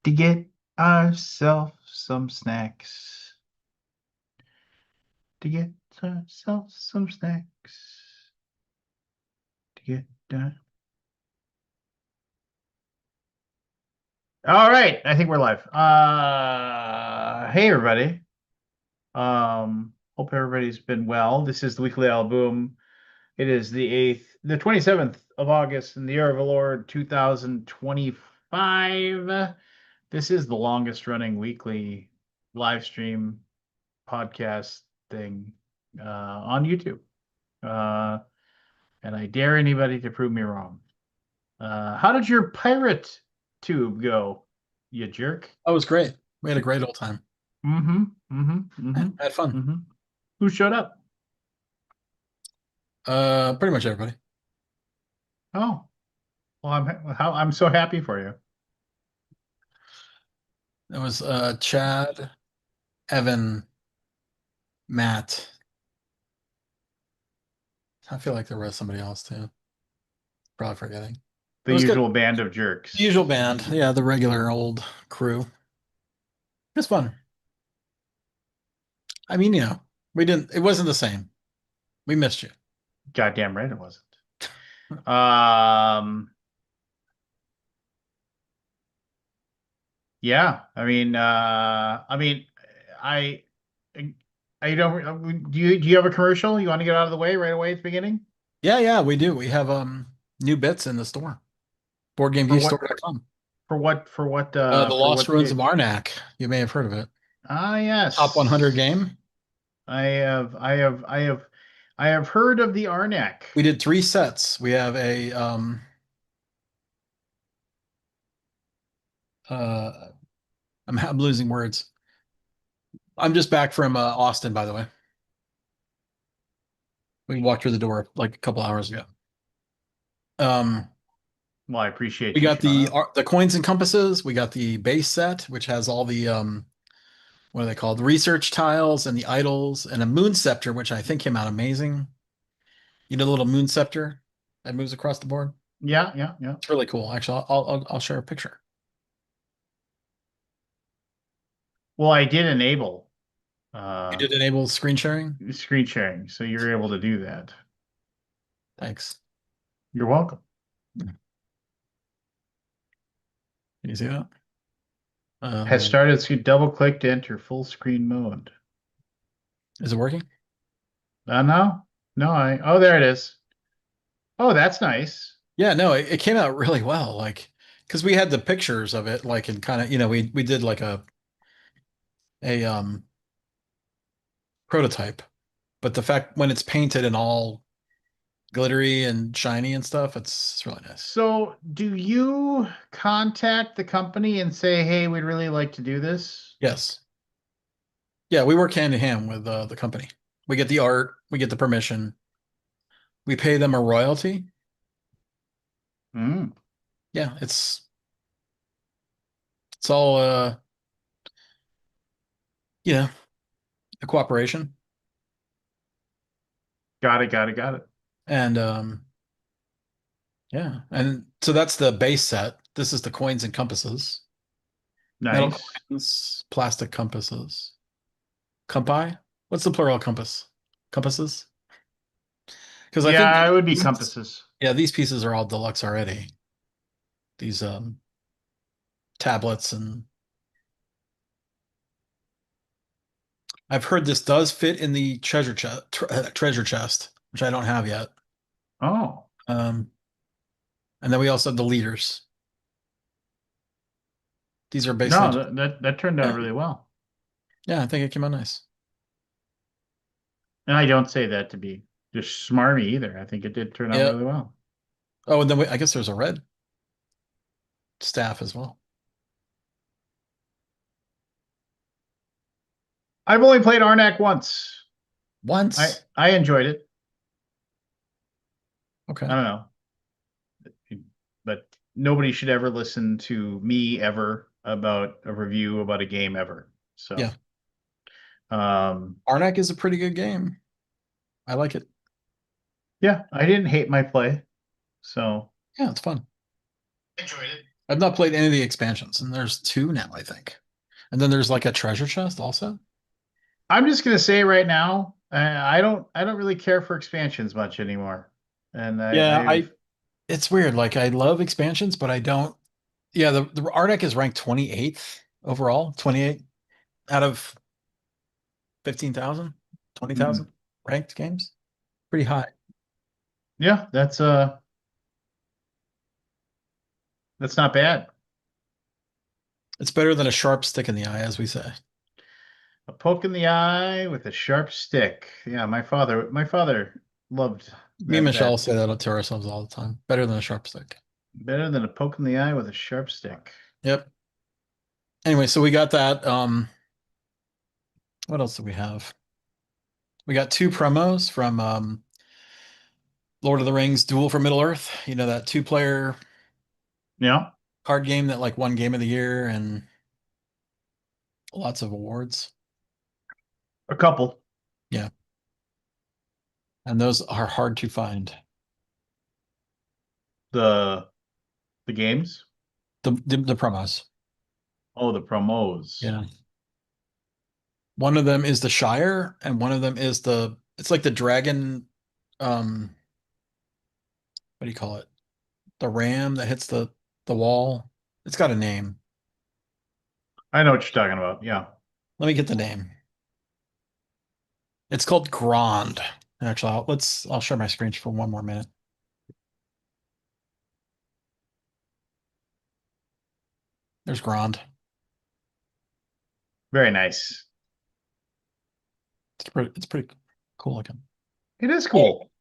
to get ourselves some snacks. To get ourselves some snacks. To get done. All right, I think we're live. Hey everybody. Hope everybody's been well. This is the weekly Alaboom. It is the 27th of August in the year of the Lord 2025. This is the longest running weekly live stream podcast thing on YouTube. And I dare anybody to prove me wrong. How did your pirate tube go, you jerk? That was great. We had a great old time. Mm-hmm. Mm-hmm. Yeah, Mm-hmm. I had fun. Mm-hmm. Who showed up? Pretty much everybody. Oh, well, I'm so happy for you. It was Chad, Evan, Matt. I feel like there was somebody else too. Probably forgetting. It The was good. usual band of jerks. Usual band. Yeah, the regular old crew. It was fun. I mean, it wasn't the same. We missed you. Goddamn right it wasn't. Um, yeah, I, I don't. Do you have a commercial? You want to get out of the way right away at the beginning? Yeah, we do. We have new bits in the store. For what? BoardGameGeekStore.com. For what? The For Lost what Ruins of game? Arnak. You may have heard of it. Ah, Top 100 yes. game. I have heard of the Arnak. We did 3 sets. We have a uh I'm losing words. I'm just back from Austin, by the way. We walked through the door like a couple hours ago. Um, Well, I we appreciate you got showing up. the coins and compasses. We got the base set, which has all the what are they called? The research tiles and the idols, and a moon scepter, which I think came out amazing. You know, the little moon scepter that moves across the board. Yeah, yeah, yeah. It's really cool. Actually, I'll share a picture. Well, I did enable You uh did enable screen sharing. screen sharing, so you're able to do that. Thanks. You're welcome. Can you see that? Has started, so you double click to enter full screen mode. Is it working? No, no, oh, there it is. Oh, that's nice. Yeah, no, it came out really well. Like, because we had the pictures of it, like, and kind of, we did like a prototype, but the fact when it's painted and all glittery and shiny and stuff, it's really nice. So, do you contact the company and say, "Hey, we'd really like to do this"? Yes, yeah, we work hand in hand with the company. We get the art, we get the permission, we pay them a royalty. Mm, Yeah, it's all you know, a cooperation, got it, got it, got it. and yeah, and so that's the base set. This is the coins and compasses. Metal Nice. coins, plastic compasses. Compi? What's the plural compass? Compasses? Because I think Yeah, it would be compasses. yeah, these pieces are all deluxe already. These tablets, and I've heard this does fit in the treasure chest, which I don't have yet. Oh, Um, and then we also have the leaders. These are basically no, just, that turned out yeah, really well. yeah, I think it came out nice. And I don't say that to be just smarmy either. I think it did turn out Yeah. really well. Oh, and then I guess there's a red staff as well. I've only played Arnak once. I Once. I enjoyed it. Okay. I don't know, but nobody should ever listen to me ever about a review about a game ever. So, Yeah. um, Arnak is a pretty good game. I like it. yeah, I didn't hate my play. So Yeah, it's fun. enjoyed it. I've not played any of the expansions, and there's two now, I think. And then there's like a treasure chest also. I'm just gonna say right now, I don't really care for expansions much anymore. And Yeah, I've it's weird. Like I love expansions, but I don't. Yeah, the Arctic is ranked 28th overall, 28 out of 15,000, 20,000 mm, ranked games. Pretty high. yeah, that's not bad. It's better than a sharp stick in the eye, as we say. A poke in the eye with a sharp stick. Yeah, my father loved Me and Michelle that say that to ourselves all the time. Better than a sharp stick. better than a poke in the eye with a sharp stick. Yep. Anyway, so we got that. What else do we have? We got two promos from Lord of the Rings Duel for Middle Earth. You know, that two-player Yeah, card game that like won Game of the Year and lots of awards. a couple. Yeah. And those are hard to find. The the games. The promos. Oh, the promos. Yeah. One of them is the Shire, and one of them is it's like the dragon, what do you call it? The ram that hits the wall. It's got a name. I know what you're talking about. Yeah, Let me get the name. It's called Grand. Actually, I'll share my screen for one more minute. There's Grand. very nice. It's pretty cool looking. It is Oh. cool.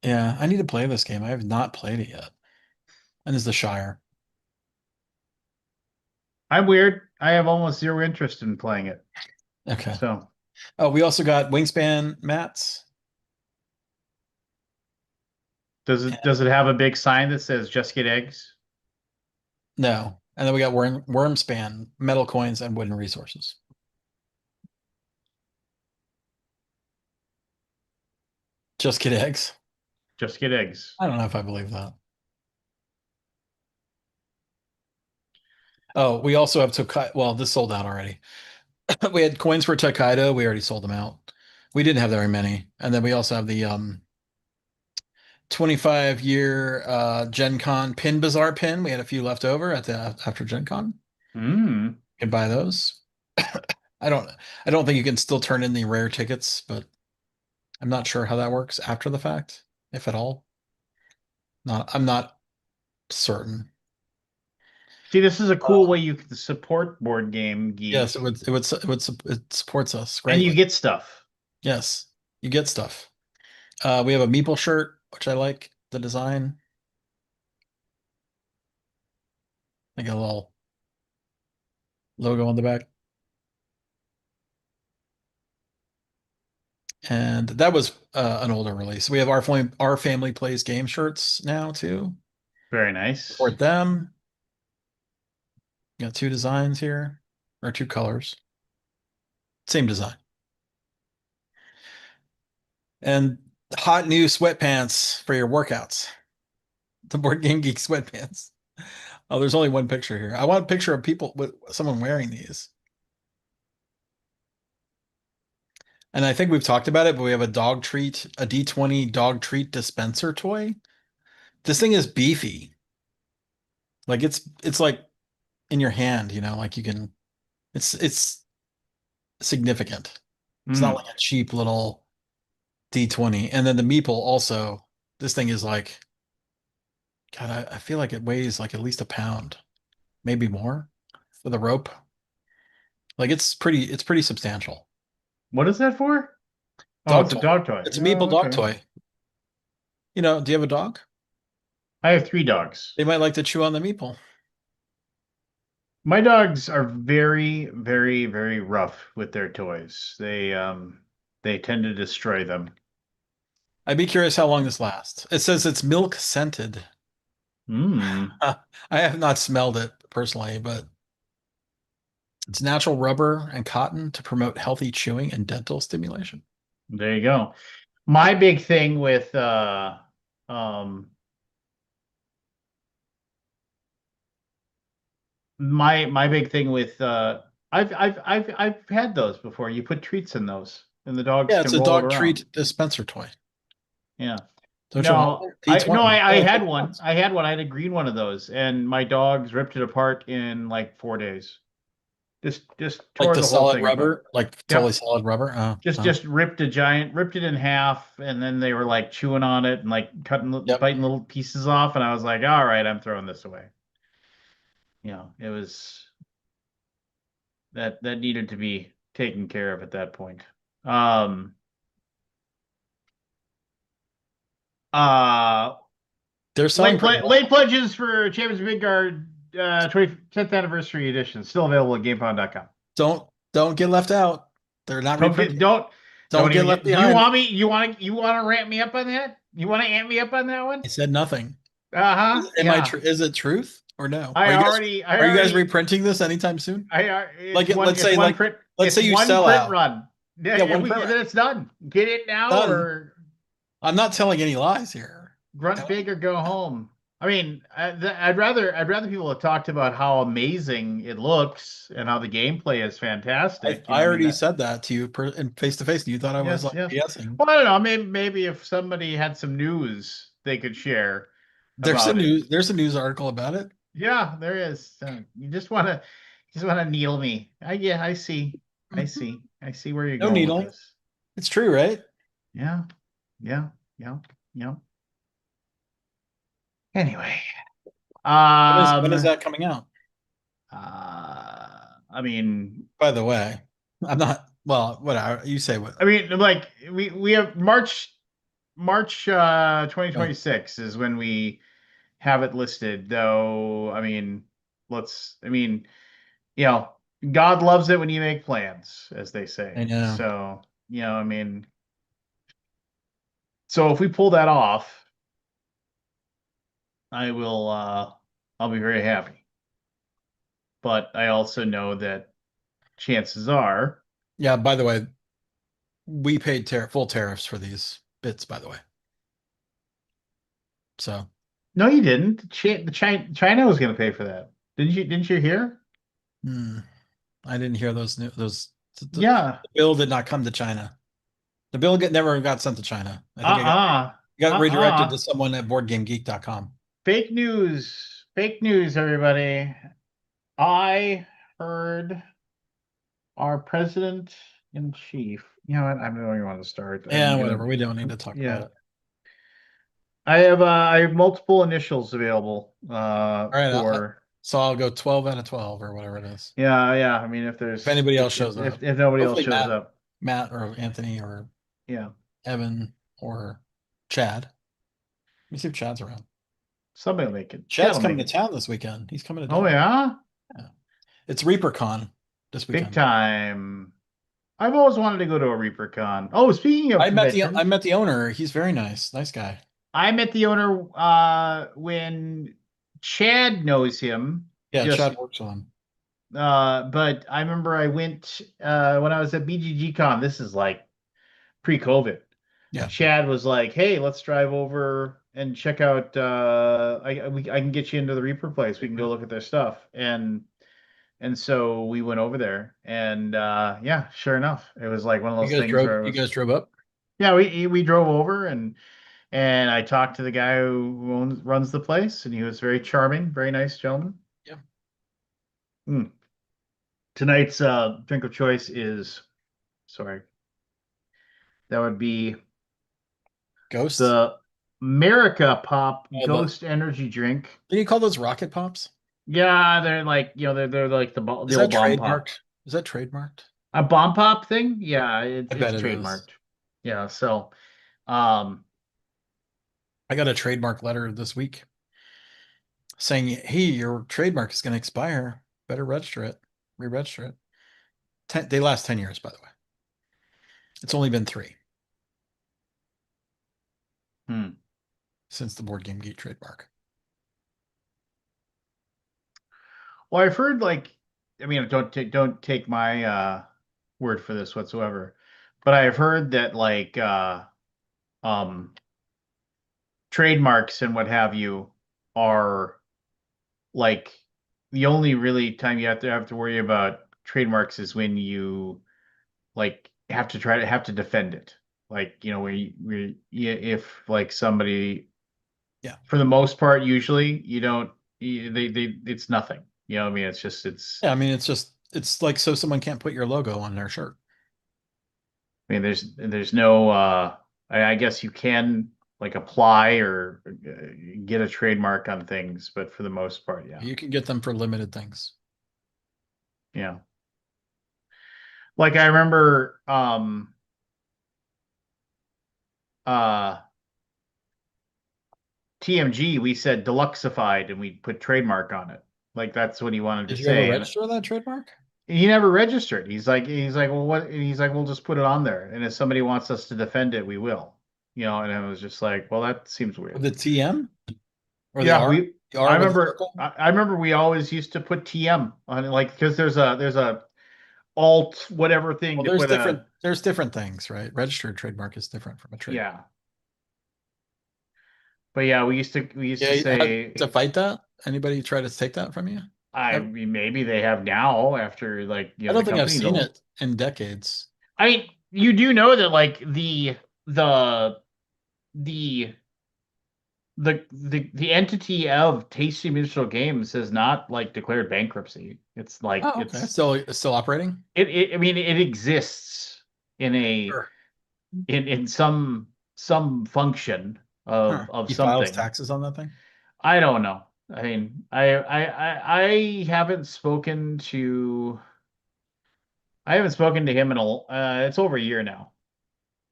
Yeah, I need to play this game. I have not played it yet. And this is the Shire. I'm weird. I have almost zero interest in playing it. Okay. So, Oh, we also got Wingspan mats. does it have a big sign that says "Just get eggs"? No. And then we got Wormspan, metal coins, and wooden resources. Just get eggs. Just get eggs. I don't know if I believe that. Oh, we also have Tokai. Well, this sold out already. We had coins for Tokaido. We already sold them out. We didn't have very many. And then we also have the 25-year Gen Con pin bazaar pin. We had a few left over at the after Gen Con. Hmm. You can buy those. I don't I don't think you can still turn in the rare tickets, but I'm not sure how that works after the fact, if at all. I'm not certain. See, this is a cool Uh, way you can support Board Game yes, Geek, it supports us and you greatly. get stuff. Yes, you get stuff. We have a Meeple shirt, which I like the design. Like a little logo on the back. And that was an older release. We have our family plays game shirts now too. Very nice. Support them. Got two designs here, or two colors. Same design. And hot new sweatpants for your workouts. The Board Game Geek sweatpants. Oh, there's only one picture here. I want a picture of people with someone wearing these. And I think we've talked about it, but we have a D20 dog treat dispenser toy. This thing is beefy. Like it's like in your hand, like you can it's significant. It's not Hmm. like a cheap little D20. And then the Meeple also, this thing is like, God, I feel like it weighs like at least a pound, maybe more with a rope. Like it's pretty substantial. What is that for? Oh, Dog it's a toy. dog toy. It's a Oh, Meeple dog okay. toy. Do you have a dog? I have three dogs. They might like to chew on the Meeple. My dogs are very, very, very rough with their toys. They tend to destroy them. I'd be curious how long this lasts. It says it's milk scented. Hmm. I have not smelled it personally, but it's natural rubber and cotton to promote healthy chewing and dental stimulation. There you go. My big thing with um my big thing with I've had those before. You put treats in those, and the dogs Yeah, it's can a roll it dog around. treat dispenser toy. Yeah. Don't you want No, one? T20. I Only had 50 one. bucks. I had one. I had a green one of those, and my dogs ripped it apart in like 4 days. Just Like tore the the whole solid thing apart. rubber, like totally Yep. solid rubber. Oh, oh. Just ripped it in half, and then they were like chewing on it and like Yep. biting little pieces off, and I was like, all right, I'm throwing this away. It was that needed to be taken care of at that point. Um, uh, They're selling pretty late well. pledges for Champions of Midgard 25th anniversary edition still available at GamePod.com. Don't get left out. They're not Don't get reprinting. don't Don't get even left get. Do you behind. want me? You want to ramp me up on that? You want to amp me up on that one? I said nothing. Uh-huh. Yeah. Is it truth or no? I Are you guys already reprinting this anytime soon? it's one Let's say let's say you sell print out. run. Yeah, Yeah, and one print run. then it's done. Get it now Done. or I'm not telling any lies here. grunt big or go home. I mean, I'd rather people have talked about how amazing it looks and how the gameplay is fantastic. I I mean already that. said that to you in face to face, and you thought I was Yes, like yes. BSing. Well, I don't know. Maybe if somebody had some news they could share about it. There's a news article about it. Yeah, there is. You just want to needle me. Yeah, Mhm. I see where you're No going with needling. this. It's true, right? Yeah, yeah, yeah, yeah. Anyway, When is um, that coming out? I mean, By the way, I'm not. Well, whatever you say. What? like we have March Oh, 2026 is when we have it listed, though. I mean, let's. I mean, you know, God loves it when you make plans, as they I say. know. So, I mean, so if we pull that off, I will I'll be very happy. But I also know that chances are Yeah. By the way, we paid full tariffs for these bits. By the way, so no, you didn't. China was going to pay for that. Didn't you hear? hmm, I didn't hear those. The Yeah. bill did not come to China. The never got sent to China. I think Uh-uh. it got redirected to Uh-uh. someone at BoardGameGeek.com. Fake news. Fake news, everybody. I heard our president in chief. You know what? I don't even want to start. Yeah, whatever. We don't need to talk about Yeah. it. I have multiple initials available All right. for So I'll go 12 out of 12 or whatever it is. yeah. I mean If anybody else shows up, if nobody else hopefully shows up. Matt or Anthony or Yeah. Evan or Chad. Let me see if Chad's around. Somebody will make it. Chad Chad's will coming make to it. town this weekend. He's coming to Oh Denver. yeah? Yeah. It's ReaperCon this Big weekend. time. I've always wanted to go to a ReaperCon. Oh, speaking of I conventions, met the owner. He's very nice. Nice guy. I met the owner when Chad knows him. Yeah, Just Chad works on. but I remember I went when I was at BGG Con. This is like pre-COVID. Yeah. Chad was like, "Hey, let's drive over and check out. I can get you into the Reaper place. We can go look at their stuff." And so we went over there, and yeah, sure enough, it was like one of those things where it You was. guys drove up? Yeah, we drove over and I talked to the guy who runs the place, and he was very charming, very nice gentleman. Yeah. Hmm. Tonight's drink of choice is sorry, that would be Ghosts? the America Pop Oh, Ghost Energy Drink. do you call those rocket pops? Yeah, they're like they're like the Is that old bomb pop. trademarked? Is that trademarked? A bomb pop thing? Yeah, I it's bet it is. trademarked. Yeah, so um I got a trademark letter this week saying, "Hey, your trademark is going to expire. Better register it. Re-register it." They last 10 years, by the way. It's only been 3 hmm. since the Board Game Geek trademark. Well, I've heard like I mean don't take my word for this whatsoever, but I've heard that like um trademarks and what have you are like the only really time you have to worry about trademarks is when you like have to defend it. Like, if like somebody, Yeah. for the most part, usually you don't, they it's nothing. You know what I mean? It's Yeah, I mean, it's like so someone can't put your logo on their shirt. I mean, there's no I guess you can like apply or get a trademark on things, but for the most part, yeah. You can get them for limited things. Yeah. Like I remember uh TMG, we said deluxeified and we put trademark on it. Like that's what he wanted to Did you ever say. And register that trademark? he never registered. He's like, well, what? And he's like, we'll just put it on there. And if somebody wants us to defend it, we will. And I was just like, well, that seems With weird. the TM or the Yeah, R? The R with the circle? I remember we always used to put TM on it, like because there's a alt whatever thing Well, to put a there's different things, right? Registered trademark is different from a trademark. yeah. But yeah, we used to Yeah, how to say fight that? Anybody try to take that from you? I Ever? mean maybe they have now after like I the don't think I've company seen don't. it in decades. I mean, you do know that like the the entity of Tasty Minstrel Games has not like declared bankruptcy. It's like Oh, okay. Still operating? I mean it exists in a Sure. in some function Huh. of He files something. taxes on that thing? I don't know. I mean, I haven't spoken to him in it's over a year now.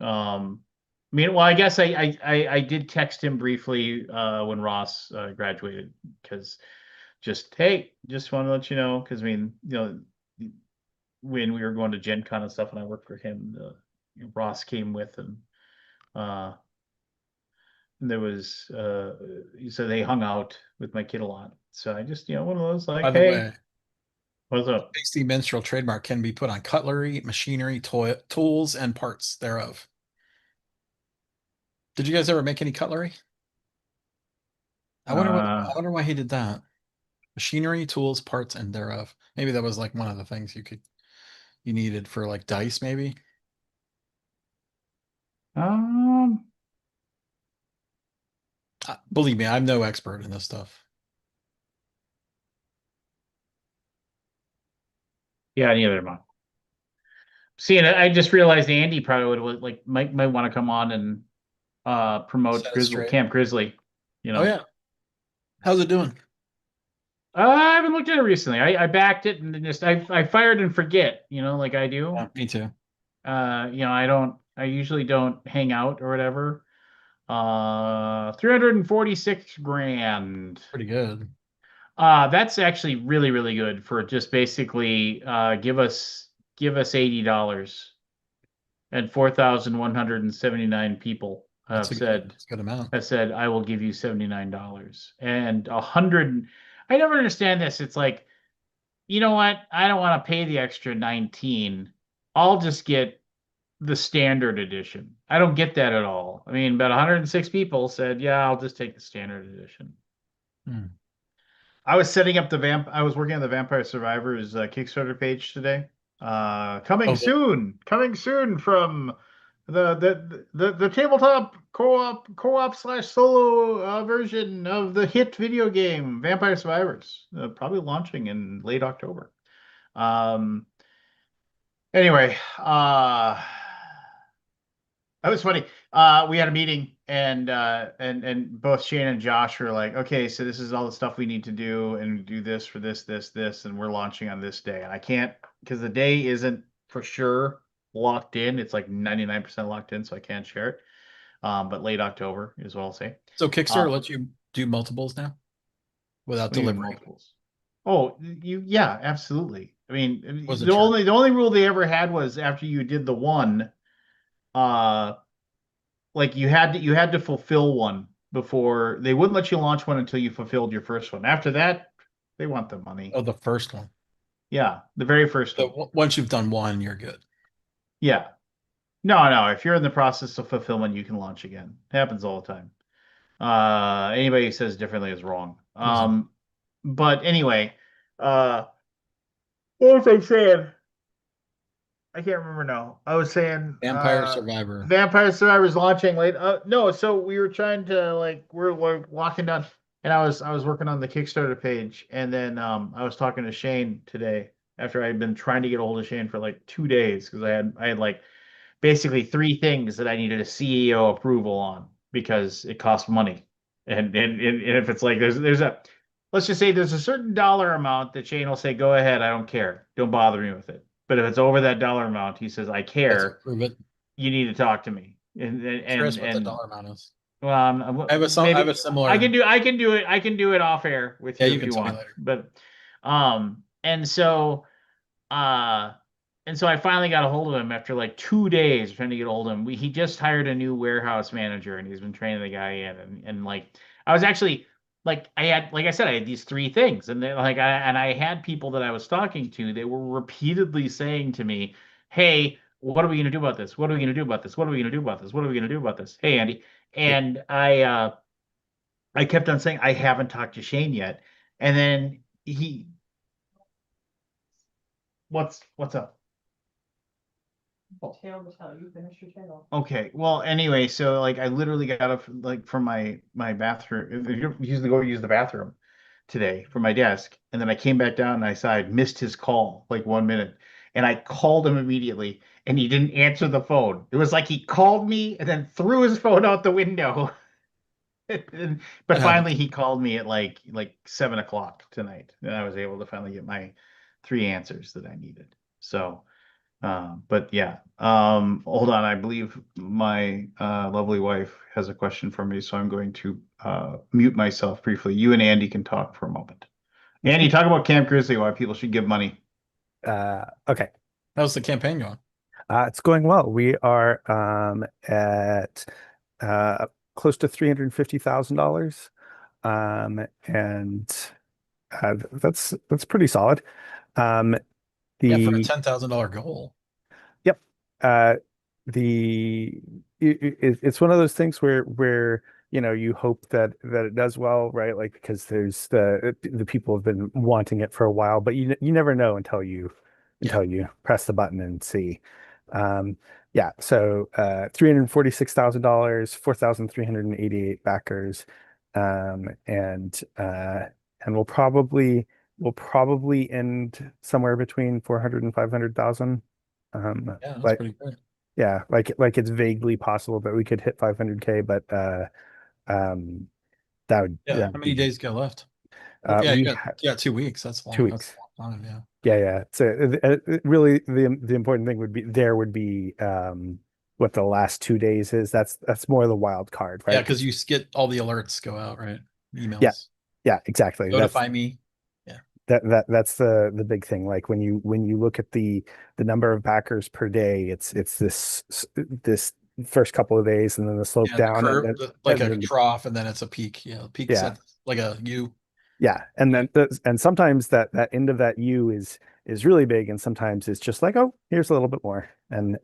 Well, I guess I did text him briefly when Ross graduated because just hey, just want to let you know because I mean, when we were going to Gen Con and stuff, and I worked for him, Ross came with, uh, and there was so they hung out with my kid a lot. So I just one of those like, By the hey, way, what's up? tasty minstrel trademark can be put on cutlery, machinery, tools, and parts thereof. Did you guys ever make any cutlery? I Uh, wonder why he did that. Machinery, tools, parts, and thereof. Maybe that was like one of the things you needed for like dice, maybe. um, Believe me, I'm no expert in this stuff. yeah, neither am I. Seeing it, I just realized Andy probably would like might want to come on and promote Set it Grizzly straight. Camp Grizzly. You Oh know, yeah. How's it doing? I haven't looked at it recently. I backed it and then just I fired and forget. Like I do. Yeah, me too. I usually don't hang out or whatever. 346 grand. Pretty good. That's actually really, really good for just basically give us $80 and 4,179 people That's a good that's a good amount. have said I will give you $79 and 100. I never understand this. It's like, you know what? I don't want to pay the extra 19. I'll just get the standard edition. I don't get that at all. I mean, about 106 people said, yeah, I'll just take the standard edition. Hmm. I was working on the Vampire Survivors Kickstarter page today. Coming Oh, coming soon from the tabletop co-op slash solo version of the hit video game Vampire Survivors, probably launching in late October. Um, anyway, that was funny. We had a meeting and both Shane and Josh were like, okay, so this is all the stuff we need to do and do this for this, and we're launching on this day. And I can't because the day isn't for sure locked in. It's like 99% locked in, so I can't share it. But late October is what I'll say. so Kickstarter Uh, lets you do multiples now without what do you mean delivery. multiples? Oh, yeah, absolutely. I mean, Wasn't the sure. only rule they ever had was after you did the one, uh like you had to fulfill one before they wouldn't let you launch one until you fulfilled your first one. After that, they want the money. Oh, the first one. Yeah, the very first So one. once you've done one, you're good. Yeah. No, no. If you're in the process of fulfillment, you can launch again. It happens all the time. Anybody who says differently is wrong. What is it? But anyway, Uh, what was I saying? I can't remember now. I was saying Vampire Survivor. Vampire Survivors launching late. No, so we were trying to like we're walking down and I was working on the Kickstarter page and then I was talking to Shane today after I had been trying to get a hold of Shane for like 2 days because I had like basically three things that I needed a CEO approval on because it costs money. And if it's like there's a let's just say there's a certain dollar amount that Shane will say, go ahead, I don't care. Don't bother me with it. But if it's over that dollar amount, he says, I That's care. approve it. You need to talk to me. And Curious what the and dollar amount is. well, I have a maybe similar. I can do it off air with Yeah, you you if can you tell me want. later. But and so uh, and so I finally got a hold of him after like 2 days trying to get a hold of him. He just hired a new warehouse manager and he's been training the guy in. And like, I was actually like, like I said, I had these three things and I had people that I was talking to, they were repeatedly saying to me, hey, what are we going to do about this? What are we going to do about this? What are we going to do about this? What are we going to do about this? Hey, Andy. Hey, And I kept on saying, I haven't talked to Shane yet. And then what's up? Tale to tell. You finished your tale. Okay. Well, anyway, so like I literally got up like from my bathroom. Usually go use the bathroom today from my desk, and then I came back down and I saw I'd missed his call like 1 minute, and I called him immediately, and he didn't answer the phone. It was like he called me and then threw his phone out the window. But that finally, happens. he called me at like 7 o'clock tonight, and I was able to finally get my three answers that I needed. So. But yeah, hold on. I believe my lovely wife has a question for me, so I'm going to mute myself briefly. You and Andy can talk for a moment. Andy, talk about Camp Grizzly, why people should give money. Okay. How's the campaign going? It's going well. We are at uh, close to $350,000. And that's pretty solid. Um, Yeah, for a the $10,000 goal. Yep. Uh, it's one of those things where you hope that it does well, right? Like because there's the people have been wanting it for a while, but you never know Yeah. until you press the button and see. Um, yeah. So $346,000, 4,388 backers, and we'll probably end somewhere between 400 and 500,000. Yeah, that's Like pretty good. yeah, like it's vaguely possible that we could hit 500K, but um, that would Yeah. that How would many be days go left? Well, yeah, we you got 2 weeks. That's two long. That's weeks. a long time. Yeah. Yeah, yeah. So really, the important thing would be what the last 2 days is. That's more the wild card, Yeah, right? because 'Cause you get all the alerts go out, right? yeah, Emails. yeah, exactly. That's Notify me. Yeah. that's the big thing. Like when you look at the number of backers per day, it's this first couple of days and then the slope Yeah, and the down curve, like and a then trough, and then it's a peak. Yeah, the peak's yeah, at like a U. yeah, and then and sometimes that end of that U is really big, and sometimes it's just like, oh, here's a little bit more, and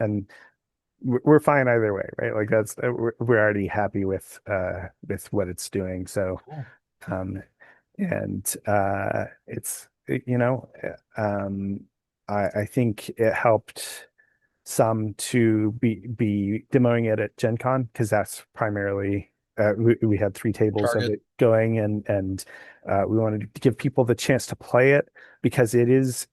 we're fine either way, right? Like that's we're already happy with what it's doing. So Cool. um and it's um I think it helped some to be demoing it at Gen Con because that's primarily we had three tables of Target. it going and we wanted to give people the chance to play it because it is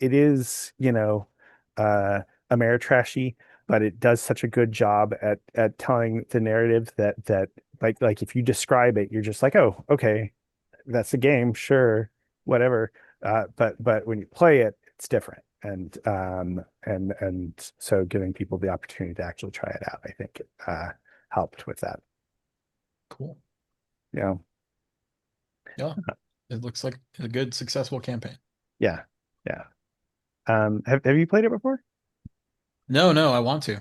uh Ameritrashy, but it does such a good job at telling the narrative that like if you describe it, you're just like, oh, okay, that's a game, sure, whatever. But when you play it, it's different. And so giving people the opportunity to actually try it out, I think helped with that. Cool. Yeah. Yeah. It looks like a good, successful campaign. Yeah. Yeah. Have you played it before? No, no, I want to.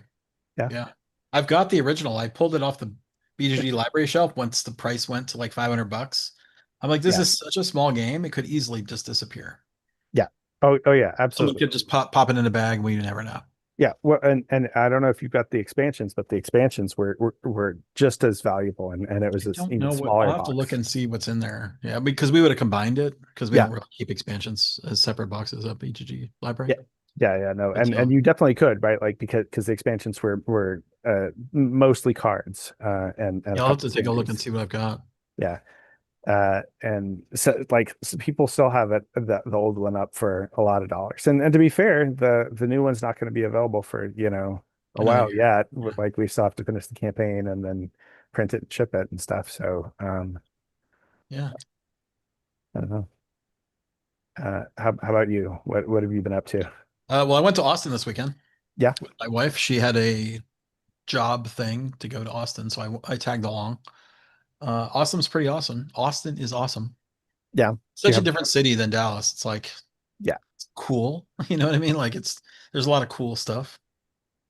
Yeah. Yeah. I've got the original. I pulled it off the BGG library shelf once the price went to like $500. I'm like, this Yeah. is such a small game. It could easily just disappear. Yeah. Oh yeah, Someone absolutely. could just pop it in a bag and we never know. Yeah, well, and I don't know if you've got the expansions, but the expansions were just as valuable, and it was I an don't even know what smaller I'll have to look box. and see what's in there. Yeah, because we would have combined it because we Yeah, don't really keep expansions as separate boxes up BGG library. yeah, yeah, no, But and you definitely could, right? Like because the expansions were mostly cards, and a yeah, I'll have couple to take a look and singles. see what I've got. Yeah, and so like people still have the old one up for a lot of dollars. And to be fair, the new one's not going to be available for, a Another while year. yet. Yeah. Like we still have to finish the campaign and then print it and ship it and stuff. So Yeah. I don't know. How about you? What have you been up to? Well, I went to Austin this weekend Yeah, with my wife. She had a job thing to go to Austin, so I tagged along. Austin's pretty awesome. Austin is awesome. yeah. Do you Such a have different city than Dallas. It's like yeah? it's cool. You know what I mean? Like there's a lot of cool stuff.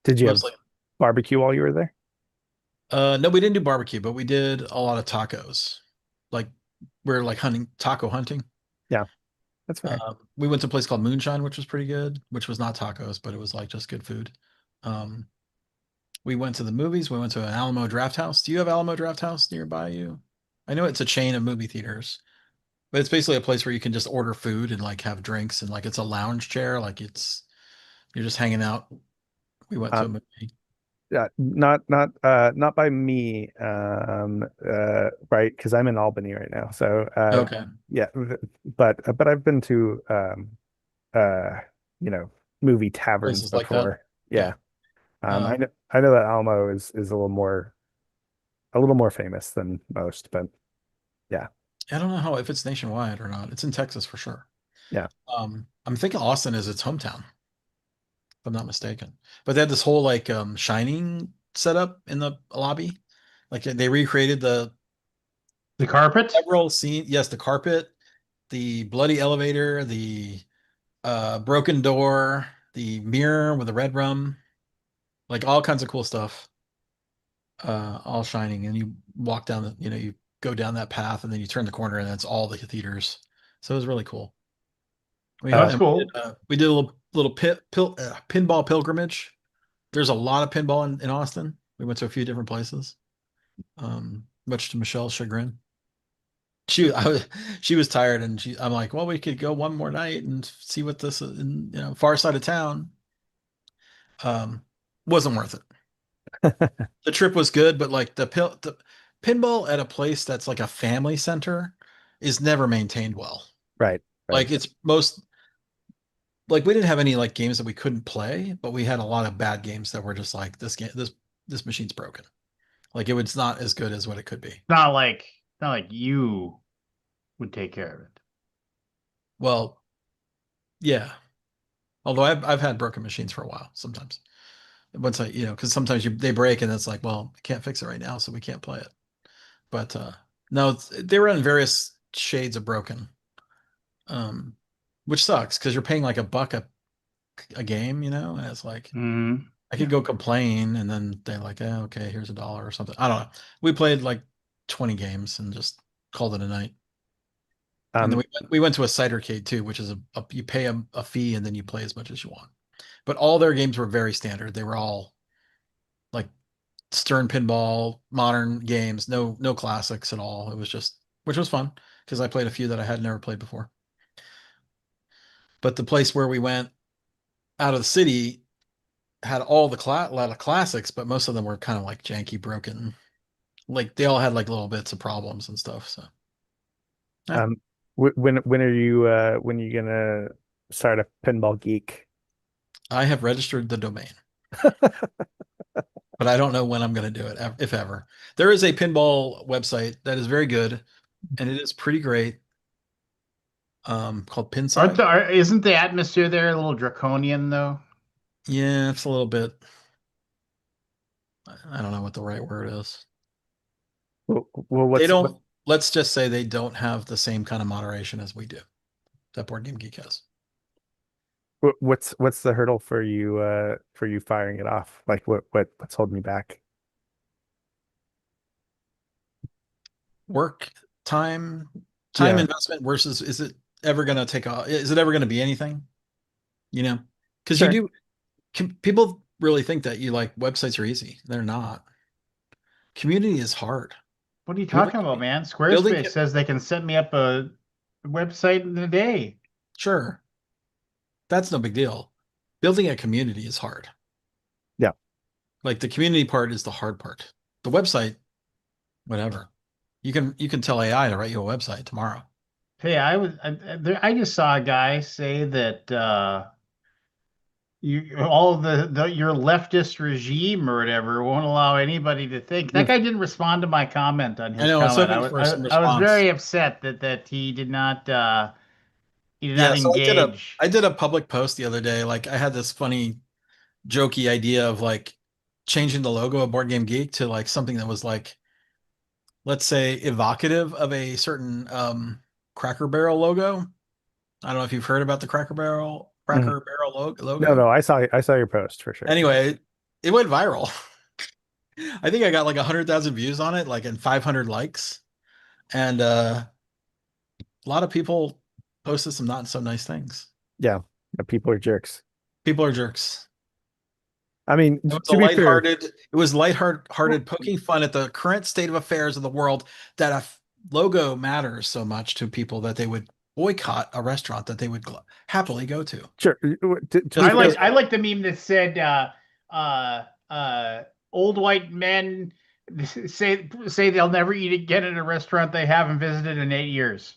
Did you have Mostly. barbecue while you were there? No, we didn't do barbecue, but we did a lot of tacos. Like we're like taco hunting. Yeah, that's fair. We went to a place called Moonshine, which was pretty good, which was not tacos, but it was like just good food. Um, we went to the movies. We went to an Alamo Draft House. Do you have Alamo Draft House nearby you? I know it's a chain of movie theaters, but it's basically a place where you can just order food and like have drinks and like it's a lounge chair, like you're just hanging out. We went to a Um, movie. yeah, not by me, right? Because I'm in Albany right now. So Okay, yeah, but I've been to uh you know movie taverns places like that. before. Yeah. Yeah. I Um, know that Alamo is a little more famous than most, but yeah. I don't know how if it's nationwide or not. It's in Texas for sure. Yeah. I'm thinking Austin is its hometown, if I'm not mistaken. But they had this whole like Shining setup in the lobby. Like they recreated the The carpet? several scenes. Yes, the carpet, the bloody elevator, the broken door, the mirror with the red rum, like all kinds of cool stuff. All shining, and you walk down you go down that path, and then you turn the corner, and that's all the theaters. So it was really cool. That's And cool. we did a little pinball pilgrimage. There's a lot of pinball in Austin. We went to a few different places, much to Michelle's chagrin. She was tired, and I'm like, well, we could go one more night and see what this is in, far side of town. Um, wasn't worth it. The trip was good, but like the pinball at a place that's like a family center is never maintained well. Right, right. Like it's most like we didn't have any like games that we couldn't play, but we had a lot of bad games that were just like this machine's broken. Like it was not as good as what it could be. Not like you would take care of it. Well, yeah. Although I've had broken machines for a while sometimes. Once because sometimes they break and it's like, well, I can't fix it right now, so we can't play it. But no, they were in various shades of broken, um, which sucks because you're paying like $1 a game, and it's like I could Yeah. go complain, and then they're like, okay, here's $1 or something. I don't know. We played like 20 games and just called it a night. And then Um, we went to a cidercade too, which is you pay a fee and then you play as much as you want. But all their games were very standard. They were all like Stern pinball, modern games, no classics at all. It was just which was fun because I played a few that I had never played before. But the place where we went out of the city had all a lot of classics, but most of them were kind of like janky, broken. Like they all had like little bits of problems and stuff. So yeah, um, when are you gonna start a pinball geek? I have registered the domain, but I don't know when I'm going to do it, if ever. There is a pinball website that is very good, and it is pretty great. Called Pinside. Isn't the atmosphere there a little draconian though? Yeah, it's a little bit. I don't know what the right word is. Well, They what's what don't. Let's just say they don't have the same kind of moderation as we do. That Board Game Geek has. what's the hurdle for you firing it off? Like what's holding you back? Work time, time Yeah, investment versus is it ever going to take off? Is it ever going to be anything? Because you sure. do. People really think that you like websites are easy. They're not. Community is hard. What are you Building talking about, man? building Squarespace says they can set me up a website in a day. sure. That's no big deal. Building a community is hard. Yeah. Like the community part is the hard part. The website, whatever. You can tell AI to write you a website tomorrow. Hey, I just saw a guy say that you all the your leftist regime or whatever won't allow anybody to think. That guy didn't respond to my comment on I his know, I was comment. hoping for some I was response. very upset that he did not Yeah, so engage. I did a public post the other day. Like I had this funny, jokey idea of like changing the logo of Board Game Geek to like something that was like, let's say, evocative of a certain Cracker Barrel logo. I don't know if you've heard about the Mhm. Cracker Barrel No, logo. no, I saw your post for sure. Anyway, it went viral. I think I got like 100,000 views on it, like and 500 likes, and a lot of people posted some not so nice things. Yeah, people are jerks. People are jerks. I mean, It was a to be fair, lighthearted poking fun at the current state of affairs of the world that logo matters so much to people that they would boycott a restaurant that they would happily go to sure. To be just because fair, of I the like the meme that said uh old white men say they'll never eat again at a restaurant they haven't visited in 8 years.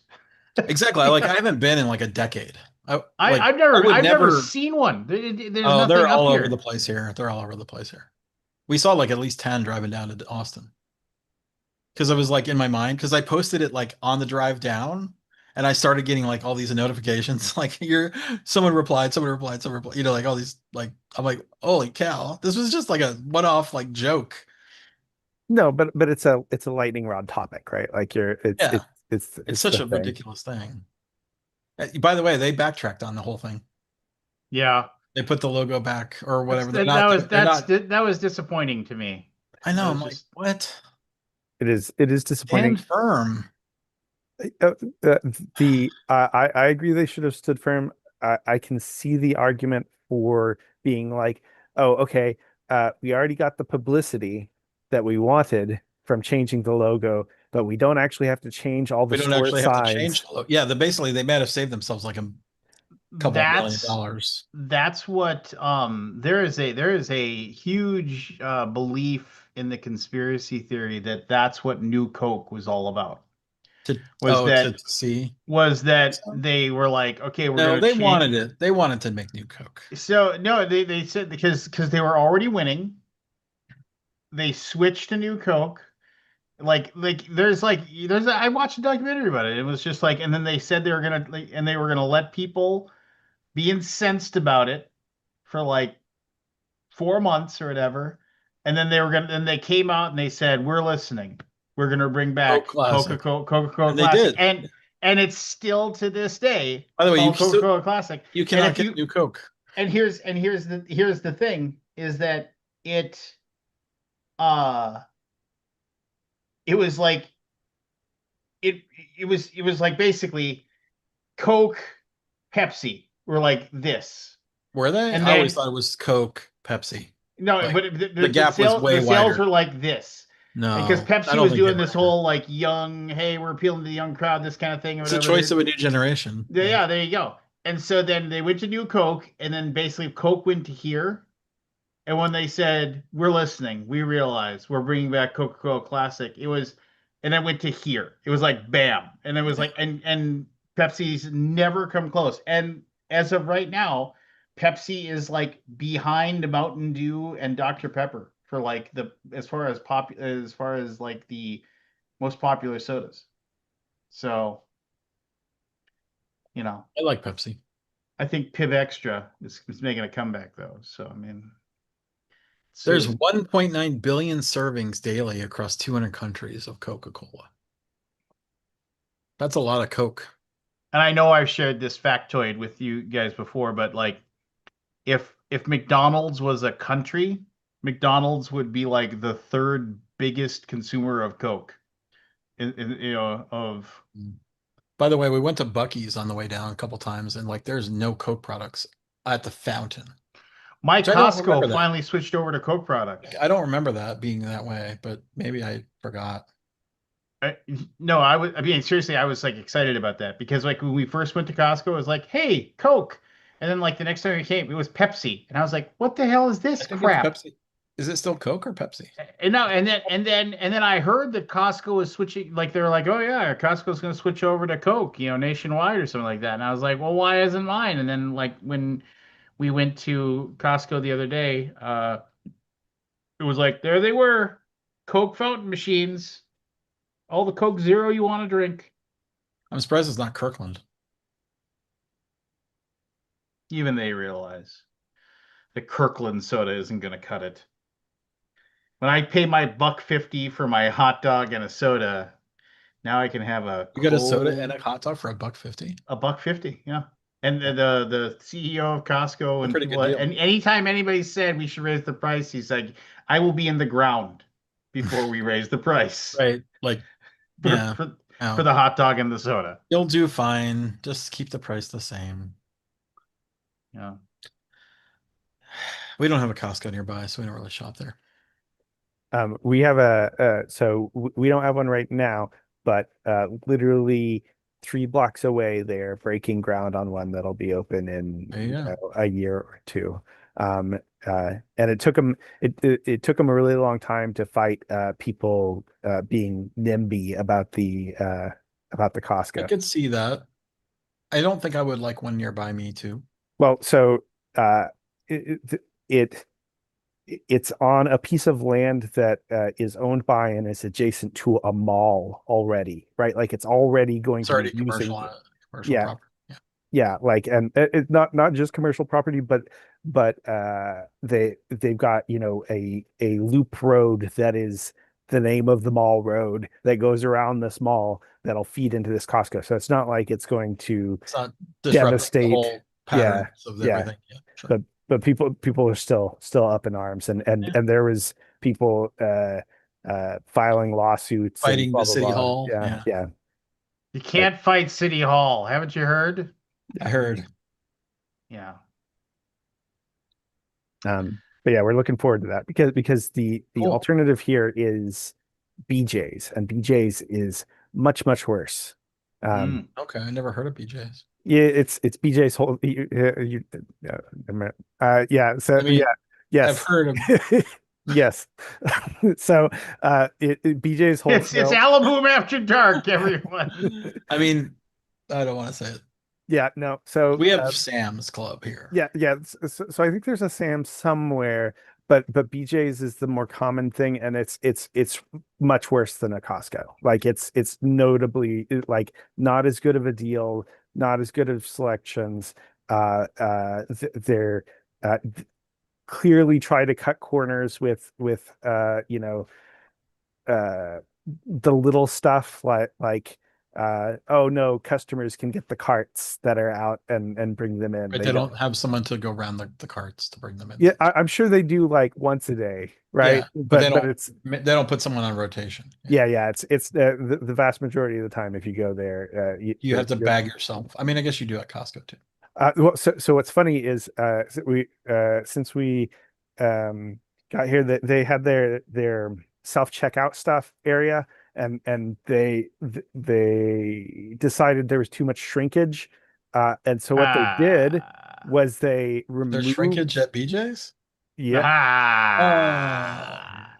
exactly. Like I haven't been in like a decade. I would I've never never. seen one. There's Oh, they're nothing up all over the here. place here. They're all over the place here. We saw like at least 10 driving down to Austin because I was like in my mind because I posted it like on the drive down and I started getting like all these notifications like you're someone replied, someone replied, like all these like I'm like, holy cow, this was just like a one-off like joke. no, but it's a lightning rod topic, right? Like Yeah, it's it's the such a thing. ridiculous thing. By the way, they backtracked on the whole thing. Yeah. They put the logo back or That's whatever. They're that's not. that was disappointing to me. I That know. I'm was like, just what? It is disappointing. Stand firm. Uh, I agree they should have stood firm. I can see the argument for being like, oh, okay, we already got the publicity that we wanted from changing the logo, but we don't actually have to change all the We don't store actually have to change signs. the logo. Yeah, basically they might have saved themselves like a couple of million that's dollars. that's what there is a huge belief in the conspiracy theory that that's what New Coke was all about. To Was to that see. So, they were like, okay, we're no, gonna they change. wanted it. They wanted to make new Coke. So no, they said because they were already winning, they switched to New Coke. I watched a documentary about it. It was just like, and then they said they were gonna like, and they were gonna let people be incensed about it for like 4 months or whatever, and then then they came out and they said, we're listening. We're gonna bring Coke back Classic. Coca-Cola And they Classic, did. and it's still to this day By the way, called Coca-Cola Classic. you And cannot if get you new Coke. here's the thing is that it uh it was like it it was like basically Coke, Pepsi were like this, Were they? and I always then thought it was Coke, Pepsi. no, Like but the gap was way the sales wider. were like this, because No, I Pepsi don't was think they doing were this either. whole like young, hey, we're appealing to the young crowd, this kind of thing or It's a whatever. choice of a new generation. Yeah. Yeah, there you go. And so then they went to New Coke, and then basically Coke went to here. And when they said, we're listening, we realize we're bringing back Coca-Cola Classic, it was, and I went to here. It was like, bam. And it was Yeah. like, and Pepsi's never come close. And as of right now, Pepsi is like behind Mountain Dew and Dr. Pepper for like as far as like the most popular sodas. So, you know, I like Pepsi. I think Piv Extra is making a comeback though. So, I mean, There's see. 1.9 billion servings daily across 200 countries of Coca-Cola. That's a lot of Coke. And I know I've shared this factoid with you guys before, but like if McDonald's was a country, McDonald's would be like the third biggest consumer of Coke. Of By the way, we went to Buc-ee's on the way down a couple times, and like there's no Coke products at the fountain. My Which I don't remember Costco that. finally switched over to Coke products. I don't remember that being that way, but maybe I forgot. I, no, I was. I mean, seriously, I was like excited about that because like when we first went to Costco, it was like, "Hey, Coke," and then like the next time we came, it was Pepsi, and I was like, "What the hell is I this think it's crap?" Pepsi. Is it still Coke or Pepsi? And now and then I heard that Costco is switching. Like they're like, "Oh yeah, Costco's going to switch over to Coke, nationwide or something like that." And I was like, "Well, why isn't mine?" And then like when we went to Costco the other day, it was like there they were, Coke fountain machines, all the Coke Zero you want to drink. I'm surprised it's not Kirkland. Even they realize the Kirkland soda isn't going to cut it. When I pay my $1.50 for my hot dog and a soda, now I can have a You got a soda and cold a hot dog for $1.50. $1.50. Yeah. And the CEO of Costco A and pretty good people, deal. and anytime anybody said we should raise the price, he's like, I will be in the ground before we raise the price Right. Like, for yeah. for, for No. the hot dog and the soda. You'll do fine. Just keep the price the same. Yeah. We don't have a Costco nearby, so we don't really shop there. We have we don't have one right now, but literally 3 blocks away, they're breaking ground on one that'll be open in There you go. a year or two. Um, and it took them a really long time to fight people being NIMBY about the I Costco. could see that. I don't think I would like one nearby me too. Well, so it, it it's on a piece of land that is owned by and is adjacent to a mall already, right? Like it's already going It's to be already using, commercial yeah, property. Yeah. yeah, like, and it's not just commercial property, but they've got, a loop road that is the name of the mall road that goes around this mall that'll feed into this Costco. So it's not like it's going to It's not disrupting the devastate. whole Yeah, patterns of yeah, everything. Yeah, sure. but people are still up in arms, and and Yeah. and there was people filing lawsuits and Fighting blah the blah city blah. hall. Yeah, Yeah, yeah. You But can't fight City Hall. Haven't you heard? I heard. Yeah. but yeah, we're looking forward to that because the Cool. alternative here is BJ's, and BJ's is much worse. Mm. Okay, I never heard of BJ's. Yeah, it's BJ's whole. Yeah. So I yeah, mean, I've yes, heard of. yes. So BJ's It's wholesale. Alaboom after dark, everyone. I mean, I don't want to say it. Yeah, no. So We have Sam's Club here. yeah. So I think there's a Sam somewhere, but BJ's is the more common thing, and it's much worse than a Costco. Like it's notably like not as good of a deal, not as good of selections. They're clearly try to cut corners with uh the little stuff like oh no, customers can get the carts that are out and bring them in. Right? They They don't. don't have someone to go around the carts to bring them in. Yeah, I'm sure they do like once a day, right? Yeah, but But it's they don't put someone on rotation. Yeah. yeah, it's the vast majority of the time if you go there, You have to bag yourself. I mean, I guess you do at Costco too. well, so what's funny is since we got here, that they had their self checkout stuff area, and they decided there was too much shrinkage, and so what they did Ah. was they There's shrinkage removed. at BJ's? Yeah, Oh.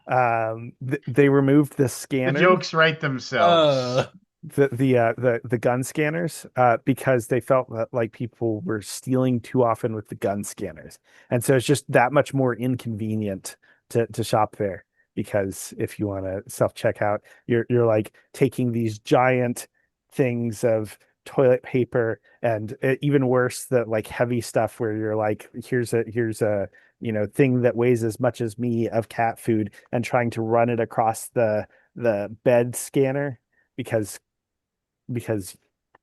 Ah. they removed the The scanners, jokes write themselves. Uh, the gun scanners, because they felt that like people were stealing too often with the gun scanners, and so it's just that much more inconvenient to shop there, because if you want to self checkout, you're like taking these giant things of toilet paper, and even worse, the like heavy stuff where you're like, here's a thing that weighs as much as me of cat food, and trying to run it across the bed scanner, because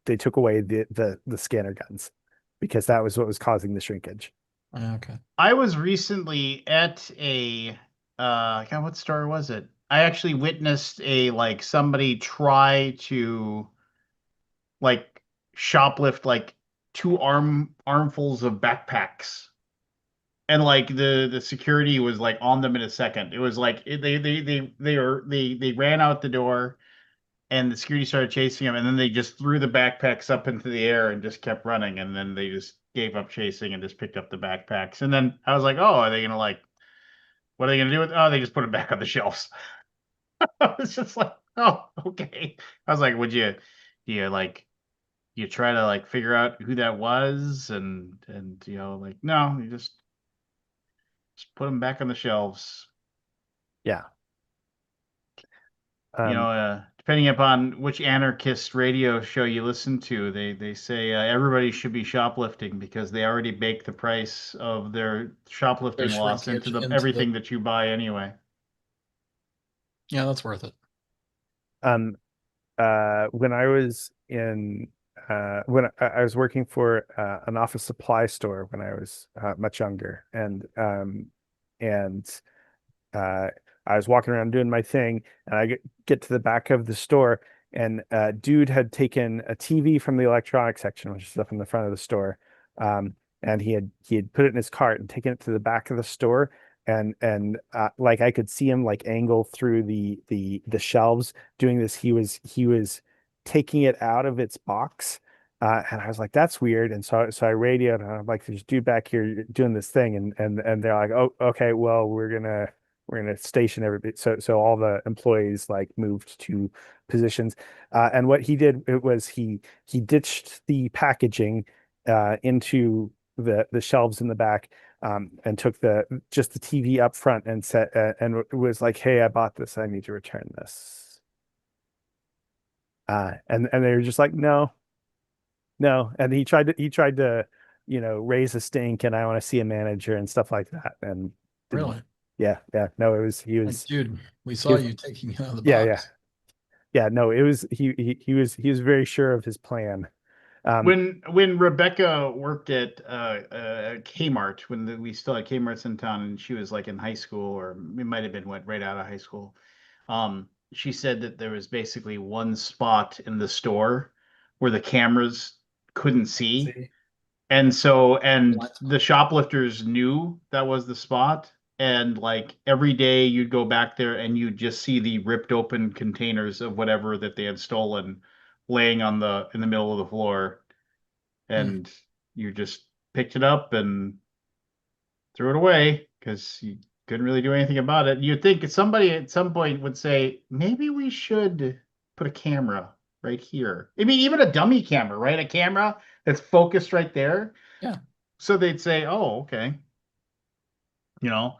they took away the scanner guns, because that was what was causing the shrinkage. okay. I was recently at a God, what store was it? I actually witnessed a like somebody try to like shoplift like two armfuls of backpacks and like the security was like on them in a second. It was like they ran out the door, and the security started chasing them, and then they just threw the backpacks up into the air and just kept running, and then they just gave up chasing and just picked up the backpacks. And then I was like, oh, are they gonna like what are they gonna do with? Oh, they just put them back on the shelves. I was just like, oh, okay. I was like, do you like you try to like figure out who that was and like no, you just put them back on the shelves. Yeah. Um, Depending upon which anarchist radio show you listen to, they say everybody should be shoplifting because they already bake the price of their shoplifting There's loss into shrinkage the into the. everything that you buy anyway. Yeah, that's worth it. um, when I was in when I was working for an office supply store when I was much younger, and uh, I was walking around doing my thing, and I get to the back of the store, and dude had taken a TV from the electronics section, which is up in the front of the store, and he had put it in his cart and taken it to the back of the store, and like I could see him like angle through the shelves doing this. He was taking it out of its box. And I was like, "That's weird." And so I radioed, and I'm like, "There's a dude back here doing this thing," and they're like, "Oh, okay, well, we're gonna station everybody." So all the employees like moved to positions, and what he did it was he ditched the packaging into the shelves in the back, and took the just the TV up front and set and was like, "Hey, I bought this. I need to return this." And they were just like, "No, no." And he tried to raise a stink, and I want to see a manager and stuff like that, and didn't. Really? Yeah, yeah. No, it was he Like, was dude, we he saw was you taking it out of the yeah, yeah. box. Yeah, no, it was he was very sure of his plan. Um, When Rebecca worked at Kmart, we still had Kmart's in town, and she was like in high school, or it might have been went right out of high school. She said that there was basically one spot in the store where the cameras couldn't see, See? and Blind spot. the shoplifters knew that was the spot, and like every day you'd go back there and you'd just see the ripped open containers of whatever that they had stolen laying on the in the middle of the floor, Hmm. and you just picked it up and threw it away because you couldn't really do anything about it. You'd think somebody at some point would say, maybe we should put a camera right here. I mean, even a dummy camera, right? A camera that's focused right there. Yeah. So they'd say, oh, okay, you know,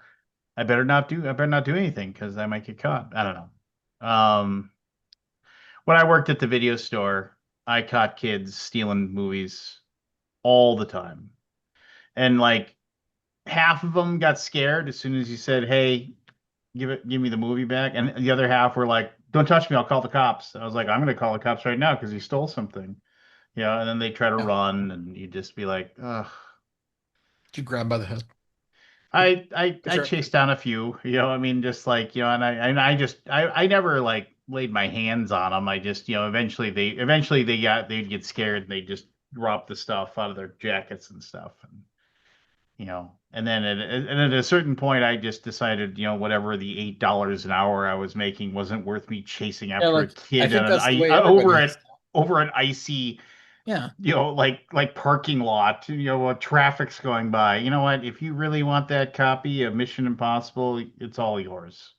I better not do anything because I might get caught. I don't know. When I worked at the video store, I caught kids stealing movies all the time. And like half of them got scared as soon as you said, "Hey, give me the movie back," and the other half were like, "Don't touch me, I'll call the cops." I was like, "I'm gonna call the cops right now because he stole something." And then they try to Yeah. run, and you just be like, "Ugh." Did you grab by the head? I Sure. chased down a few, I mean, just like, and I just I never like laid my hands on them. I just, eventually they'd get scared and they just drop the stuff out of their jackets and stuff. And then at a certain point, I just decided, whatever the $8 an hour I was making wasn't worth me chasing Yeah, after a like I kid think on an that's the I way everybody is. over an icy, Yeah. like parking lot, while traffic's going by. You know what? If you really want that copy of Mission Impossible, it's all yours.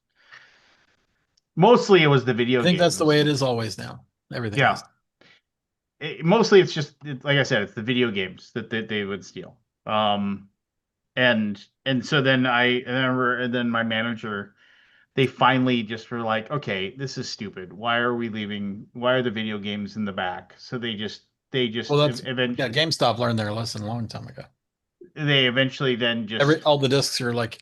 Mostly, it was the I video think that's the way games. it is always now. Everything Yeah, is. mostly it's just like I said, it's the video games that they would steal. And so then and then my manager, they finally just were like, okay, this is stupid. Why are the video games in the back? So they Well, just that's yeah, GameStop learned their lesson a long time ago. they eventually then Every just all the discs are like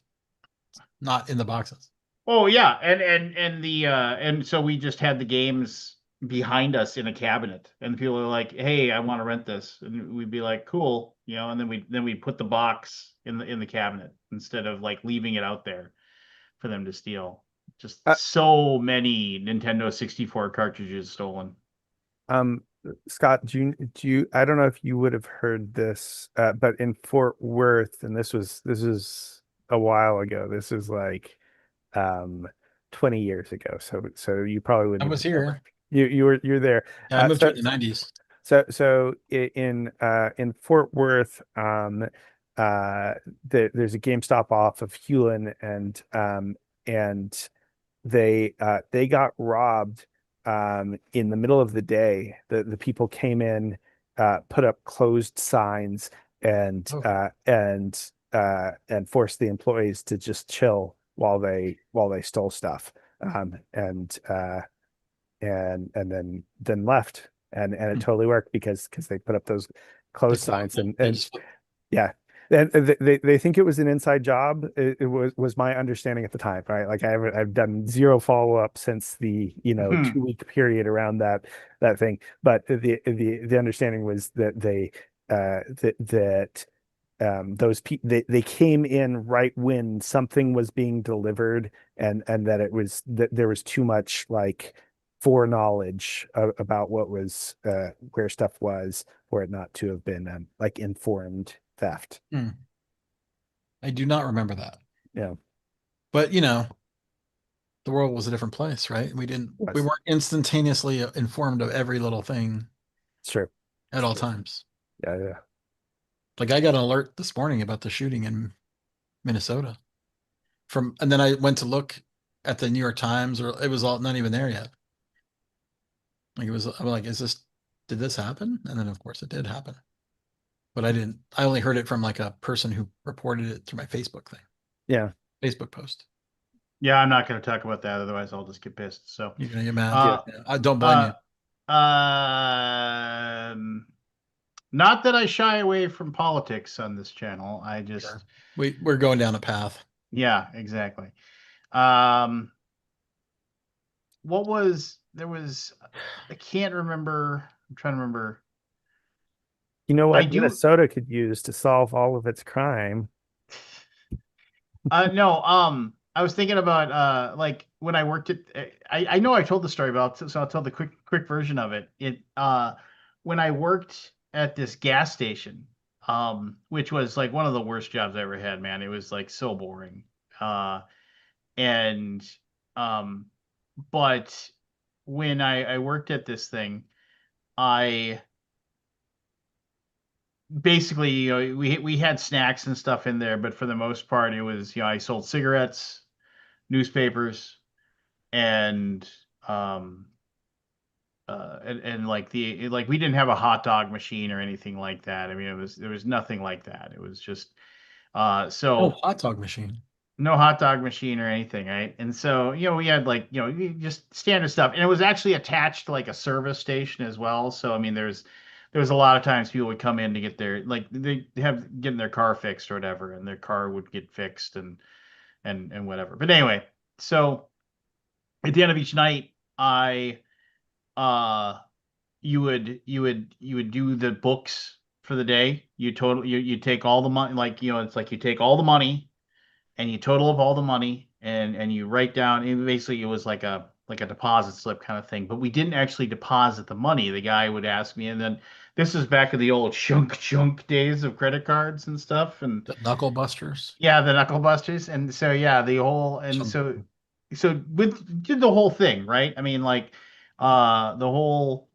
not in the boxes. oh yeah, and so we just had the games behind us in a cabinet, and people are like, hey, I want to rent this, and we'd be like, cool, and then we put the box in the cabinet instead of like leaving it out there for them to steal. Just uh, so many Nintendo 64 cartridges stolen. Scott, I don't know if you would have heard this, but in Fort Worth, and this was a while ago. This is like um 20 years ago. So you probably I wouldn't was have been here. alive. You're there. Yeah, I moved here So in the 90s. in Fort Worth, there's a GameStop off of Hewlin, and they got robbed in the middle of the day. The people came in, put up closed signs, and Oh, and forced the employees to just chill while they stole stuff, and then left, and it hmm. totally worked because they put up those closed signs, They and just yeah. And they think it was an inside job. It was my understanding at the time, right? Like I've done zero follow up since the Hmm. 2 week period around that thing. But the understanding was that they came in right when something was being delivered, and that there was too much like foreknowledge about what was where stuff was for it not to have been like informed theft. hmm. I do not remember that. Yeah, But the world was a different place, right? We was weren't instantaneously informed of every little thing it's true. at It's all true. times. Yeah, yeah. Like I got an alert this morning about the shooting in Minnesota and then I went to look at the New York Times, or it was all not even there yet. Like I'm like, did this happen? And then of course it did happen. But I only heard it from like a person who reported it through my Yeah. Facebook post. Yeah, I'm not going to talk about that. Otherwise, I'll just get pissed. So, You're gonna get mad. Yeah. uh, I don't blame uh, you. um, not that I shy away from politics on this channel. I Sure. just, We're going down a path. yeah, exactly. Um, what was there was I can't remember. I'm trying to remember. You know I what do. Minnesota could use to solve all of its crime? No, I was thinking about like when I worked at I know I told the story about so I'll tell the quick version of it. When I worked at this gas station, which was like one of the worst jobs I ever had, man. It was like so boring. And um but when I worked at this thing, I basically, we had snacks and stuff in there, but for the most part it was, I sold cigarettes, newspapers, and um and like like we didn't have a hot dog machine or anything like that. I mean, there was nothing like that. It was just Oh, so hot dog machine. no hot dog machine or anything, right? And so, we had like, just standard stuff. And it was actually attached to like a service station as well. So I mean, there was a lot of times people would come in to get their like they have getting their car fixed or whatever, and their car would get fixed and whatever. But anyway, so at the end of each night, I uh you would do the books for the day. You take all the money, like, it's like you take all the money and you total up all the money, and you write down, and basically it was like a deposit slip kind of thing, but we didn't actually deposit the money. The guy would ask me, and then this is back in the old chunk days of credit cards and stuff, and The knuckle busters. yeah, the knuckle busters. And so yeah, the whole and Chum. so with did the whole thing, right? I mean, like the whole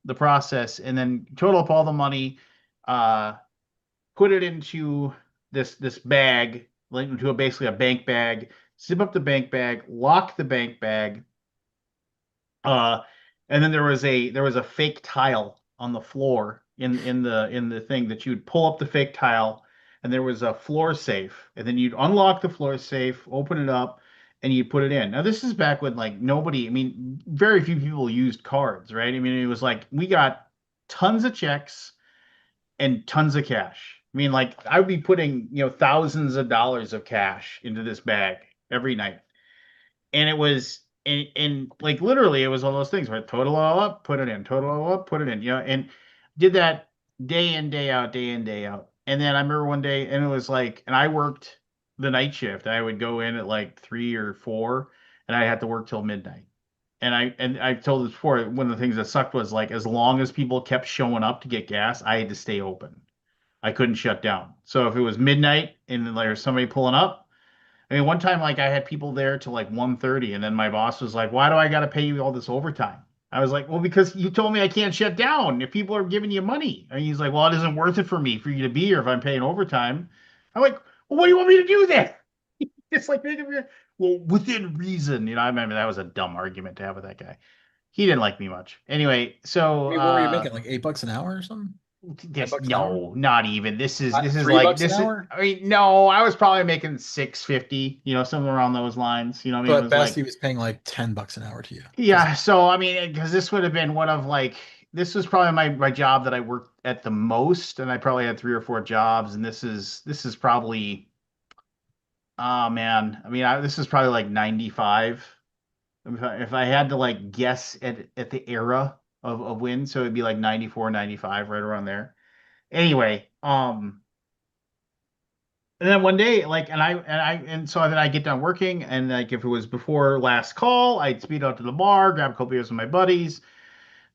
the process, and then total up all the money, uh put it into this bag, like into basically a bank bag, zip up the bank bag, lock the bank bag, uh, and then there was a fake tile on the floor in the thing that you'd pull up the fake tile, and there was a floor safe, and then you'd unlock the floor safe, open it up, and you'd put it in. Now this is back when like nobody, I mean, very few people used cards, right? I mean, it was like we got tons of checks and tons of cash. I mean, like I would be putting, thousands of dollars of cash into this bag every night. And it was and like literally it was one of those things where total it all up, put it in, total it all up, put it in, and did that day in, day out, day in, day out. And then I remember one day, and it was like, and I worked the night shift. I would go in at like 3 or 4, and I had to work till midnight. I've told this before, one of the things that sucked was like as long as people kept showing up to get gas, I had to stay open. I couldn't shut down. So if it was midnight and then there was somebody pulling up, I mean, one time like I had people there till like 1:30, and then my boss was like, "Why do I got to pay you all this overtime?" I was like, "Well, because you told me I can't shut down if people are giving you money." And he's like, "Well, it isn't worth it for me for you to be here if I'm paying overtime." I'm like, "Well, what do you want me to do then?" It's like, well, within reason, I remember that was a dumb argument to have with that guy. He didn't like me much. Anyway, I so mean, what were you making? Like $8 an hour or something? Five this bucks an hour? no, not even. This is like $3 an this is. hour? I mean, no, I was probably making 650. Somewhere around those lines. I So mean, it at was best, like he was paying like $10 an hour to you. Because yeah. So I mean, because this would have been one of like this was probably my job that I worked at the most, and I probably had 3 or 4 jobs, and this is probably oh man, I mean, this is probably like 95. If I had to like guess at the era of win, so it'd be like 94, 95, right around there. Anyway, and then one day, like, and so then I get done working, and like if it was before last call, I'd speed out to the bar, grab a couple beers with my buddies,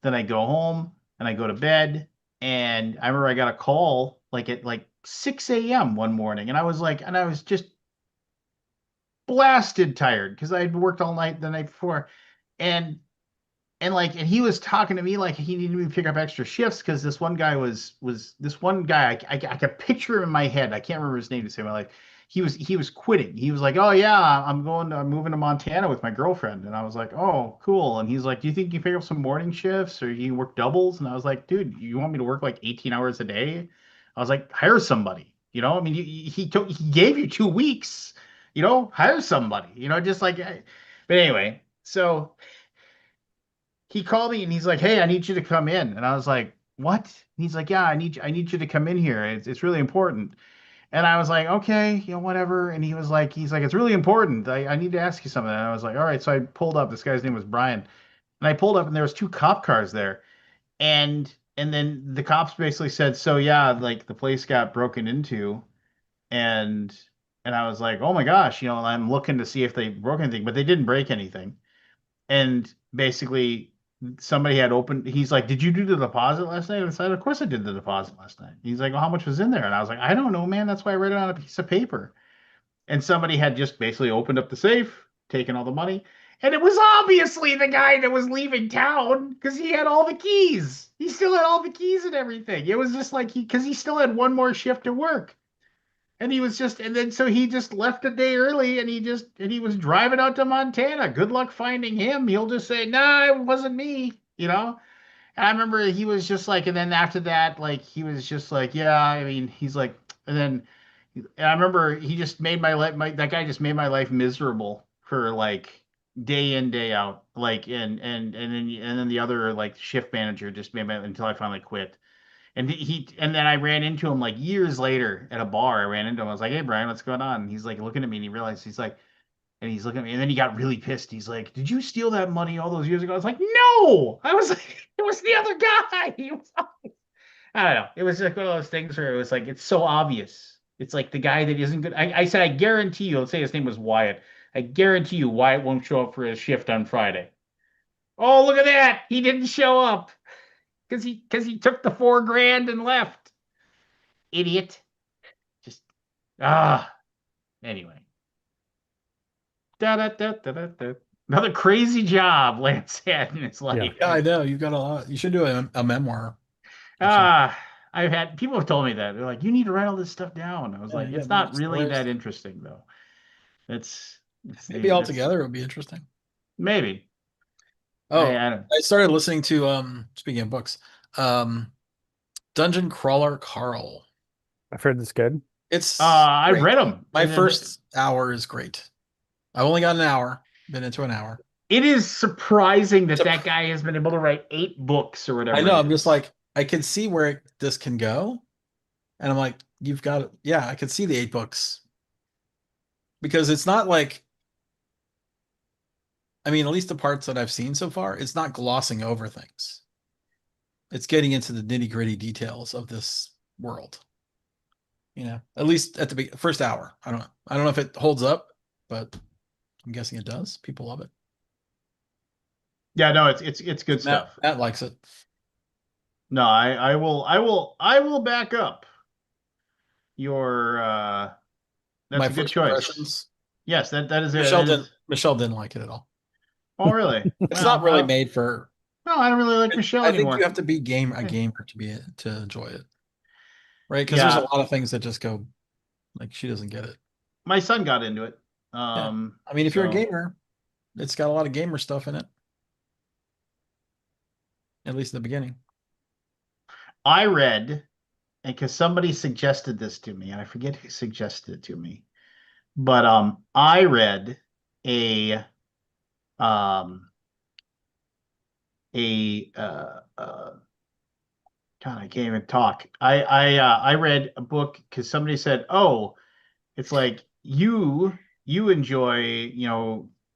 then I go home and I go to bed. And I remember I got a call like at like 6 a.m. one morning, and I was just blasted tired because I had worked all night the night before. And and he was talking to me like he needed me to pick up extra shifts because this one guy was this one guy I could picture him in my head. I can't remember his name to save my life. He was quitting. He was like, "Oh yeah, I'm moving to Montana with my girlfriend." And I was like, "Oh, cool." And he's like, "Do you think you can pick up some morning shifts or you can work doubles?" And I was like, "Dude, you want me to work like 18 hours a day?" I was like, "Hire somebody." I mean, he gave you 2 weeks. Hire somebody. Just like. But anyway, so he called me and he's like, "Hey, I need you to come in." And I was like, "What?" And he's like, "Yeah, I need you to come in here. It's really important." And I was like, "Okay, whatever." And he's like, "It's really important. I need to ask you something." And I was like, "All right." So I pulled up. This guy's name was Brian. And I pulled up and there was 2 cop cars there. And then the cops basically said, "So yeah, like the place got broken into." And and I was like, "Oh my gosh, and I'm looking to see if they broke anything, but they didn't break anything." And basically somebody had opened he's like, "Did you do the deposit last night?" And I said, "Of course I did the deposit last night." He's like, "Well, how much was in there?" And I was like, "I don't know, man. That's why I read it on a piece of paper." And somebody had just basically opened up the safe, taken all the money, and it was obviously the guy that was leaving town because he had all the keys. He still had all the keys and everything. It was just like because he still had one more shift to work. And then so he just left a day early and he was driving out to Montana. Good luck finding him. He'll just say, "Nah, it wasn't me." And I remember he was just like, and then after that, like he was just like, "Yeah, I mean," he's like, and I remember he just made that guy just made my life miserable for like day in, day out. Like and then the other like shift manager just made my until I finally quit. And then I ran into him like years later at a bar. I ran into him. I was like, "Hey Brian, what's going on?" And he's like looking at me and he realized he's like, and he's looking at me, and then he got really pissed. He's like, "Did you steal that money all those years ago?" I was like, "No, I was like, it was the other guy." I don't know. It was like one of those things where it was like it's so obvious. It's like the guy that isn't good. I said, "I guarantee you." Let's say his name was Wyatt. I guarantee you, Wyatt won't show up for his shift on Friday. Oh, look at that! He didn't show up because he took the 4 grand and left. Idiot. Just ah. Anyway, da da da da da da. Another crazy job Lance had in his Yeah. life. yeah, I know you've got a lot. You should do a memoir or something. Ah, I've had people have told me that they're like, "You need to write all this stuff down." I was Yeah, like, you "It's got more not really stories. that interesting, though. It's Maybe the it's altogether it would be interesting. maybe Oh, I don't. I started listening to speaking of books, um Dungeon Crawler Carl. I've heard this good. It's I've great. read them, My and then first hour is great. I've only got an hour, been into an hour. it is surprising that So, that guy has been able to write 8 books or I whatever know, it I'm just is. like, I can see where this can go. And I'm like, you've got it. Yeah, I could see the 8 books because it's not like, I mean, at least the parts that I've seen so far, it's not glossing over things. It's getting into the nitty gritty details of this world. At least at the first hour. I don't know if it holds up, but I'm guessing it does. People love it. Yeah, no, it's good stuff. Matt likes it. No, I will back up your that's My a good first choice. impressions. Yes, that is it. That is. Michelle didn't like it at all. Oh, really? It's not Well, really made for. I don't really like Michelle I think you anymore. have to be a Eh, gamer to enjoy it, right? Because there's a Yeah, lot of things that just go like she doesn't get it. my son got into it. Yeah, I mean, if you're a So gamer, it's got a lot of gamer stuff in it, at least in the beginning. I read, and because somebody suggested this to me, and I forget who suggested it to me, but I read a um a God, I can't even talk. I read a book because somebody said, "Oh, it's like you enjoy,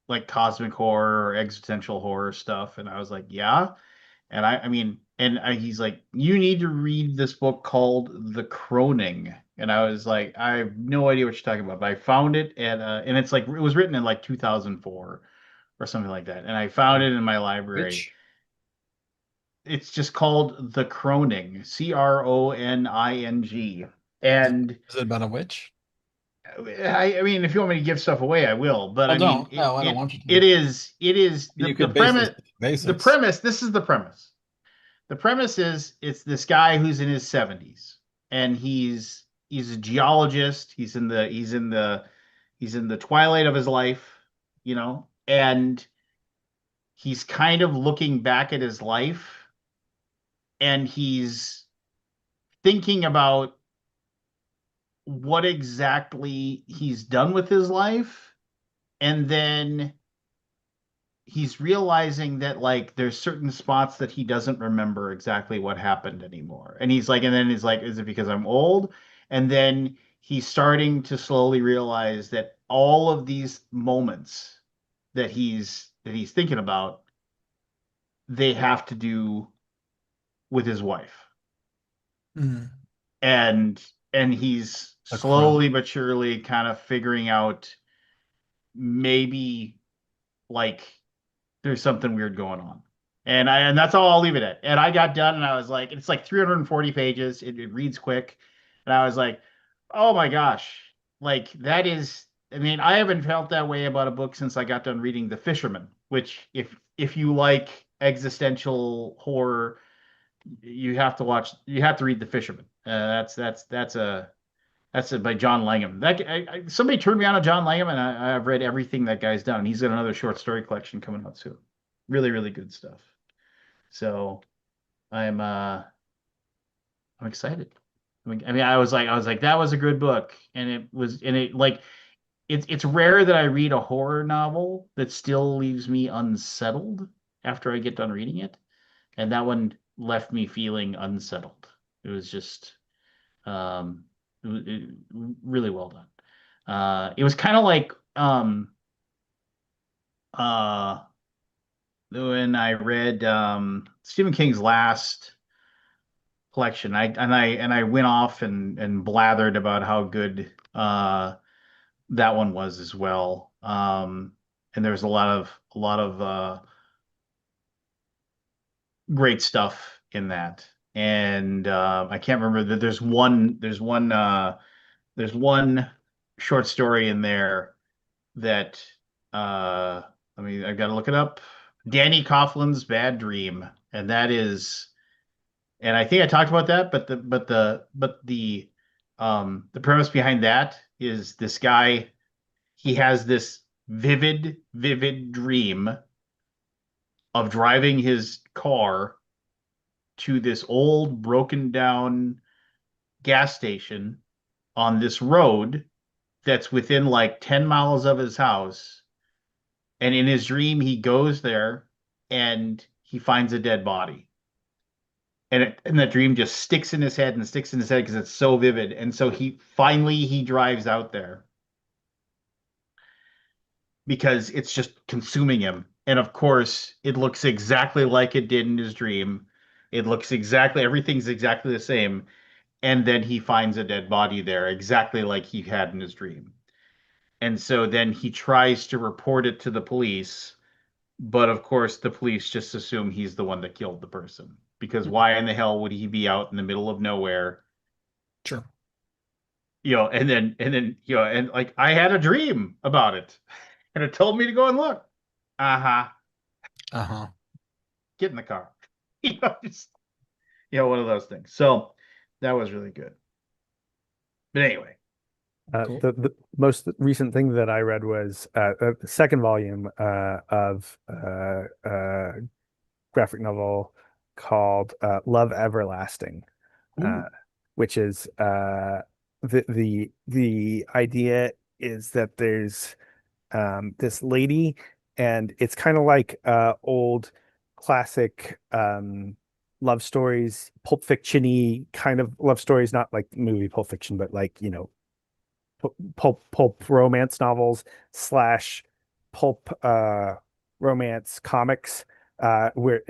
like cosmic horror or existential horror stuff," and I was like, "Yeah." And I mean, and he's like, "You need to read this book called The Croning," and I was like, "I have no idea what you're talking about," but I found it and it's like it was written in like 2004 or something like that, and I found it in my library. Which It's just called The Croning, Croning, is and it about a witch? I mean, if you want me to give stuff away, I will. But Oh I mean, no, I don't want you to. it is You the could premise. The basics. premise. This is the premise. The premise is it's this guy who's in his 70s, and he's a geologist. He's in the twilight of his life, and he's kind of looking back at his life, and he's thinking about what exactly he's done with his life, and then he's realizing that like there's certain spots that he doesn't remember exactly what happened anymore. And then he's like, is it because I'm old? And then he's starting to slowly realize that all of these moments that he's thinking about, they have to do with his wife. Mm, And he's the crow. slowly but surely kind of figuring out maybe like there's something weird going on. And that's all I'll leave it at. And I got done and I was like, it's like 340 pages. It reads quick. And I was like, oh my gosh. Like that is, I mean, I haven't felt that way about a book since I got done reading The Fisherman, which if you like existential horror, you have to read The Fisherman. That's by John Langham. Somebody turned me on to John Langham, and I've read everything that guy's done. He's got another short story collection coming out soon. Really, really good stuff. So I'm uh I'm excited. I mean, I was like, that was a good book, and it like it's rare that I read a horror novel that still leaves me unsettled after I get done reading it, and that one left me feeling unsettled. It was just um really well done. It was kind of like uh when I read Stephen King's last collection. I went off and blathered about how good that one was as well. And there's a lot of great stuff in that. And I can't remember that there's one short story in there that uh I mean I've got to look it up. Danny Coughlin's Bad Dream, and that is, and I think I talked about that, but the premise behind that is this guy, he has this vivid dream of driving his car to this old broken down gas station on this road that's within like 10 miles of his house. And in his dream, he goes there and he finds a dead body. And that dream just sticks in his head and sticks in his head because it's so vivid. And so he drives out there because it's just consuming him. And of course, it looks exactly like it did in his dream. Everything's exactly the same. And then he finds a dead body there, exactly like he had in his dream. And so then he tries to report it to the police, but of course the police just assume he's the one that killed the person because why in the hell would he be out in the middle of nowhere, Sure. and like I had a dream about it and it told me to go and look. Uh-huh. Uh-huh. Get in the car. Just one of those things. So that was really good. But anyway, Cool. The most recent thing that I read was the second volume of graphic novel called Love Everlasting, uh, ooh, which is the idea is that there's this lady, and it's kind of like old classic love stories, Pulp Fiction-y kind of love stories, not like the movie Pulp Fiction, but like, pulp romance novels slash pulp romance comics, where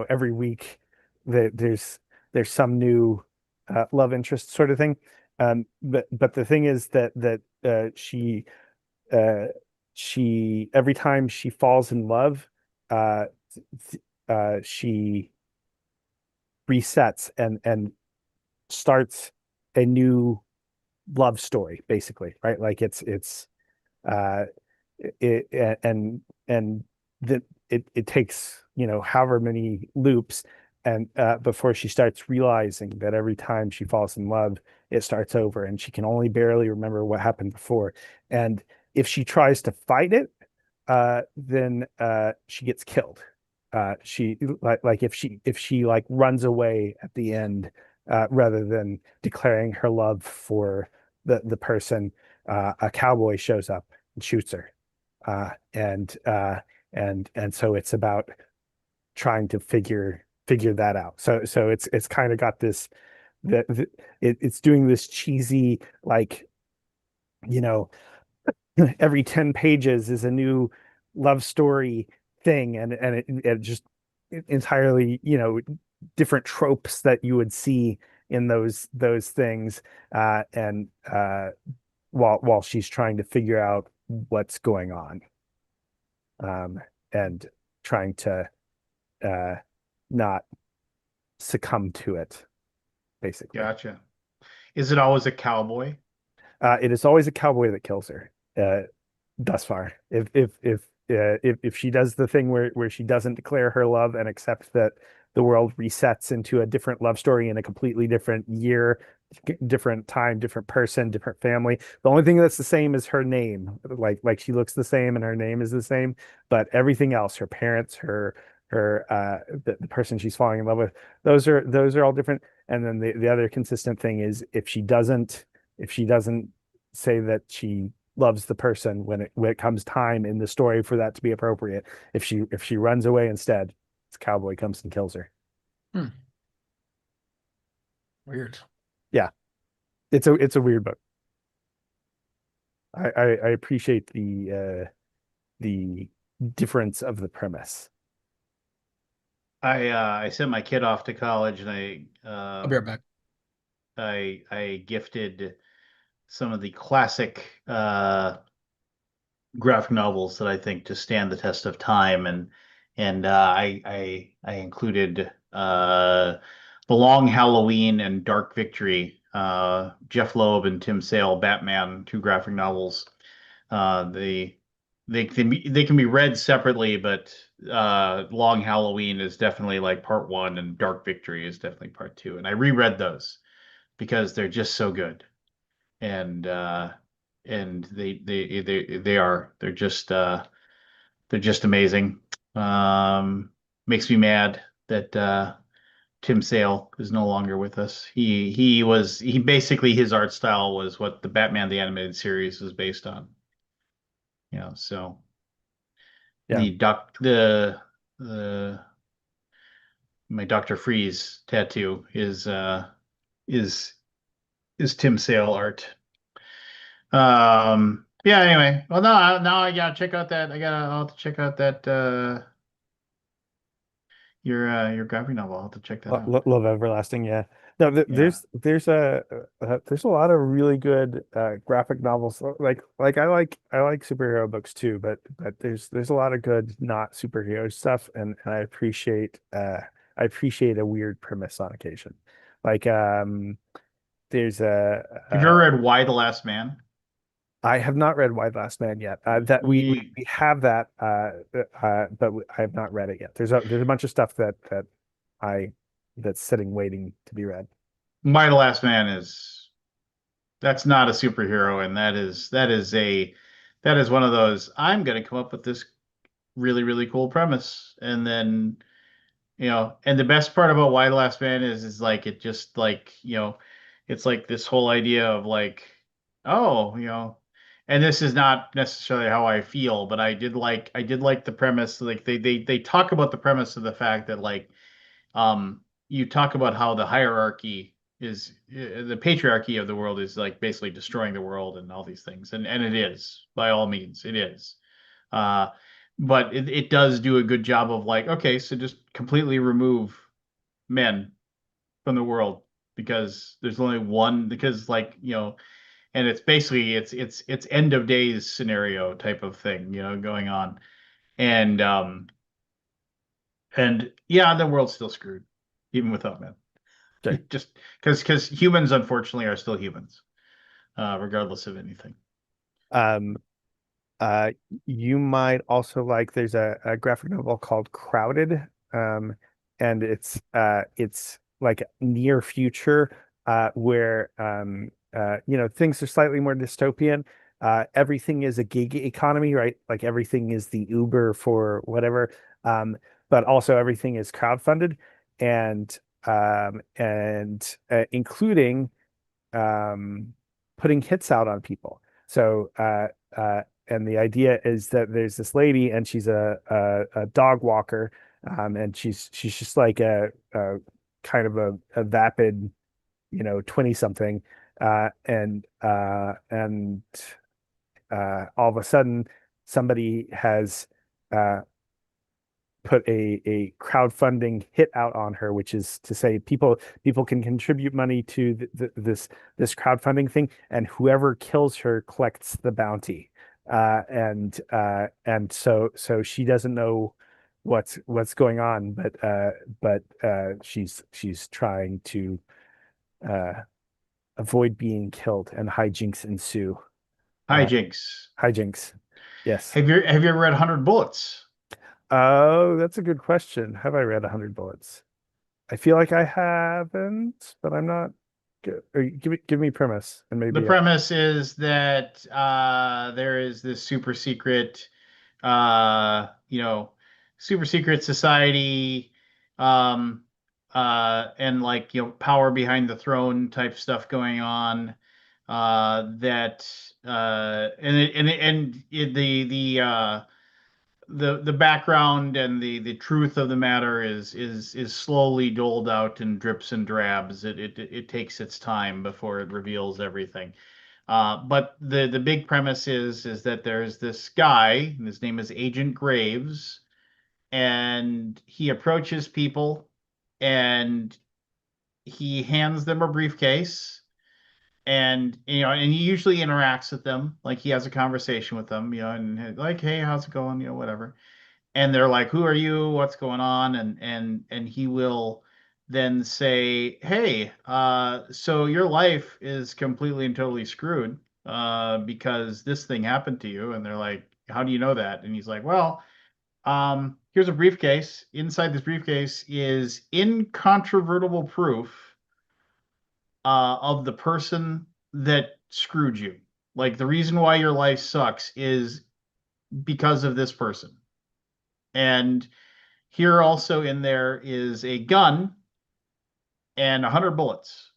every week there's some new love interest sort of thing. But the thing is that uh, she every time she falls in love, uh, she resets and starts a new love story, basically, right? Like it's uh it and that it takes, however many loops, and before she starts realizing that every time she falls in love it starts over, and she can only barely remember what happened before. And if she tries to fight it, then she gets killed. She like if she like runs away at the end, rather than declaring her love for the person, a cowboy shows up and shoots her. And so it's about trying to figure that out. So it's kind of got this, it's doing this cheesy, like, you know every 10 pages is a new love story thing, and it just entirely, different tropes that you would see in those things, and while she's trying to figure out what's going on, and trying to uh not succumb to it, basically. gotcha. Is it always a cowboy? It is always a cowboy that kills her, thus far. If she does the thing where she doesn't declare her love and accept that the world resets into a different love story in a completely different year, different time, different person, different family. The only thing that's the same is her name. Like she looks the same and her name is the same, but everything else, her parents, the person she's falling in love with, those are all different. And then the other consistent thing is if she doesn't say that she loves the person when it comes time in the story for that to be appropriate, if she runs away instead, this cowboy comes and kills her. Hmm. Weird. Yeah, it's a weird book. I appreciate the difference of the premise. I sent my kid off to college and I'll be right back. I gifted some of the classic graphic novels that I think just stand the test of time, and I included The Long Halloween and Dark Victory, Jeff Loeb and Tim Sale Batman, two graphic novels. They can be read separately, but Long Halloween is definitely like part one, and Dark Victory is definitely part two. And I reread those because they're just so good, and they're just amazing. Um, Makes me mad that Tim Sale is no longer with us. He basically his art style was what the Batman the Animated Series was based on. So Yeah. the my Dr. Freeze tattoo is is Tim Sale art. Yeah, anyway. Well, now I gotta check out that. I'll have to check out that your graphic novel. I'll have to check that out. Love Everlasting, yeah. No, Yeah. there's a lot of really good graphic novels. Like I like superhero books too, but there's a lot of good not superhero stuff, and I appreciate a weird premise on occasion. Like there's Have you ever read Why the Last Man? I have not read Why the Last Man yet. That Ye- we have that, but I have not read it yet. There's a bunch of stuff I that's sitting waiting to be read. Why the Last Man is that's not a superhero, and that is one of those. I'm going to come up with this really really cool premise, and then and the best part about Why the Last Man is like it just like it's like this whole idea of like oh and this is not necessarily how I feel, but I did like the premise like they talk about the premise of the fact that like you talk about how the hierarchy is the patriarchy of the world is like basically destroying the world and all these things and it is by all means it is uh but it does do a good job of like okay so just completely remove men from the world because there's only one because like and it's basically it's end of days scenario type of thing going on and and yeah the world's still screwed even without men. Okay. Just because humans unfortunately are still humans, regardless of anything. Um, Uh, you might also like there's a graphic novel called Crowded, and it's like near future where things are slightly more dystopian. Everything is a gig economy, right? Like everything is the Uber for whatever, but also everything is crowdfunded and including putting hits out on people. So and the idea is that there's this lady and she's a dog walker, and she's just like a kind of a vapid, 20 something, and all of a sudden somebody has uh, put a crowdfunding hit out on her, which is to say people can contribute money to this crowdfunding thing, and whoever kills her collects the bounty. And so she doesn't know what's going on, but she's trying to uh, avoid being killed, and hijinks ensue. Uh, Hijinks. hijinks, yes. Have you ever read 100 Bullets? Oh, that's a good question. Have I read 100 Bullets? I feel like I haven't, but I'm not good. Or give me premise and The maybe premise is that there is this uh, you know, super secret society, um, and like power behind the throne type stuff going on. That and the background and the truth of the matter is slowly doled out in drips and drabs. It takes its time before it reveals everything. But the big premise is that there's this guy, and his name is Agent Graves, and he approaches people and he hands them a briefcase. And and he usually interacts with them, like he has a conversation with them, and like, hey, how's it going, whatever, and they're like, "Who are you? What's going on?" And he will then say, "Hey, so your life is completely and totally screwed because this thing happened to you." And they're like, "How do you know that?" And he's like, "Well, here's a briefcase. Inside this briefcase is incontrovertible proof of the person that screwed you. Like the reason why your life sucks is because of this person." And here also in there is a gun and 100 bullets.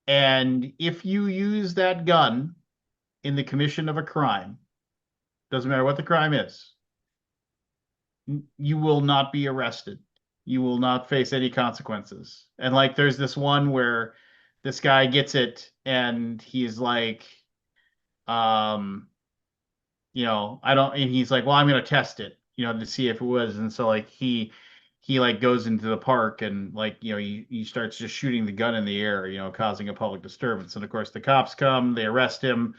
And if you use that gun in the commission of a crime, doesn't matter what the crime is, you will not be arrested. You will not face any consequences. And like there's this one where this guy gets it and he's like, um, I don't, and he's like, well, I'm going to test it, to see if it was. And so like he like goes into the park and like he starts just shooting the gun in the air, causing a public disturbance. And of course the cops come, they arrest him,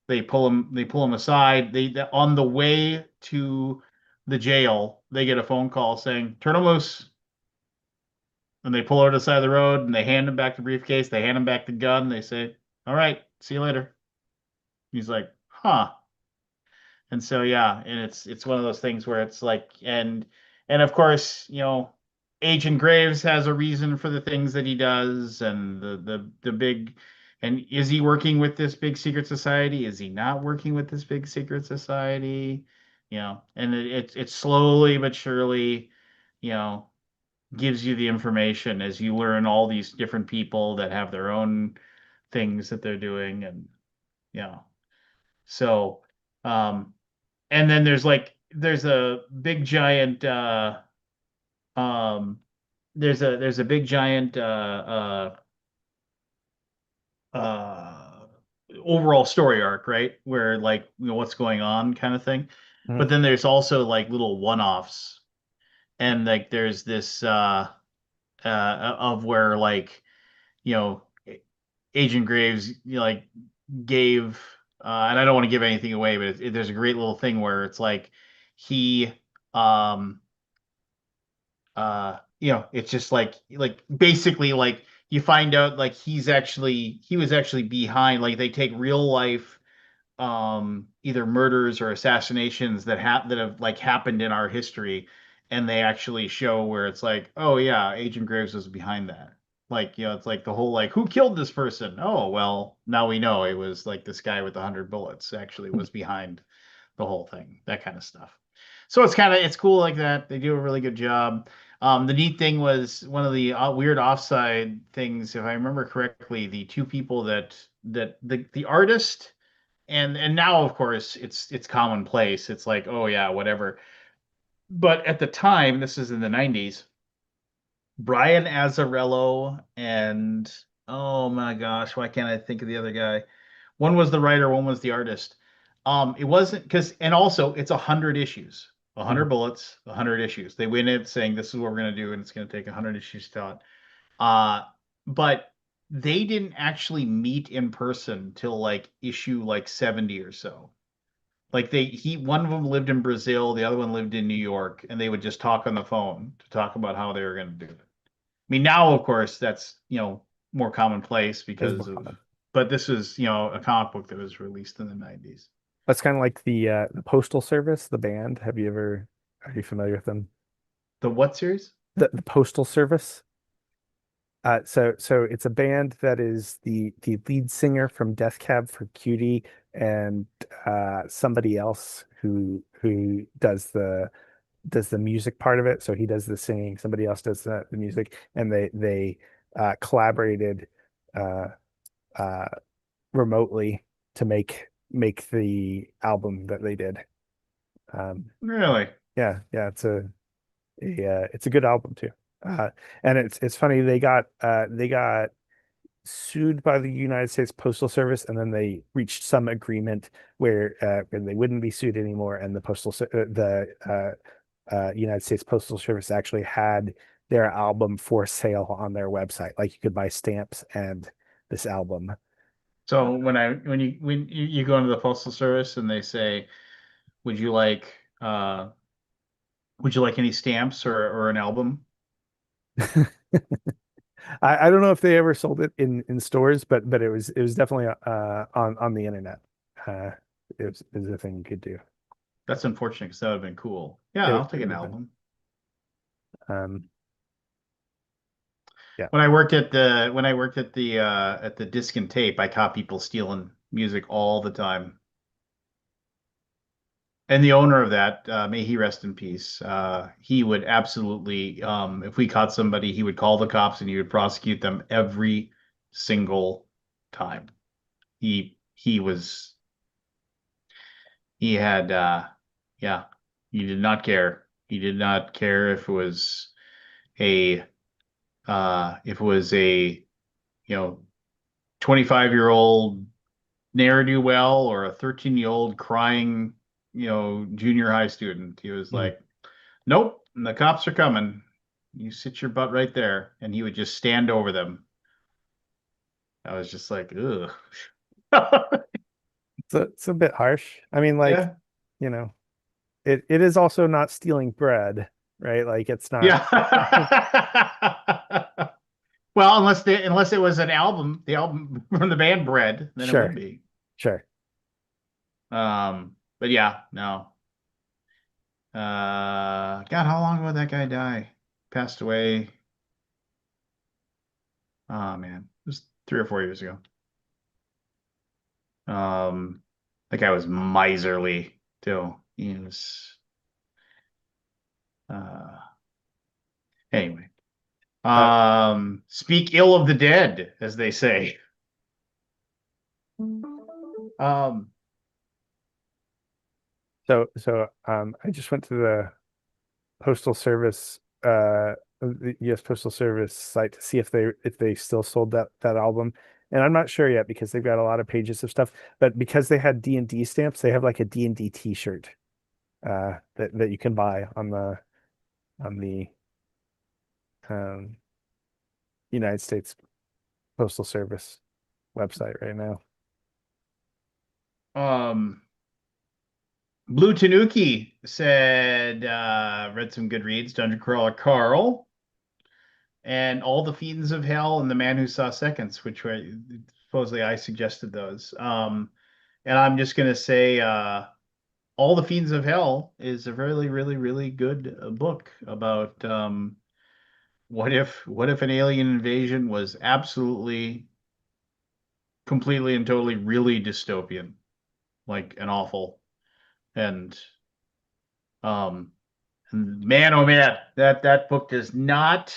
they pull him aside. On the way to the jail, they get a phone call saying, "Turn him loose." And they pull over to the side of the road and they hand him back the briefcase, they hand him back the gun, they say, "All right, see you later." He's like, "Huh." And so yeah, and it's one of those things where it's like, and of course, Agent Graves has a reason for the things that he does, and the big, and is he working with this big secret society? Is he not working with this big secret society? And it slowly but surely, you know, gives you the information as you learn all these different people that have their own things that they're doing, and you know, so um and then there's a big giant um there's a big giant uh overall story arc, right? Where like what's going on kind of thing. Mhm. But then there's also like little one-offs, and like there's this of where like you know Agent Graves like gave and I don't want to give anything away, but there's a great little thing where it's like he um it's just like basically like you find out like he was actually behind, like they take real life either murders or assassinations that have like happened in our history, and they actually show where it's like, oh yeah, Agent Graves was behind that. Like, it's like the whole like, who killed this person? Oh well, now we know it was like this guy with 100 bullets actually was behind the whole thing, that kind of stuff. So it's cool like that. They do a really good job. The neat thing was one of the weird offside things, if I remember correctly, the two people that the artist, and now of course it's commonplace. It's like, oh yeah, whatever. But at the time, this is in the 90s, Brian Azzarello and oh my gosh, why can't I think of the other guy? One was the writer, one was the artist. It wasn't because, and also it's 100 issues, a hundred Mhm. bullets, 100 issues. They went in saying this is what we're gonna do, and it's gonna take 100 issues to tell it. Uh, but they didn't actually meet in person till like issue like 70 or so. Like one of them lived in Brazil, the other one lived in New York, and they would just talk on the phone to talk about how they were going to do it. I mean, now of course that's more commonplace It is because more of, common. but this is a comic book that was released in the 90s. That's kind of like the Postal Service, the band. Are you familiar with them? The what series? The Postal Service. So it's a band that is the lead singer from Death Cab for Cutie and somebody else who does the music part of it. So he does the singing, somebody else does the music, and they collaborated uh, uh, remotely to make the album that they did. Um, Really? yeah, it's a good album too. Uh, and it's funny they got sued by the United States Postal Service, and then they reached some agreement where they wouldn't be sued anymore, and the United States Postal Service actually had their album for sale on their website. Like you could buy stamps and this album. Uh, So when you go into the postal service and they say, would you like uh would you like any stamps or an album? I don't know if they ever sold it in stores, but it was definitely on the internet. Uh, it was a thing you could do. That's unfortunate because that would have been cool. Yeah, I'll It take would an have been. album. Um, yeah. When I worked at the disc and tape, I caught people stealing music all the time. And the owner of that, may he rest in peace, he would absolutely, if we caught somebody, he would call the cops and he would prosecute them every single time. He was he had yeah, he did not care. He did not care a if it was a 25-year-old ne'er-do-well or a 13-year-old crying, junior high student. He was Mm. like, nope, the cops are coming. You sit your butt right there. And he would just stand over them. I was just like, ugh. It's a bit harsh. I mean, like, Yeah. you know, it is also not stealing bread, right? Like it's not. Yeah. Well, unless it was the album from the band Bread, then it would Sure, be. sure. But yeah, no. God, how long ago did that guy die? Passed away. Oh man, it was 3 or 4 years ago. Um, that guy was miserly too. He was uh anyway. Uh, Speak ill of the dead, as they say. Um, I just went to the postal service, the U.S. Postal Service site to see if they still sold that album, and I'm not sure yet because they've got a lot of pages of stuff. But because they had D&D stamps, they have like a D&D T-shirt that you can buy on the um, United States Postal Service website right now. um, Blue Tanuki said, read some good reads, Dungeon Crawler Carl, and All the Fiends of Hell and The Man Who Saw Seconds, which were supposedly I suggested those. And I'm just gonna say, All the Fiends of Hell is a really, really, really good book about what if an alien invasion was absolutely, completely, and totally really dystopian, like an awful and um man, oh man, that book does not.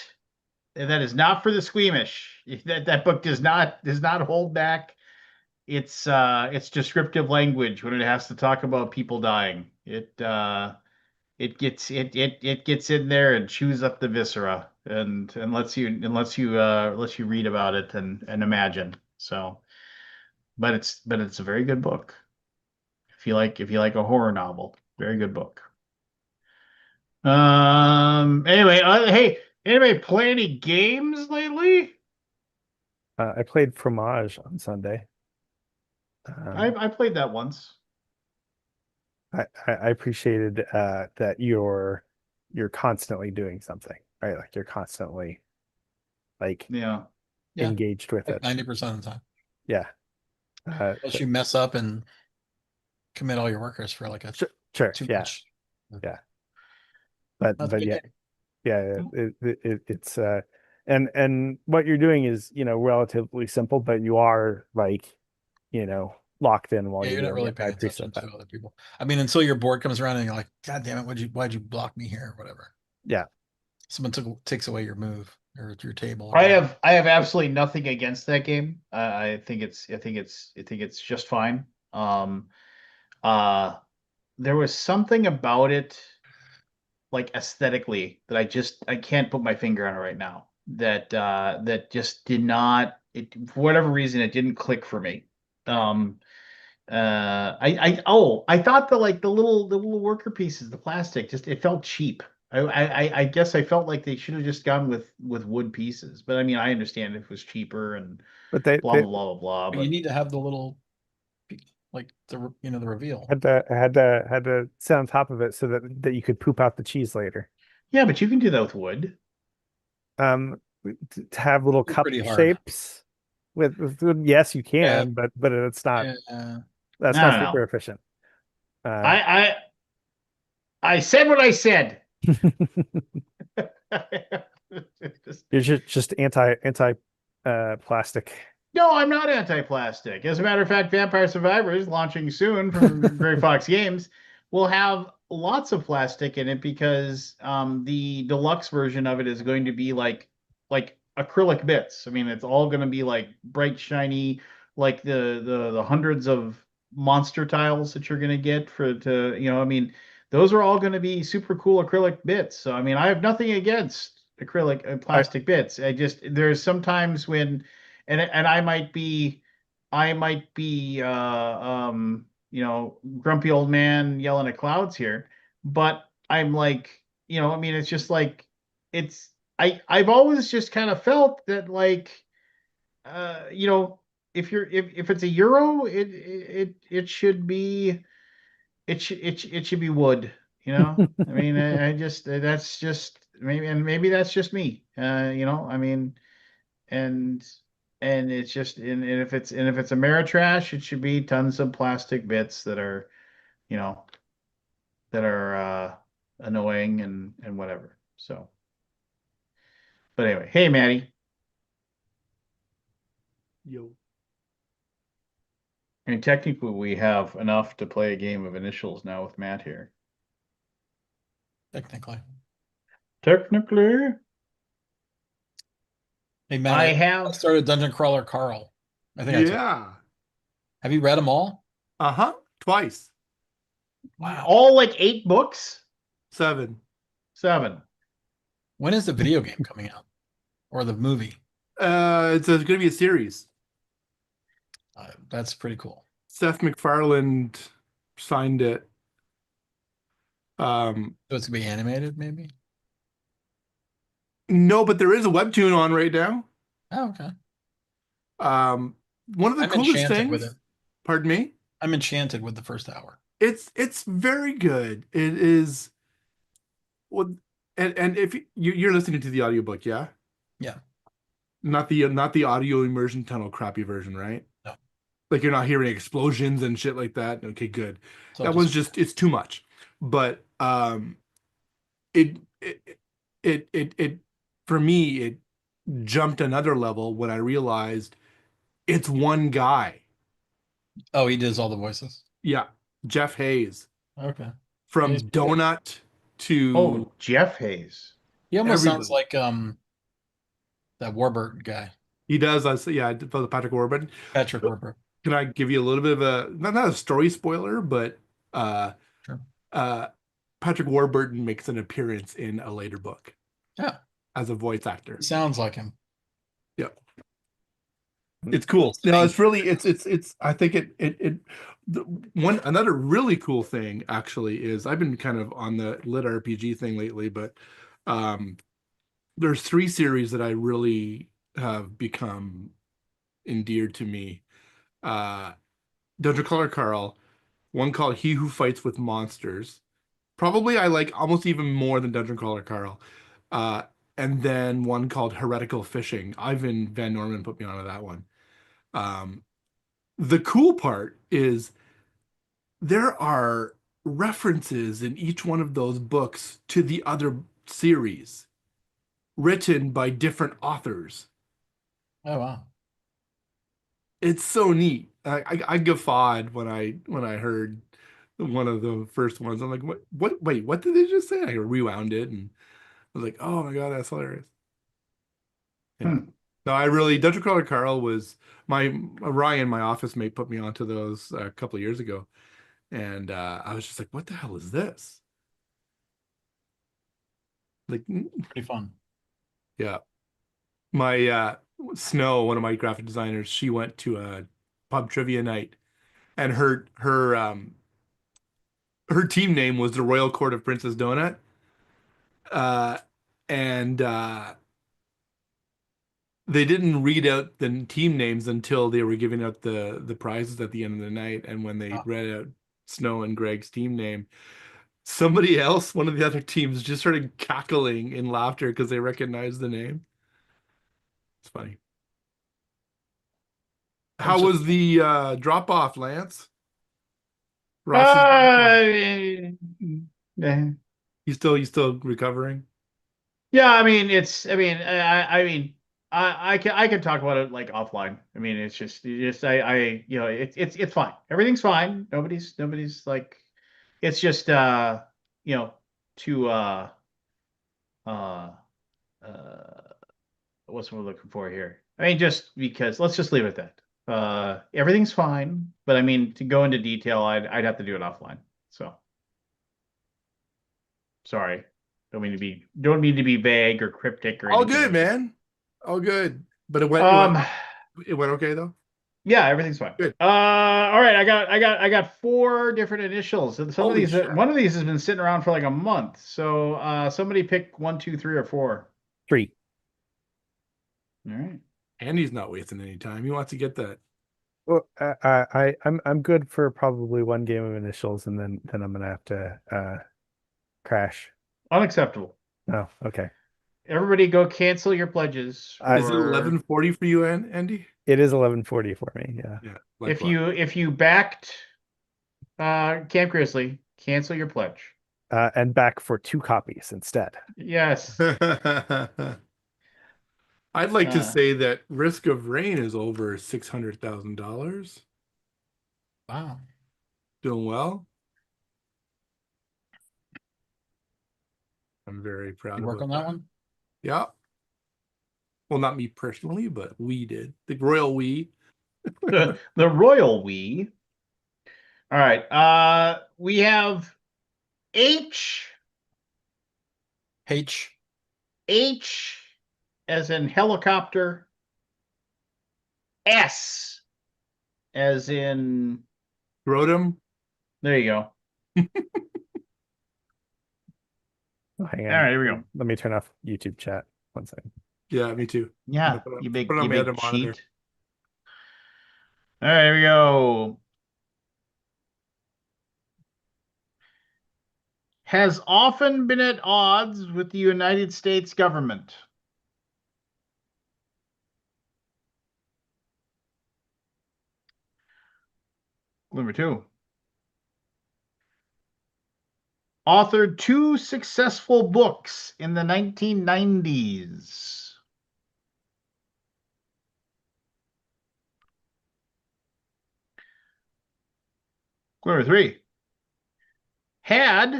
That is not for the squeamish. That book does not hold back its descriptive language when it has to talk about people dying. It gets in there and chews up the viscera and lets you read about it and imagine. So, but it's a very good book. If you like a horror novel, very good book. Anyway, hey, anybody play any games lately? I played Fromage on Sunday. I played that once. I appreciated that you're constantly doing something, right? Like you're constantly like Yeah. Yeah, engaged with like it. 90% of the time. Yeah. Unless you mess up and commit all your workers for like a Sure. too Yeah. much. Yeah. That's a But good yeah, game. yeah. Mhm. It's and what you're doing is, relatively simple, but you are like, locked in while Yeah, you're you're not doing really it. I paying appreciate attention that. to other people. I mean, until your board comes around and you're like, God damn it, why'd you block me here or whatever. Yeah. Someone takes away your move or your table or I whatever. have I have absolutely nothing against that game. I think it's just fine. Uh, there was something about it, like aesthetically, that I can't put my finger on it right now. That just did not, it for whatever reason, it didn't click for me. Um, I thought the little worker pieces, the plastic, just it felt cheap. I guess I felt like they should have just gone with wood pieces. But I mean, I understand if it was cheaper and But they blah they blah blah blah blah. But you But need to have the little, like the reveal. had to sit on top of it so that you could poop out the cheese later. yeah, but you can do that with wood. Um, to have little It's cup pretty hard. shapes yes, you Yeah, can, but it's not yeah. that's I not don't super know. efficient. Uh, I I said what I said. Just- you're just anti plastic. No, I'm not anti-plastic. As a matter of fact, Vampire Survivors, launching soon from Gray Fox Games, will have lots of plastic in it because the deluxe version of it is going to be like acrylic bits. I mean, it's all going to be like bright, shiny, like the hundreds of monster tiles that you're going to get I mean, those are all going to be super cool acrylic bits. So I mean, I have nothing against acrylic I plastic bits. I just there's sometimes when and I might be grumpy old man yelling at clouds here, but I'm like, I mean, it's just like it's I've always just kind of felt that like you know, if it's a euro, it should be it should be wood, you know? I mean, I just that's just maybe that's just me. You know, I mean, and it's just and if it's Ameritrash, it should be tons of plastic bits that are, you know, that are annoying and whatever. So, but anyway, hey Maddie, Yo. I mean technically we have enough to play a game of initials now with Matt here. Technically. Technically, Hey, Matt, I I have started Dungeon Crawler Carl. I think I told. Yeah. Have you read them all? Uh-huh. Twice. Wow. all like 8 books, 7. 7. When is the video game coming out? Or the movie? It's going to be a series. That's pretty cool. Seth MacFarlane signed it. So it's gonna be animated, maybe? No, but there is a webtoon on right now. Oh, okay. One of the I'm coolest enchanted with things. it. Pardon me. I'm enchanted with the first hour. It's very good. It is. Well, and if you're listening to the audiobook, yeah, Yeah. not the audio immersion tunnel crappy version, right? No. Like you're not hearing explosions and shit like that. Okay, good. So That one's just it's too much. But it it for me it jumped another level when I realized it's one guy. Oh, he does all the voices. Yeah, Jeff Hayes Okay. from He's pretty good. Donut to Oh, Jeff Hayes. He almost sounds everybody. like that Warburton guy, He does. Yeah, for the Patrick Warburton. Patrick Warburton. Can I give you a little bit of a not a story spoiler, but uh Sure. uh Patrick Warburton makes an appearance in a later book Yeah, as a voice actor. he sounds like him. Yep. It's cool. What's the No, name? it's really it's I think one another really cool thing actually is I've been kind of on the lit RPG thing lately, but um there's 3 series that I really have become endeared to me. Uh Dungeon Crawler Carl, one called He Who Fights with Monsters. Probably I like almost even more than Dungeon Crawler Carl. Uh, and then one called Heretical Fishing. Ivan Van Norman put me onto that one. Um, the cool part is there are references in each one of those books to the other series written by different authors. Oh wow. It's so neat. I guffawed when I heard one of the first ones. I'm like, what wait, what did they just say? I rewound it and I was like, oh my God, that's hilarious. Yeah. Hmm. No, I really Dungeon Crawler Carl was my Ryan, my office mate, put me onto those a couple of years ago. And I was just like, what the hell is this? Like, Pretty fun. yeah. My Snow, one of my graphic designers, she went to a pub trivia night and her team name was the Royal Court of Princess Donut. Uh, and they didn't read out the team names until they were giving out the prizes at the end of the night. And when they read out Snow and Greg's team name, somebody else, one of the other teams, just started cackling in laughter because they recognized the name. It's funny. How was the drop off, Lance? Ross's Uh, eh. you still recovering? Yeah, I mean, I mean, I can talk about it like offline. I mean, it's just you know, it's fine. Everything's fine. Nobody's like, it's just you know, to uh, uh, what's what we're looking for here? I mean, just because let's just leave it at that. Everything's fine, but I mean, to go into detail, I'd have to do it offline. So sorry. Don't mean to be vague or cryptic or All anything good, like that. man. All good. But Um, it went okay though. yeah, everything's fine. Good. All right, I got 4 different initials. And some of Holy these, shit. one of these has been sitting around for like a month. So, somebody pick 1, 2, 3, or 4. 3. All right. Andy's not wasting any time. He wants to get that. Well, I'm good for probably one game of initials, and then I'm gonna have to crash. Unacceptable. Oh, okay. Everybody go cancel your pledges Is it for 11:40 for you, Andy? It is 11:40 for me. Yeah. Yeah. if you backed Camp Grizzly, cancel your pledge. And back for 2 copies instead. Yes. I'd like to Uh, say that Risk of Rain is over $600,000. Wow. Doing well. I'm very proud You of work on that one? Yeah. Well, not me personally, but we did. The royal we. the royal we. All right. We have H H. H as in helicopter. S as in Rotom. there you go. Oh, hang All on. right, here we go. Let me turn off YouTube chat. 1 second. Yeah, me too. Yeah, Put you it on big my other cheat. monitor. All right, here we go. Has often been at odds with the United States government. Number 2. Authored 2 successful books in the 1990s. Number 3. Had,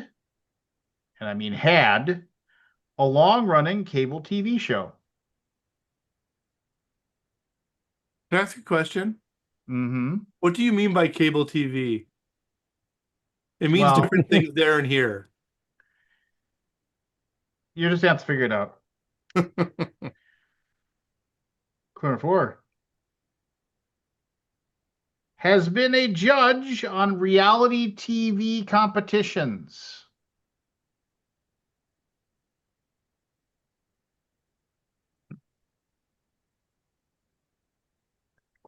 and I mean had, a long-running cable TV show. Can I ask a question? Mm-hmm. What do you mean by cable TV? It means Well, different things there and here. you just have to figure it out. Number 4. Has been a judge on reality TV competitions.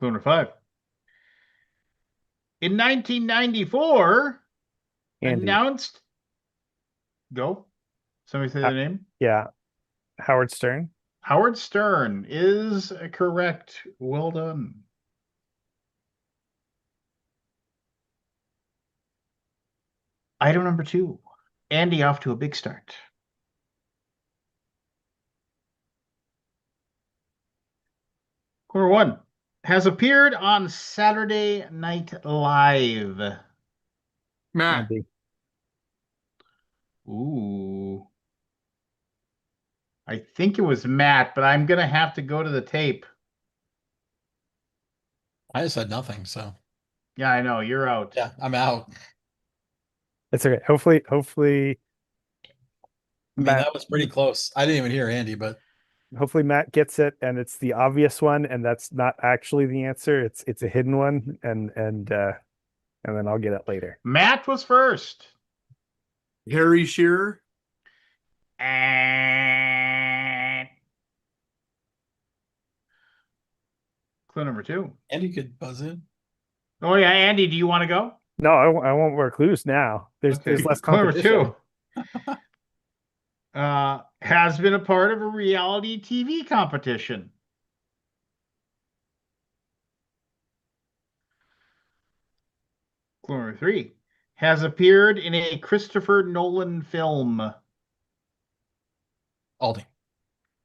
Number 5. In 1994, Andy. announced. Go. Somebody say Uh, the name. Yeah. Howard Stern. Howard Stern is correct. Well done. Item number 2. Andy off to a big start. Number 1. Has appeared on Saturday Night Live. Matt. Andy. Ooh. I think it was Matt, but I'm going to have to go to the tape. I just said nothing, so Yeah, I know. You're out. yeah, I'm out. It's okay. Hopefully, I mean, Matt, that was pretty close. I didn't even hear Andy, but Matt gets it, and it's the obvious one, and that's not actually the answer. It's a hidden one, and then I'll get it later. Matt was first. Harry Shearer. And clue number 2. Andy could buzz in. Oh yeah, Andy, do you want to go? No, I won't wear clues now. There's less Clue number competition. 2. Has been a part of a reality TV competition. Clue number 3. Has appeared in a Christopher Nolan film. Aldi.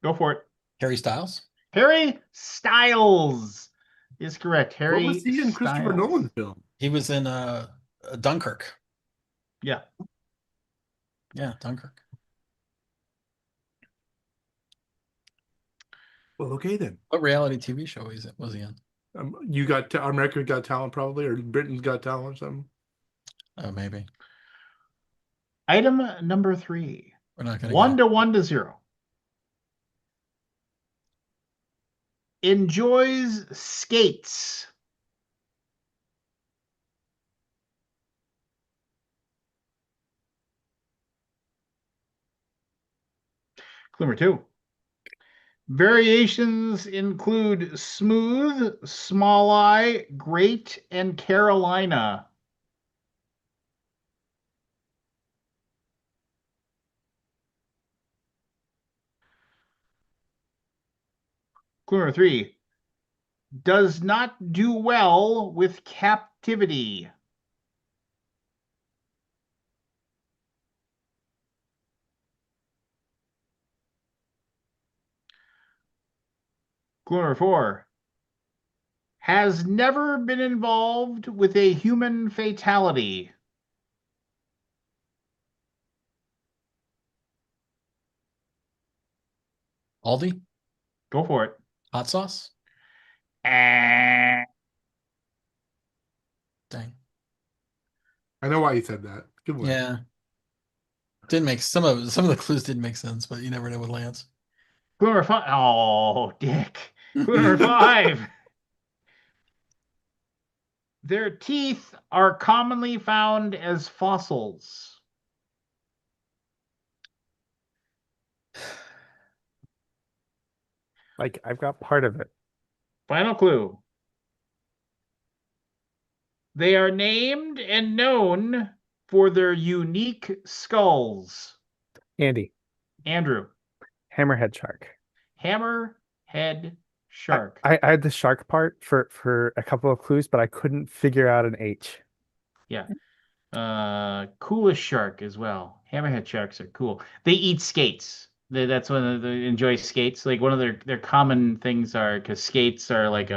Go for it. Harry Styles. Harry Styles is correct. What Harry was he in Christopher Styles. Nolan film? He was in Dunkirk. Yeah. Yeah, Dunkirk. Well, okay then. What reality TV show was he in? You got America Got Talent probably, or Britain's Got Talent or something. Oh, maybe. Item number 3. We're not gonna 1 go. to 1 to 0. Enjoys skates. Clue number 2. Variations include smooth, small eye, great, and Carolina. Clue number 3. Does not do well with captivity. Clue number 4. Has never been involved with a human fatality. Aldi? Go for it. Hot sauce? Eh. Dang. I know why you said that. Good one. Yeah. Didn't make some of the clues didn't make sense, but you never know what lands. Clue number 5. Oh, Dick. Clue number 5. Their teeth are commonly found as fossils. Like I've got part of it. Final clue. They are named and known for their unique skulls. Andy, Andrew, hammerhead shark. hammerhead shark. I had the shark part for a couple of clues, but I couldn't figure out an H. Yeah. Coolest shark as well. Hammerhead sharks are cool. They eat skates. That's when they enjoy skates. Like one of their common things are because skates are like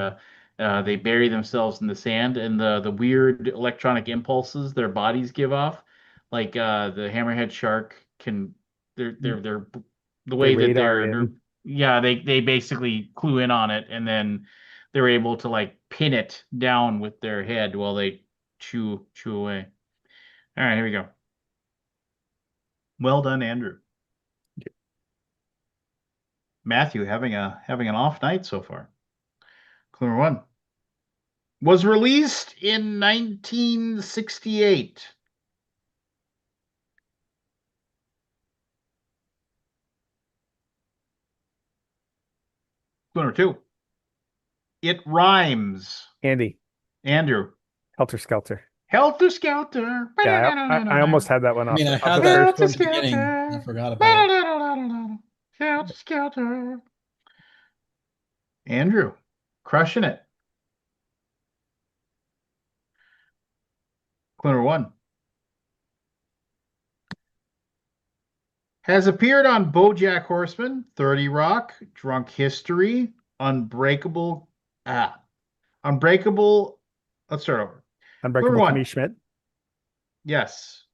they bury themselves in the sand and the weird electronic impulses their bodies give off. Like the hammerhead shark can they're the They way that radar in. yeah, they basically clue in on it and then they're able to like pin it down with their head while they chew away. All right, here we go. Well done, Andrew. Matthew having an off night so far. Clue number 1. Was released in 1968. Clue number 2. It rhymes. Andy, Andrew. helter skelter. Helter Skelter. Yeah, I almost had that one I off, mean, I off had the that first at Helter the one. beginning. I Skelter. forgot about it. Helter Skelter. Andrew, crushing it. Clue number 1. Has appeared on BoJack Horseman, 30 Rock, Drunk History, Unbreakable. Unbreakable. Let's start over. Number Unbreakable 1. Kimmy Schmidt. Yes.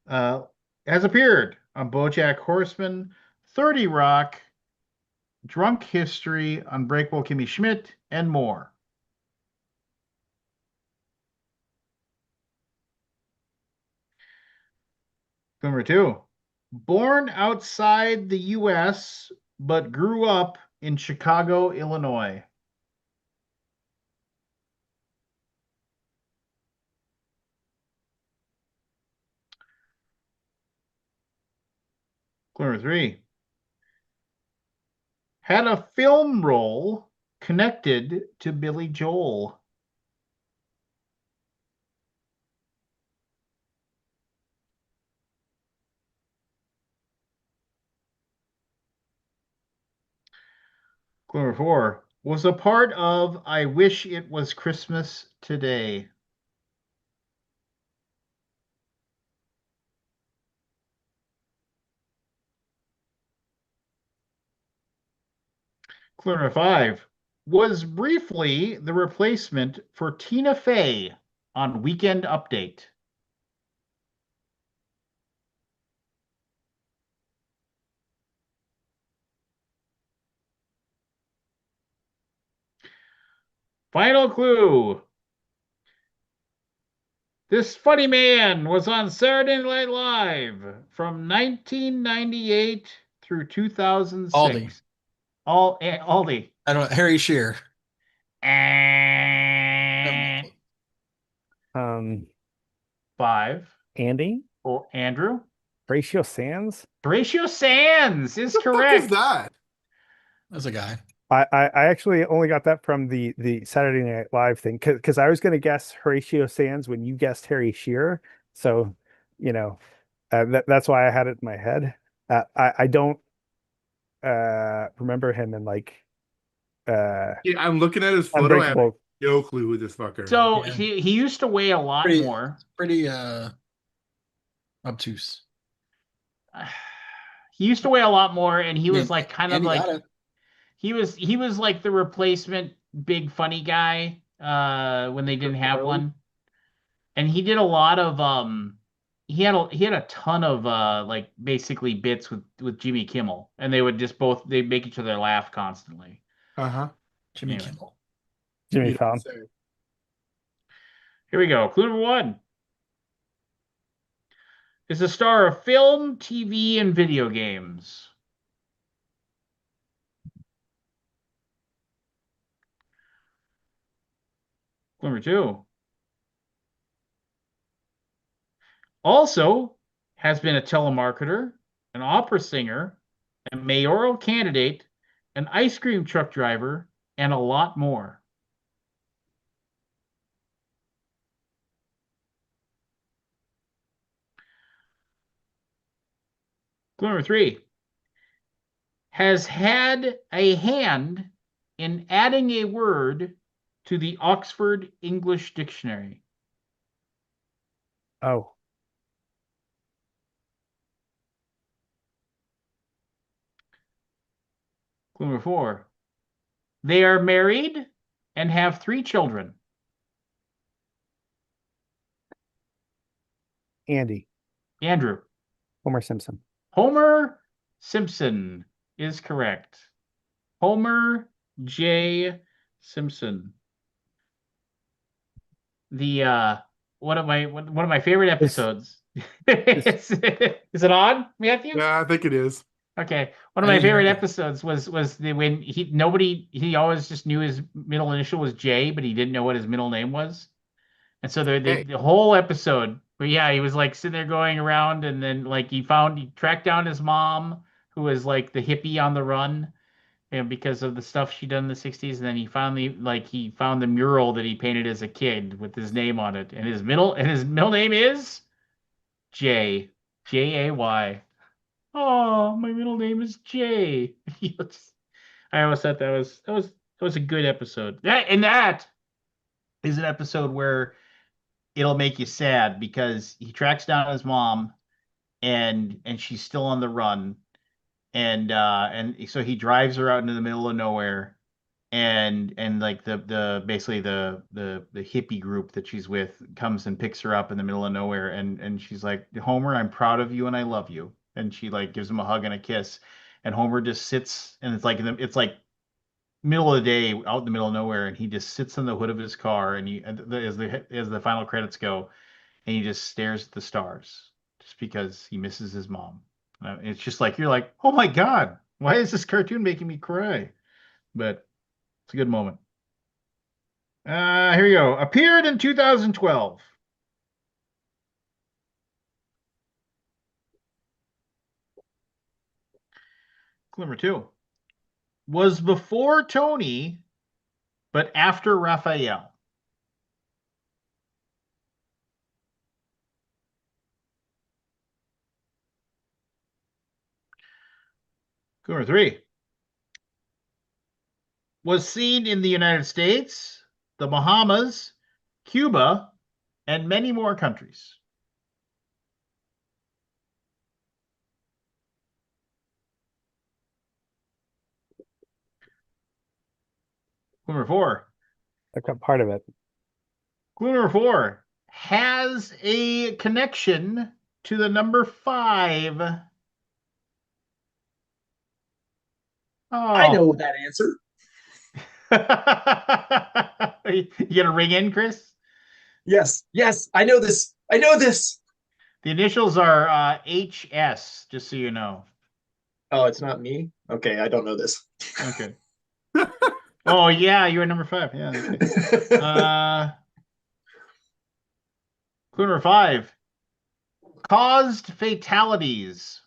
Has appeared on BoJack Horseman, 30 Rock, Drunk History, Unbreakable Kimmy Schmidt, and more. Number 2. Born outside the U.S., but grew up in Chicago, Illinois. Number 3. Had a film role connected to Billy Joel. Number 4. Was a part of I Wish It Was Christmas Today. Clue number 5. Was briefly the replacement for Tina Fey on Weekend Update. Final clue. This funny man was on Saturday Night Live from 1998 through 2006. Aldi. I don't know. Harry Shearer. I have no Eh. clue. 5. Andy, Oh, Andrew. Horatio Sands. Horatio Sands is What the fuck is correct. that? as a guy. I actually only got that from the Saturday Night Live thing because I was going to guess Horatio Sands when you guessed Harry Shearer. So, you know, that's why I had it in my head. I don't remember him in like Yeah, I'm looking at his photo. I have Unbreakable. no clue who this fucker is. So Yeah. he used to weigh a lot Pretty, more. pretty obtuse. He used to weigh a lot more, and he was And, like kind of and he like got it. he was like the replacement big funny guy when they didn't have one. And he did a lot of he had a ton of like basically bits with Jimmy Kimmel, and they would just both they make each other laugh constantly. Uh-huh. Jimmy Anyway. Kimmel. Jimmy You don't Fallon. say. Here we go. Clue number one is a star of film, TV, and video games. Clue number two also has been a telemarketer, an opera singer, a mayoral candidate, an ice cream truck driver, and a lot more. Clue number three has had a hand in adding a word to the Oxford English Dictionary. Oh, Clue number four. They are married and have 3 children. Andy. Andrew. Homer Simpson. Homer Simpson is correct. Homer J. Simpson. The one of my favorite episodes. is it on, Matthew? Yeah, I think it is. Okay. One of I my didn't hear favorite that. episodes was when he always just knew his middle initial was J, but he didn't know what his middle name was. And so Hey. the whole episode, but yeah, he was like sitting there going around, and then like he tracked down his mom, who was like the hippie on the run, and because of the stuff she done in the 60s, and then he found the mural that he painted as a kid with his name on it, and his middle name is J. Jay. Oh, my middle name is Jay. I always thought that was a good episode. That is an episode where it'll make you sad because he tracks down his mom, and she's still on the run, and so he drives her out into the middle of nowhere, and like the basically the hippie group that she's with comes and picks her up in the middle of nowhere, and she's like, Homer, I'm proud of you and I love you, and she like gives him a hug and a kiss, and Homer just sits, and it's like middle of the day out in the middle of nowhere, and he just sits on the hood of his car, as the final credits go, and he just stares at the stars just because he misses his mom. It's just like you're like, oh my God, why is this cartoon making me cry? But it's a good moment. Here you go. Appeared in 2012. Clue number two was before Tony, but after Raphael. Clue number three was seen in the United States, the Bahamas, Cuba, and many more countries. Clue number four. I got part of it. Clue number four has a connection to the number 5. I Oh. know that answer. You gonna ring in, Chris? Yes, I know this. I know this. The initials are HS, just so you know. Oh, it's not me? Okay, I don't know this. Okay. Oh yeah, you're number 5. Yeah. Okay. Clue number 5 caused fatalities.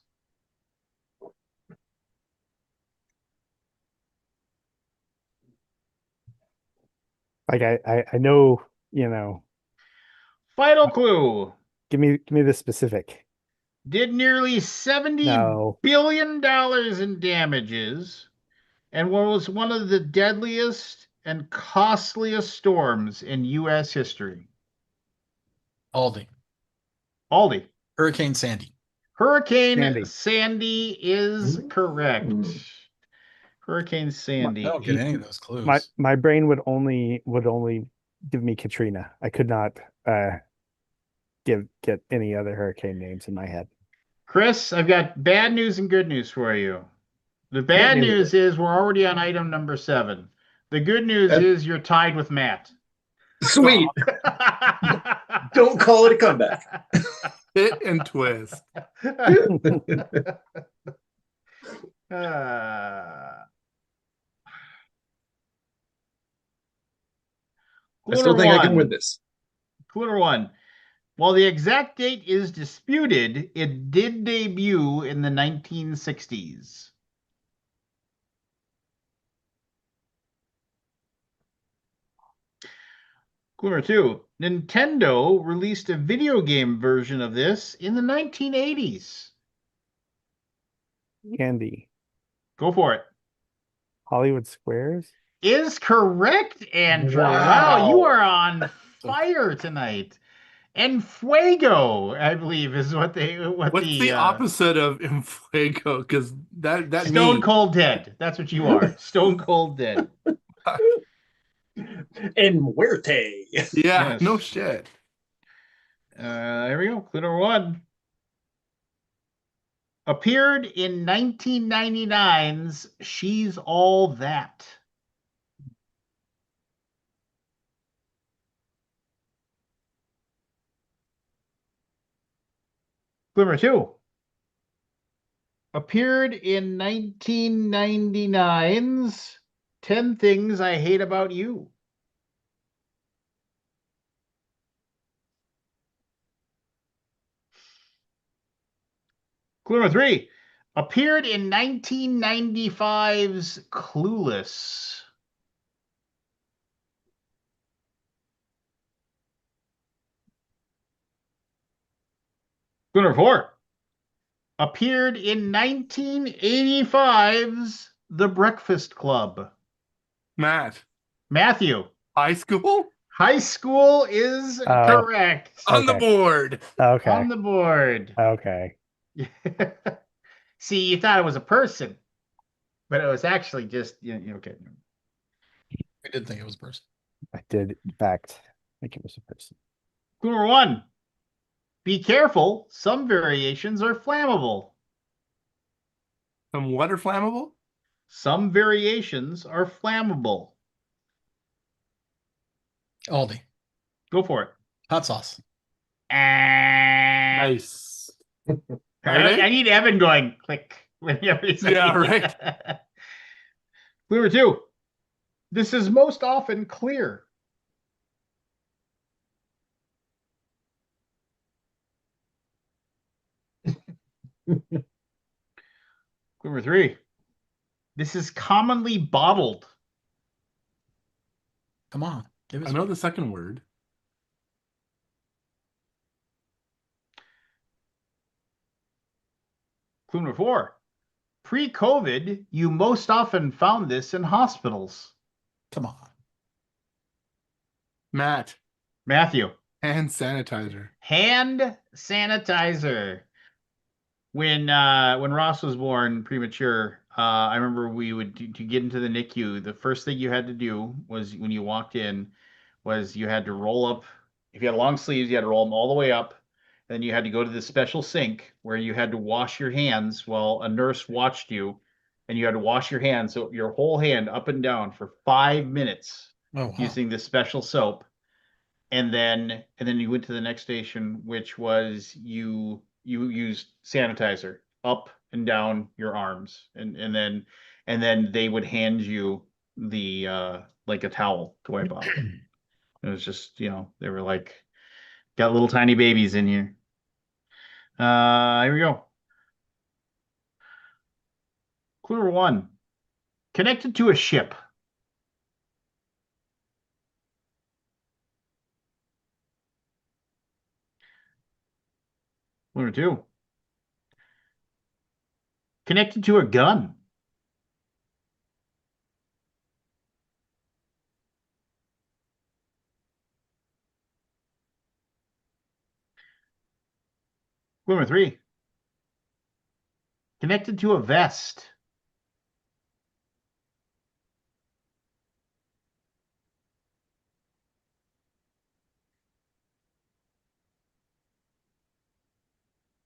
Like I know, you know, Final clue. give me the specific. Did nearly $70 No. billion in damages and was one of the deadliest and costliest storms in U.S. history. Aldi. Aldi. Hurricane Sandy. Hurricane Sandy. Sandy is correct. Hurricane I Sandy. don't get any of those clues. My brain would only give me Katrina. I could not get any other hurricane names in my head. Chris, I've got bad news and good news for you. The Hit bad me with news is we're already on item number 7. The good news And- is you're tied with Matt. Sweet. Don't call it a comeback. Hit and twist. I still think I can win this. Clue number 1. While the exact date is disputed, it did debut in the 1960s. Clue number 2. Nintendo released a video game version of this in the 1980s. Andy. Go for it. Hollywood Squares? Is correct, Andrew. Wow, you Wow. are on fire tonight. And Fuego, I believe, is what What's the opposite of Infuego? Because that Stone means Cold Dead. That's what you are. Stone Cold Dead. En muerte. yeah, Yes. no shit. There we go. Clue number 1. Appeared in 1999's She's All That. Clue number 2. Appeared in 1999's 10 Things I Hate About You. Clue number 3. Appeared in 1995's Clueless. Clue number 4. Appeared in 1985's The Breakfast Club. Matt, Matthew. high school High School is correct. on the Okay. board. Okay. On the board. Okay. See, you thought it was a person, but it was actually just okay. I did think it was a person. I did, in fact, think it was a person. Clue number 1. Be careful. Some variations are flammable. Some water flammable? Some variations are flammable. Aldi. Go for it. Hot sauce. Nice. I need Evan going click whenever he's Yeah, right. Clue number 2. This is most often clear. Clue number 3. This is commonly bottled. Come on. Give us I know the second word. Clue number 4. Pre-COVID, you most often found this in hospitals. Come on. Matt, Matthew. hand sanitizer. Hand sanitizer. When Ross was born premature, I remember we would to get into the NICU. The first thing you had to do was when you walked in, was you had to roll up. If you had long sleeves, you had to roll them all the way up. Then you had to go to this special sink where you had to wash your hands while a nurse watched you, and you had to wash your hands, so your whole hand up and down for 5 minutes Oh, wow. using this special soap. And then you went to the next station, which was you used sanitizer up and down your arms, and then they would hand you the like a towel to wipe off. It was just, they were like, got little tiny babies in here. Here we go. Clue number 1. Connected to a ship. Clue number 2. Connected to a gun. Clue number 3. Connected to a vest.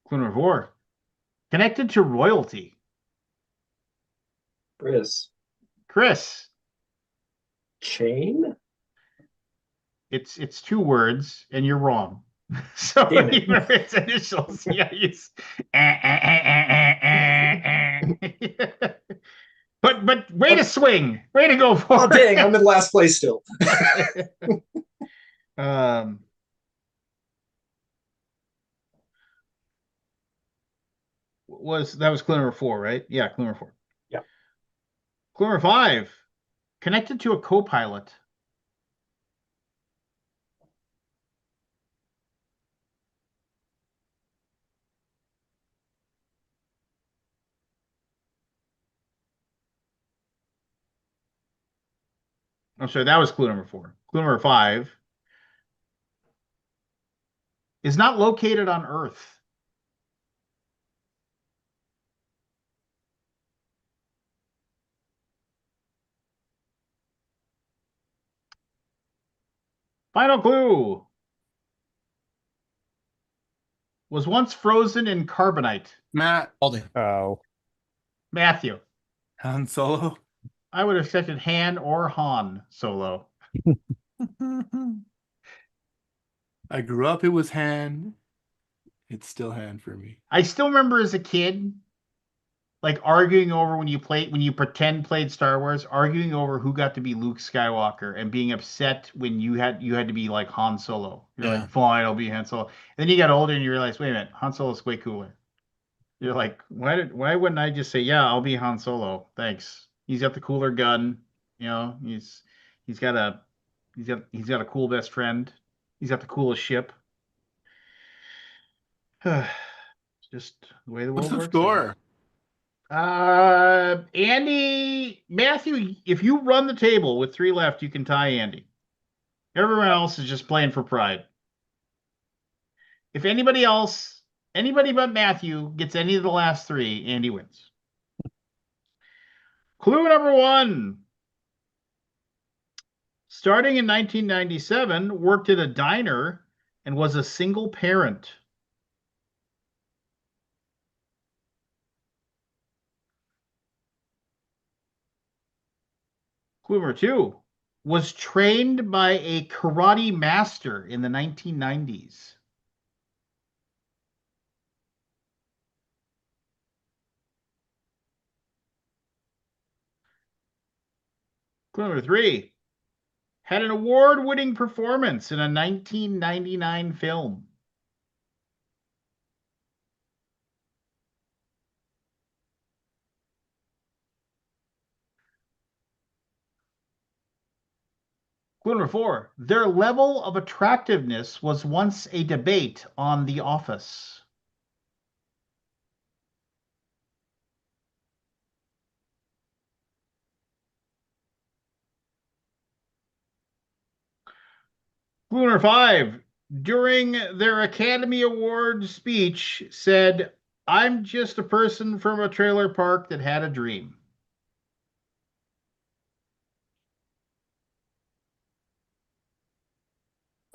Clue number 4. Connected to royalty. Chris. Chris. Chain? It's 2 words, and you're wrong. So Damn it. even if it's initials, yeah, it's but way to swing, way to go for Oh, dang, I'm in last place still. Um, that was clue number 4, right? Yeah, clue number 4. Yeah. Clue number 5. Connected to a co-pilot. I'm sorry, that was clue number 4. Clue number 5 is not located on Earth. Final clue. Was once frozen in carbonite. Matt, Aldi. Oh, Matthew. Han Solo. I would have expected Han or Han Solo. I grew up, it was Han. It's still Han for me. I still remember as a kid, like arguing over when you pretend played Star Wars, arguing over who got to be Luke Skywalker and being upset when you had to be like Han Solo. You're Yeah. like, fine, I'll be Han Solo. And then you got older and you realize, wait a minute, Han Solo's way cooler. You're like, why wouldn't I just say, yeah, I'll be Han Solo. Thanks. He's got the cooler gun, he's got a cool best friend. He's got the coolest ship. It's just the way the What's world the works. score? Andy, Matthew, if you run the table with 3 left, you can tie Andy. Everyone else is just playing for pride. If anybody but Matthew gets any of the last 3, Andy wins. Clue number 1. Starting in 1997, worked at a diner and was a single parent. Clue number 2. Was trained by a karate master in the 1990s. Clue number 3. Had an award-winning performance in a 1999 film. Clue number 4. Their level of attractiveness was once a debate on The Office. Clue number 5. During their Academy Award speech, said, "I'm just a person from a trailer park that had a dream."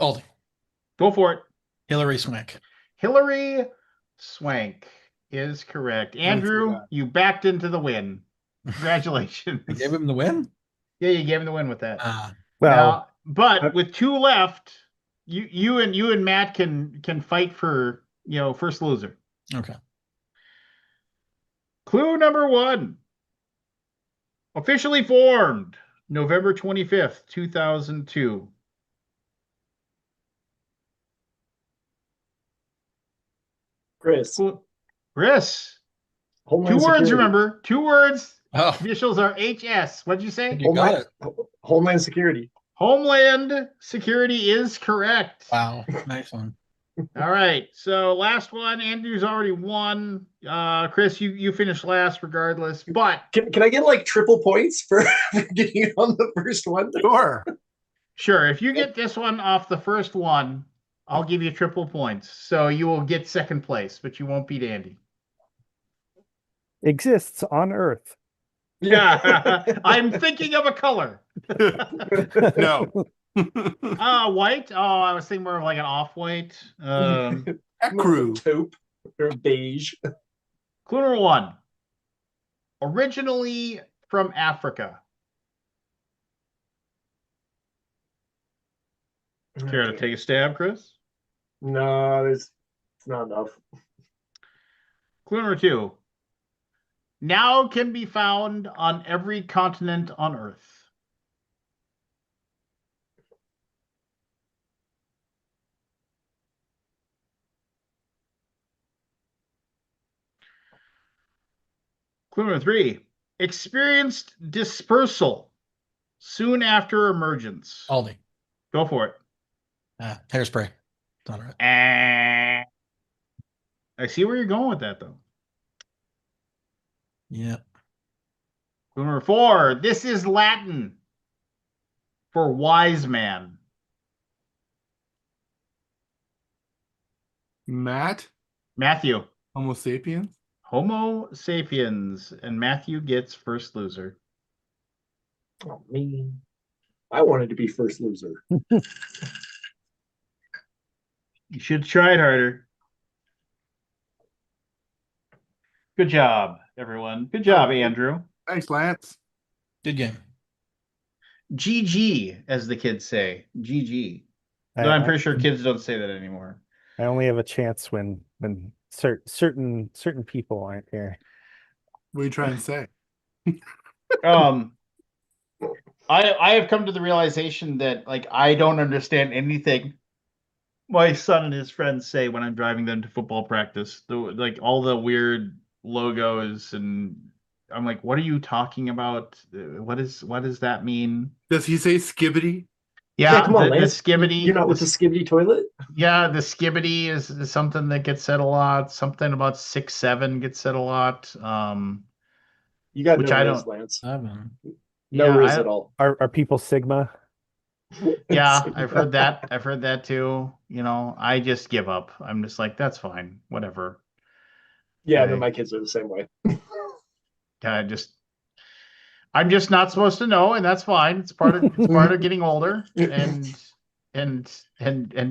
Aldi. Go for it. Hillary Swank. Hillary Swank is correct. Andrew, you backed into the win. Congratulations. I gave him the win? Yeah, you gave him the win with that. well, Now, but with 2 left, you and Matt can fight for, first loser. Okay. Clue number 1. Officially formed November 25th, 2002. Chris. Chris. Homeland 2 words, Security. remember. 2 words. Oh, Initials are HS. What'd you say? you got it. Homeland Security. Homeland Security is correct. Wow. Nice one. All right. So last one. Andrew's already won. Chris, you finished last regardless. But Can I get like triple points for, for getting it on the first one? Sure. sure, if you get this one off the first one, I'll give you triple points. So you will get second place, but you won't beat Andy. Exists on Earth. Yeah. I'm thinking of a color. No. White. Oh, I was thinking more of like an off-white. Ecru. Taupe or beige. Clue number one. Originally from Africa. Care to take a stab, Chris? No, it's not enough. Clue number two. Now can be found on every continent on Earth. Clue number three. Experienced dispersal soon after emergence. Aldi. Go for it. Hairspray. Not right. I see where you're going with that, though. Yeah. Clue number four. This is Latin for wise man. Matt, Matthew. Homo sapiens. Homo sapiens. And Matthew gets first loser. Oh, me. I wanted to be first loser. You should try it harder. Good job, everyone. Good job, Andrew. Thanks, Lance. Good game. GG, as the kids say. GG. No, I'm pretty sure kids don't say that anymore. I only have a chance when certain people aren't here. What are you trying to say? I have come to the realization that like I don't understand anything my son and his friends say when I'm driving them to football practice. Like all the weird logos, and I'm like, what are you talking about? What does that mean? Does he say skibbity? Yeah, come on, the Lance. skibbity. You're not with the skibbity toilet? Yeah, the skibbity is something that gets said a lot. Something about 6'7" gets said a lot. You got Which no I riz, don't- Lance. 7. No Yeah, riz at all. Are people Sigma? Yeah, I've heard that. I've heard that too. You know, I just give up. I'm just like, that's fine. Whatever. Yeah, I- no, my kids are the same way. I just I'm just not supposed to know, and that's fine. It's part of getting older and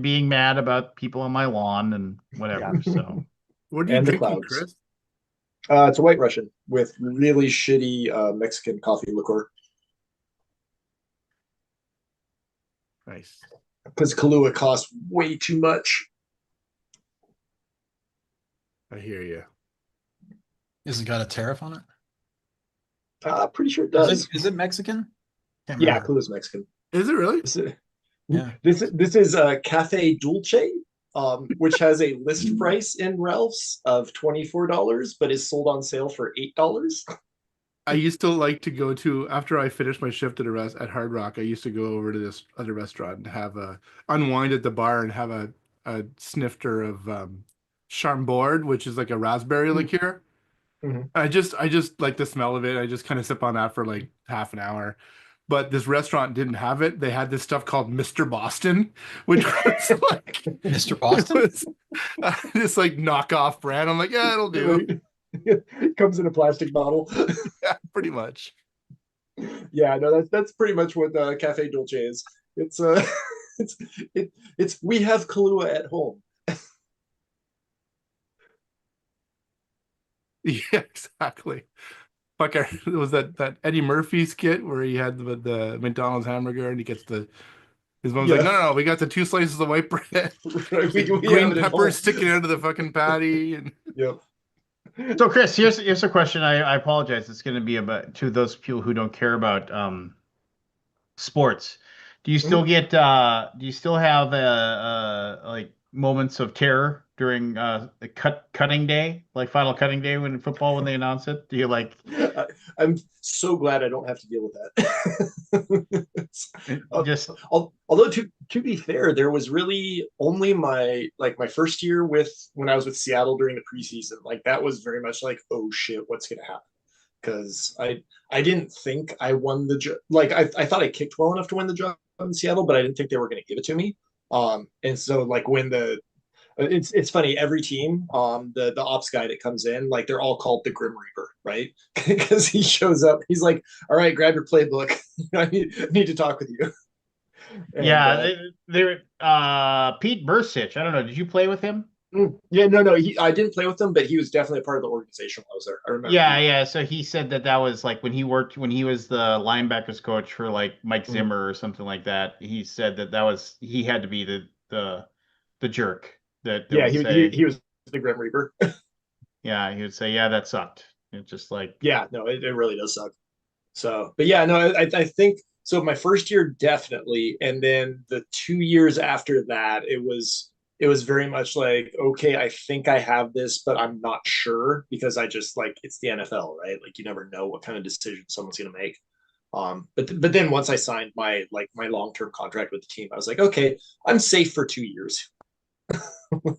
being mad about people on my lawn and whatever. Yeah. So What are you And the drinking, clouds. Chris? It's a white Russian with really shitty Mexican coffee liqueur. Nice. Because Kahlua costs way too much. I hear you. Is it got a tariff on it? Pretty sure it does. Is it Mexican? Can't Yeah, remember. Kalua's Mexican. Is it really? Yeah. This is Cafe Dulce, which has a list price in Ralph's of $24, but is sold on sale for $8. I used to like to go to after I finished my shift at Hard Rock. I used to go over to this other restaurant and have a unwind at the bar and have a snifter of Chambord, which is like a raspberry liqueur. Mhm. I just like the smell of it. I just kind of sip on that for like half an hour. But this restaurant didn't have it. They had this stuff called Mr. Boston, which was like Mr. Boston? it was, this like knockoff brand. I'm like, yeah, it'll do. It comes in a plastic bottle. Yeah, pretty much. Yeah, no, that's pretty much what Cafe Dulce is. It's it's we have Kahlua at home. Yeah, exactly. Fuck, it was that Eddie Murphy skit where he had the McDonald's hamburger and he gets his mom's like, Yeah. no, we got the 2 slices of white bread, Right, we have green it at pepper home. sticking out of the fucking patty, and Yep. So, Chris, here's a question. I apologize. It's going to be about to those people who don't care about sports. Do you still get? Do you still have like moments of terror during the cutting day, like final cutting day when football when they announce it? Do you like I'm so glad I don't have to deal with that. just Although to be fair, there was really only my first year with when I was with Seattle during the preseason. Like that was very much like, oh shit, what's gonna happen? Because I didn't think I won the job. Like I thought I kicked well enough to win the job in Seattle, but I didn't think they were going to give it to me. And so like when it's funny, every team, the ops guy that comes in, like they're all called the Grim Reaper, right? Because he shows up, he's like, all right, grab your playbook. I need to talk with you. And yeah, they're Pete Bursich. I don't know. Did you play with him? yeah, no, I didn't play with them, but he was definitely a part of the organization while I was there. I remember. Yeah. So he said that was like when he was the linebackers coach for like Mike Mhm. Zimmer or something like that. He said that was he had to be the jerk that Yeah, would say, he was the Grim Reaper. yeah, he would say, yeah, that sucked. It's just like, Yeah, no, it really does suck. So, but yeah, no, I think so. My first year definitely, and then the 2 years after that, it was very much like, okay, I think I have this, but I'm not sure because I just like it's the NFL, right? Like you never know what kind of decision someone's going to make. But then once I signed my long term contract with the team, I was like, okay, I'm safe for 2 years.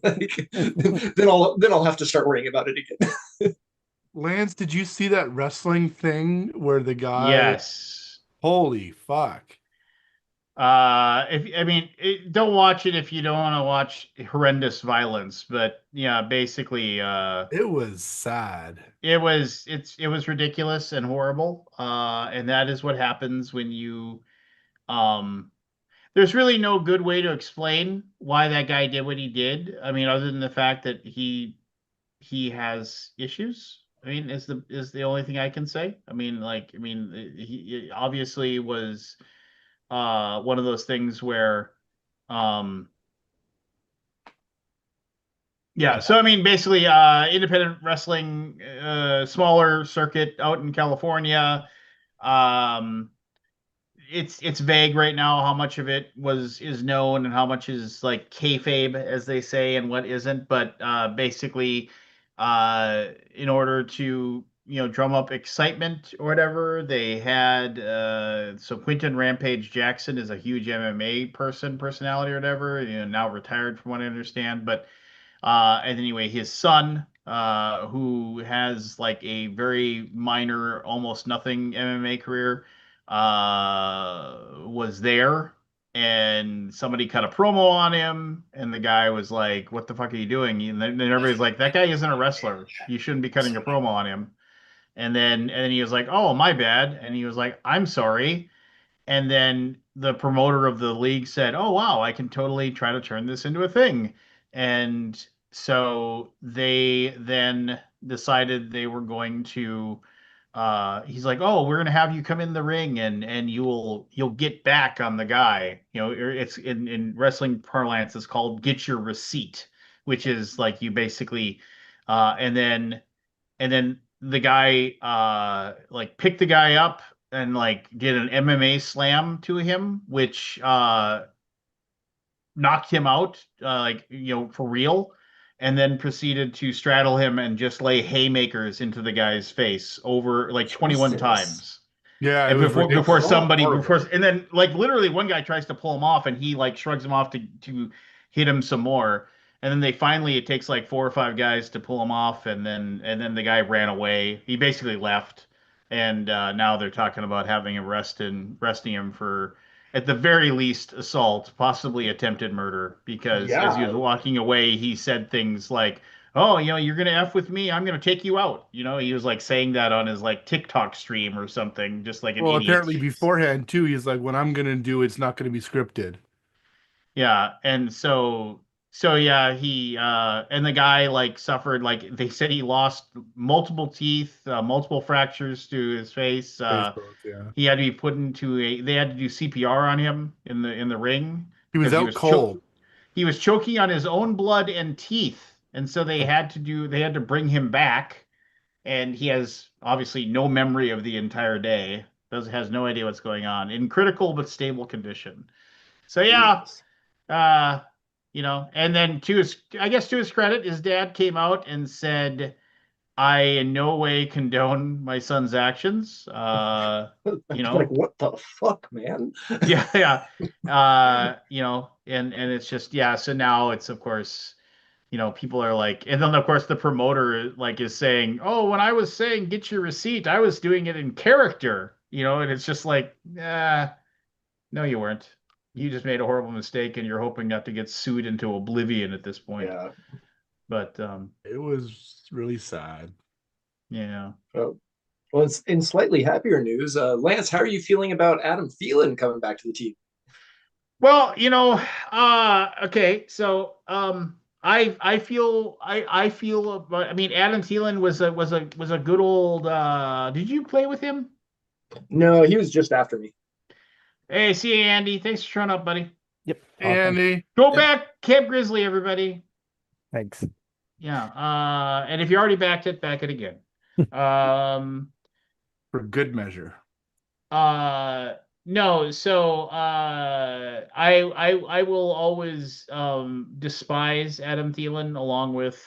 Like, then I'll have to start worrying about it again. Lance, did you see that wrestling thing where the guy? yes. Holy fuck! If I mean, don't watch it if you don't want to watch horrendous violence. But yeah, basically, It was sad. it was ridiculous and horrible. And that is what happens when you um. There's really no good way to explain why that guy did what he did. I mean, other than the fact that he has issues. I mean, is the only thing I can say. I mean, he obviously was one of those things where um yeah, so I mean basically independent wrestling smaller circuit out in California. um it's vague right now how much of it is known and how much is like kayfabe as they say and what isn't, but basically in order to drum up excitement or whatever they had so Quinton Rampage Jackson is a huge MMA personality or whatever, now retired from what I understand, but and anyway, his son, who has like a very minor, almost nothing MMA career, was there, and somebody cut a promo on him, and the guy was like, "What the fuck are you doing?" And then everybody's like, "That guy isn't a wrestler. You shouldn't be cutting a promo on him." And then he was like, "Oh, my bad," and he was like, "I'm sorry." And then the promoter of the league said, "Oh wow, I can totally try to turn this into a thing." And so they then decided they were going to he's like, "Oh, we're going to have you come in the ring and you'll get back on the guy." It's in wrestling parlance it's called get your receipt, which is like you basically and then the guy like picked the guy up and like did an MMA slam to him, which knocked him out like for real, and then proceeded to straddle him and just lay haymakers into the guy's face over like 21 Jesus. times. Yeah, it And was ridiculous. Horrible. and then like literally one guy tries to pull him off and he like shrugs him off to hit him some more. And then they finally it takes like four or five guys to pull him off, and then the guy ran away. He basically left. And now they're talking about having him arresting him for at the very least assault, possibly attempted murder, because as he was Yeah, walking away, he said things like, "Oh, you're gonna F with me, I'm gonna take you out." He was like saying that on his like TikTok stream or something, just like an Well, idiot. apparently beforehand too, he's like, "What I'm gonna do, it's not gonna be scripted." Yeah, and so yeah, he and the guy like suffered like they said he lost multiple teeth, multiple fractures to his face. Facebook, yeah. He had to be put into a they had to do CPR on him in the ring He was because out cold. he was choking on his own blood and teeth, and so they had to bring him back, and he has obviously no memory of the entire day. Has no idea what's going on in critical but stable condition. So yeah, Jesus. uh, and then I guess to his credit, his dad came out and said, I in no way condone my son's actions. Like, what the fuck, man? Yeah, yeah. And it's just, yeah, so now it's of course, people are like, and then of course the promoter like is saying, "Oh, when I was saying get your receipt, I was doing it in character." And it's just like, no, you weren't. You just made a horrible mistake and you're hoping not to get sued into oblivion at this point. Yeah. But It was really sad. yeah. Well, it's in slightly happier news. Lance, how are you feeling about Adam Thielen coming back to the team? Well, okay, so I feel about, I mean, Adam Thielen was a good old did you play with him? No, he was just after me. Hey, see you, Andy. Thanks for showing up, buddy. Yep. Andy, Go Yep. back, Camp Grizzly, everybody. Thanks. Yeah. And if you already back it again. Um for good measure. No, so I will always despise Adam Thielen along with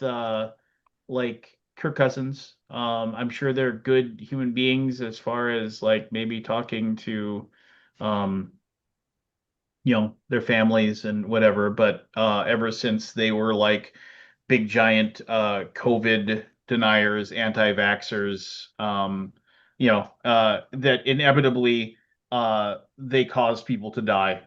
like Kirk Cousins. I'm sure they're good human beings as far as like maybe talking to um their families and whatever, but ever since they were like big giant COVID deniers, anti-vaxxers, that inevitably they cause people to die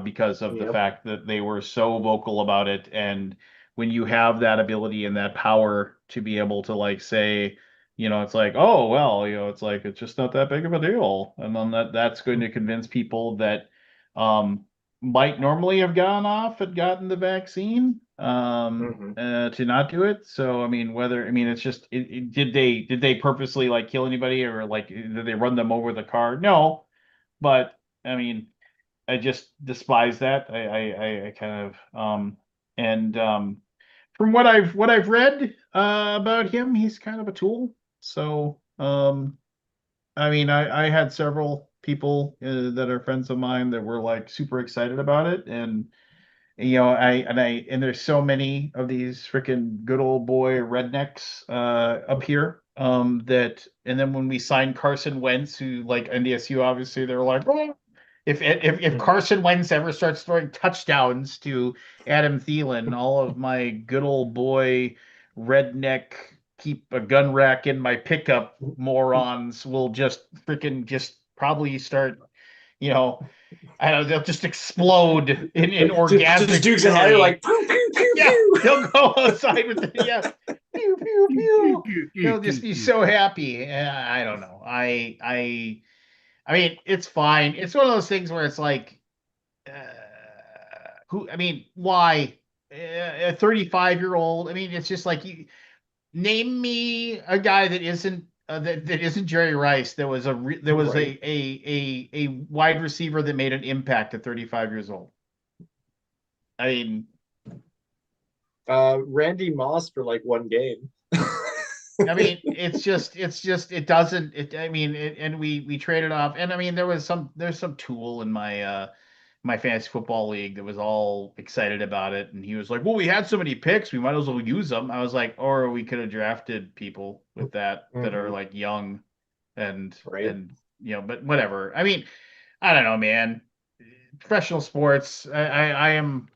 because of the Yep. fact that they were so vocal about it. And when you have that ability and that power to be able to like say, it's like, oh well, it's like it's just not that big of a deal, and then that's going to convince people that um might normally have gone off and gotten the vaccine Mhm. to not do it. So I mean, it's just did they purposely like kill anybody, or like did they run them over with a car? No, but I mean, I just despise that. I kind of and from what I've read about him, he's kind of a tool. So I mean, I had several people that are friends of mine that were like super excited about it, and there's so many of these freaking good old boy rednecks up here and then when we signed Carson Wentz, who like NDSU, obviously they're like, oh, if Carson Wentz ever starts throwing touchdowns to Adam Thielen, all of my good old boy redneck keep a gun rack in my pickup morons will just freaking just probably start, you know, I don't know, they'll just explode in orgasmic Just Dukes and higher, fury. like pew pew pew Yeah, pew. they'll go outside with the pew pew pew. They'll just be so happy. I don't know. I mean, it's fine. It's one of those things where it's like, uh, who? I mean, why? A 35-year-old. I mean, it's just like you name me a guy that isn't that isn't Jerry Rice. There was Right. a wide receiver that made an impact at 35 years old. I mean, Randy Moss for like one game. it's just it doesn't I mean and we traded off, and I mean there's some tool in my fantasy football league that was all excited about it, and he was like, well, we had so many picks, we might as well use them. I was like, or we could have drafted people with that are like young Right. and but whatever. I mean, I don't know, man. Professional sports, I want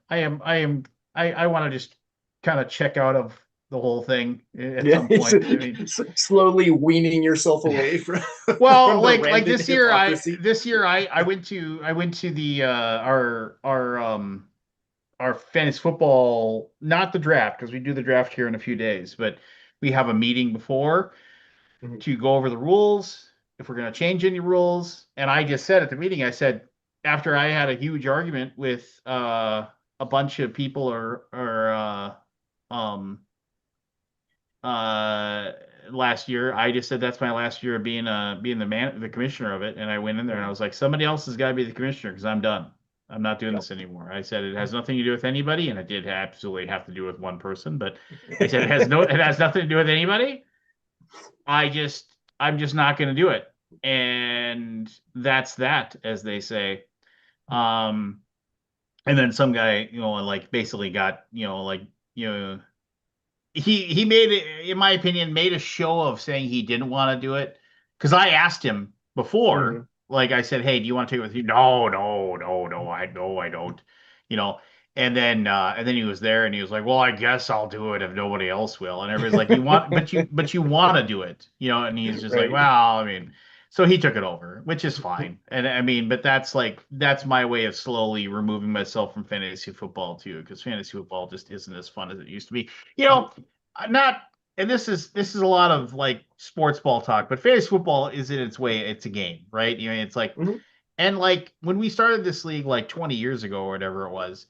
to just kind of check out of the whole thing at some point. I mean, slowly weaning yourself away from well, from the like random this year, hypocrisy. I went to the our fantasy football, not the draft, because we do the draft here in a few days, but we have a meeting before Mhm. to go over the rules, if we're going to change any rules. And I just said at the meeting, I said, after I had a huge argument with a bunch of people um uh last year, I just said that's my last year of being the commissioner of it. And I went in there and I was like, somebody else has got to be the commissioner because I'm done. I'm not doing this anymore. I said it has nothing to do with anybody, and it did absolutely have to do with one person, but I said it has nothing to do with anybody. I'm just not going to do it. And that's that, as they say. Um, And then some guy, like basically got, like, you know, he made it, in my opinion, made a show of saying he didn't want to do it. Because I asked him before, Mhm. like I said, hey, do you want to take it with you? No, no, no, no, I don't. You know, and then he was there and he was like, well, I guess I'll do it if nobody else will. And everybody's like, you want, but you want to do it, and he's just like, Right. well, I mean, so he took it over, which is fine. And I mean, but that's my way of slowly removing myself from fantasy football too, because fantasy football just isn't as fun as it used to be. You know, not and this is a lot of like sports ball talk, but fantasy football is in its way, it's a game, right? It's like, Mhm. and like when we started this league like 20 years ago or whatever it was,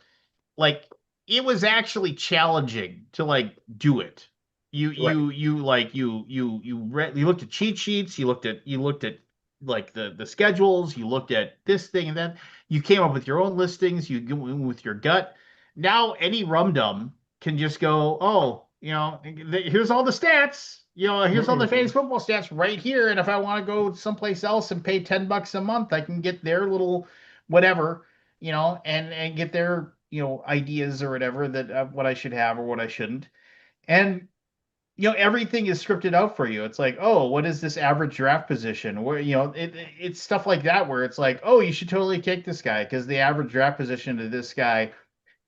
like it was actually challenging to like do it. Right. You looked at cheat sheets, you looked at like the schedules, you looked at this thing and then you came up with your own listings, you go in with your gut. Now any rum dum can just go, oh, here's all the stats. Here's all the Mhm. fantasy football stats right here. And if I want to go someplace else and pay $10 a month, I can get their little whatever, and get their, ideas or whatever that what I should have or what I shouldn't. And everything is scripted out for you. It's like, oh, what is this average draft position? Where it's stuff like that where it's like, oh, you should totally take this guy because the average draft position to this guy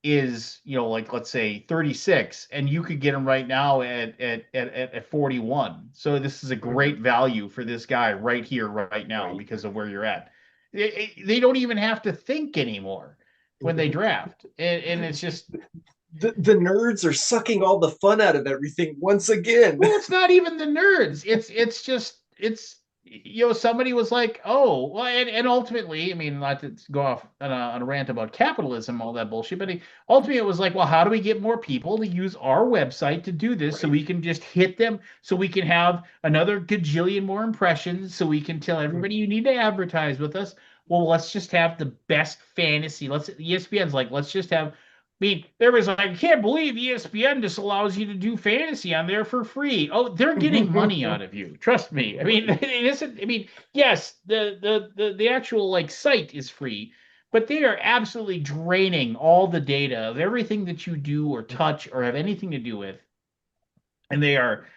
is, like let's say 36, and you could get him right now at 41. So this is a Mhm. great value for this guy right here, right now, Right. because of where you're at. They don't even have to think anymore when they draft, and it's just, The nerds are sucking all the fun out of everything once again. well, it's not even the nerds. It's just it's somebody was like, oh, well, and ultimately, I mean, not to go off on a rant about capitalism, all that bullshit, but ultimately it was like, well, how do we get more people to use our website to do this so Right. we can just hit them, so we can have another gajillion more impressions, so we can tell everybody you need to advertise with us. Well, let's just have the best fantasy. ESPN's like, let's just have, mean, there was like, I can't believe ESPN just allows you to do fantasy on there for free. Oh, they're getting money out of you. Trust me. I mean, it isn't. I mean, yes, the actual like site is free, but they are absolutely draining all the data of everything that you do or touch or have anything to do with, and they are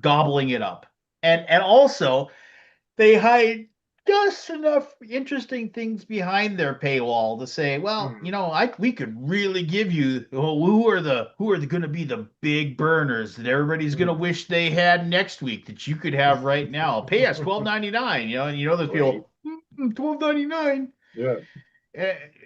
gobbling it up. And also they hide just enough interesting things behind their paywall to say, well, Mhm. we could really give you, who are going to be the big burners that everybody's going to wish they had next week that you could have right now. Pay us $12.99, and those Right. people, $12.99. Yeah.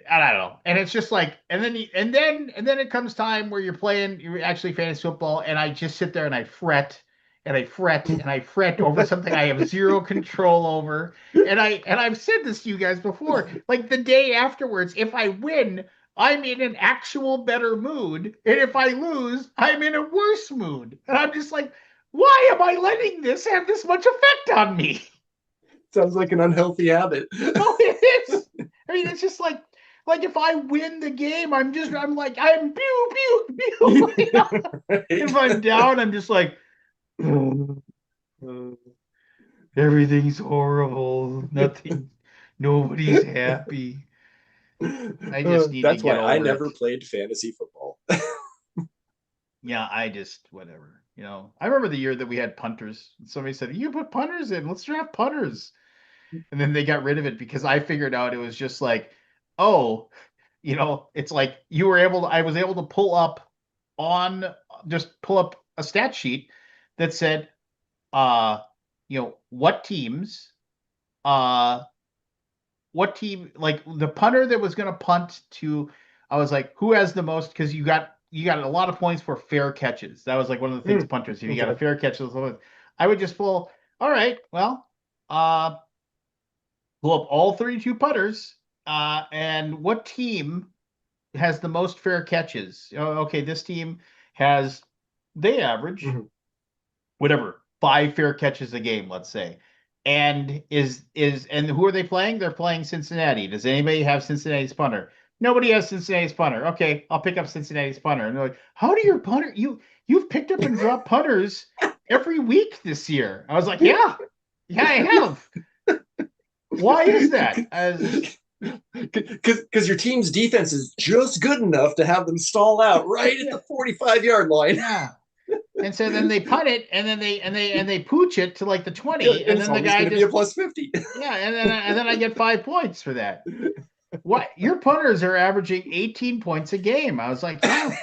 I don't know. And it's just like, and then it comes time where you're actually fantasy football, and I just sit there and I fret and I fret and I fret over something I have zero control over. And I've said this to you guys before. Like the day afterwards, if I win, I'm in an actual better mood. And if I lose, I'm in a worse mood. And I'm just like, why am I letting this have this much effect on me? Sounds like an unhealthy habit. No, it is. I mean, it's just like if I win the game, I'm like I'm pew pew pew. If I'm down, I'm just like everything's horrible. Nothing. Nobody's happy. I just need to That's get why I over it. never played fantasy football. Yeah, I just whatever. I remember the year that we had punters. Somebody said, "You put punters in. Let's draft punters." And then they got rid of it because I figured out it was just like, oh, it's like I was able to pull up a stat sheet that said, uh, what teams, uh, what team, like the punter that was going to punt to, I was like, who has the most? Because you got a lot of points for fair catches. That was like one of the things punters. If you got a Okay. fair catch, I would just pull. All right, well, uh, pull up all 32 putters, and what team has the most fair catches? Oh, okay, this team has they average Mhm. whatever 5 fair catches a game, let's say. And who are they playing? They're playing Cincinnati. Does anybody have Cincinnati's punter? Nobody has Cincinnati's punter. Okay, I'll pick up Cincinnati's punter. And they're like, "How do your punter? You've picked up and dropped punters every week this year." I was like, "Yeah, yeah, I have. Why is that?" Because your team's defense is just good enough to have them stall out right at the 45-yard line. Yeah. And so then they punt it, and then they pooch it to like the 20, Yeah, and it's then the always guy going to be a plus 50. yeah, and then I get 5 points for that. What? Your punters are averaging 18 points a game. I was like, yeah,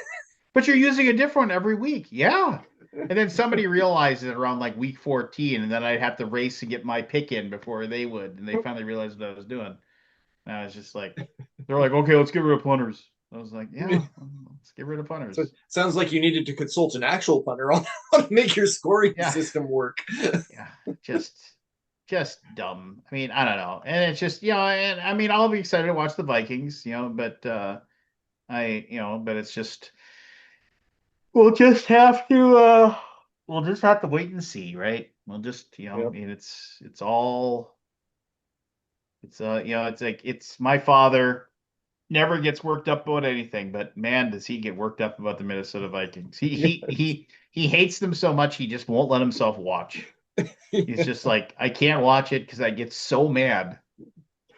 but you're using a different one every week. Yeah. And then somebody realized it around like week 14, and then I'd have to race to get my pick in before they would, and they finally realized what I was doing. And I was just like, they're like, okay, let's get rid of punters. I was like, yeah, let's get rid of punters. So it sounds like you needed to consult an actual punter on how to make your scoring Yeah. system work. Yeah, just dumb. I mean, I don't know. And it's just, and I mean, I'll be excited to watch the Vikings, but but it's just we'll just have to wait and see, right? We'll just, Yep. I mean, it's all it's like it's my father never gets worked up about anything, but man, does he get worked up about the Minnesota Vikings. He hates them so much he just won't let himself watch. He's just like, I can't watch it because I get so mad.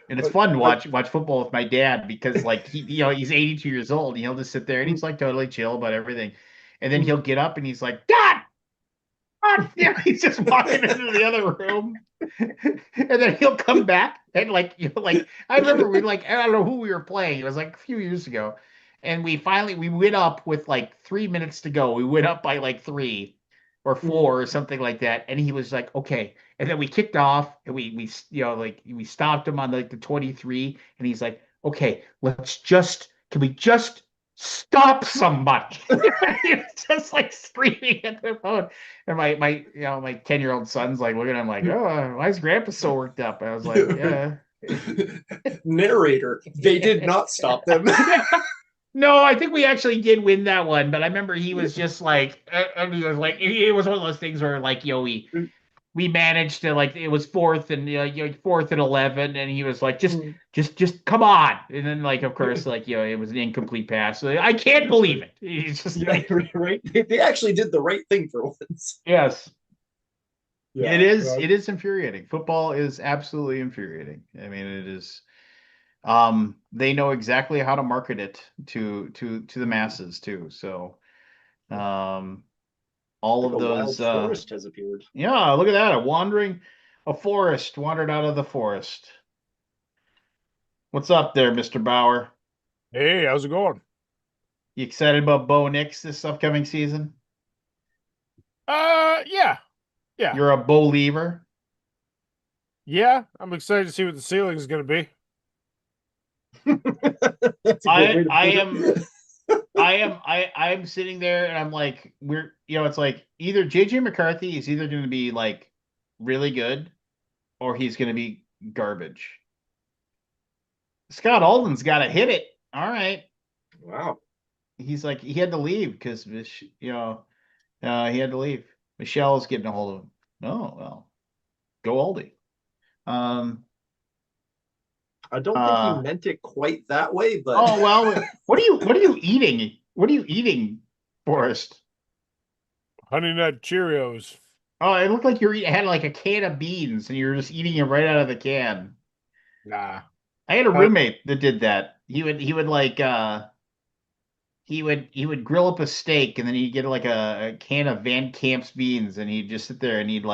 And it's fun to watch football with my dad because like he's 82 years old and he'll just sit there and he's like totally chill about everything. And then he'll get up and he's like, Dad! God! Yeah, he's just walking into the other room. And then he'll come back and like I remember I don't know who we were playing. It was like a few years ago. And we went up with like 3 minutes to go. We went up by like 3 or 4 or something like that. And he was like, okay. And then we kicked off and we stopped him on like the 23. And he's like, okay, can we just stop somebody? He was just like screaming at the phone. And my 10-year-old son's like looking at him like, oh, why is Grandpa so worked up? And I was like, yeah. Narrator, they did not stop them. No, I think we actually did win that one, but I remember he was just like, and he was like, it was one of those things where like, we managed to like, it was fourth and 4th and 11, and he was like, just come on, and then like, of course, like it was an incomplete pass. So I can't believe it. He's just Yeah, like, right. They actually did the right thing for once. yes, Yeah, it is. It is infuriating. Football is absolutely infuriating. I mean, it is. They know exactly how to market it to the masses too. So, all Like of a wild those, forest has appeared. yeah, look at that. A forest wandered out of the forest. What's up there, Mr. Bauer? Hey, how's it going? You excited about Bo Nix this upcoming season? Yeah, yeah, You're a Bo lever. yeah. I'm excited to see what the ceiling is going to be. That's a good way to I put am it. I'm sitting there and I'm like, it's like either JJ McCarthy is either going to be like really good or he's going to be garbage. Scott Alden's got to hit it. All right. Wow. He's like, he had to leave because, he had to leave. Michelle's getting a hold of him. Oh, well, go Aldi. I don't think he meant it quite that way, but Oh, well, what are you eating? What are you eating, Forrest? Honey Nut Cheerios. Oh, it looked like had like a can of beans and you were just eating it right out of the can. Nah. I had a roommate that did that. He would grill up a steak and then he'd get like a can of Van Camp's beans and he'd just sit there and he'd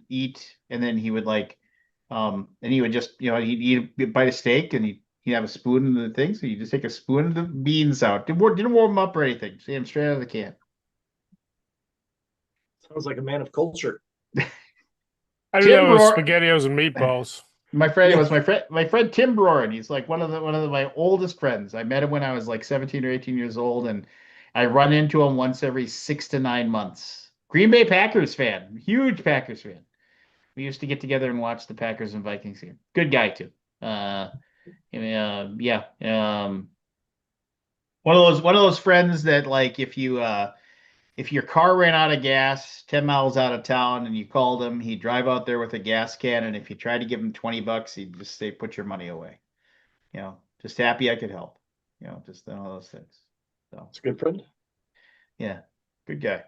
eat and then he would and he would just he'd eat a bite of steak and he'd have a spoon in the thing, so you just take a spoon of the beans out. Didn't warm them up or anything. See him straight out of the can. sounds like a man of culture. I do Tim that with Roar- SpaghettiOs and meatballs. My friend, Yeah. it was my friend Tim Broran. He's like one of my oldest friends. I met him when I was like 17 or 18 years old, and I run into him once every 6 to 9 months. Green Bay Packers fan, huge Packers fan. We used to get together and watch the Packers and Vikings game. Good guy too. Yeah. One of those friends that like if your car ran out of gas 10 miles out of town and you called him, he'd drive out there with a gas can. And if you tried to give him $20, he'd just say, put your money away. Just happy I could help. Just one of those things. So, It's a good friend. yeah, good guy.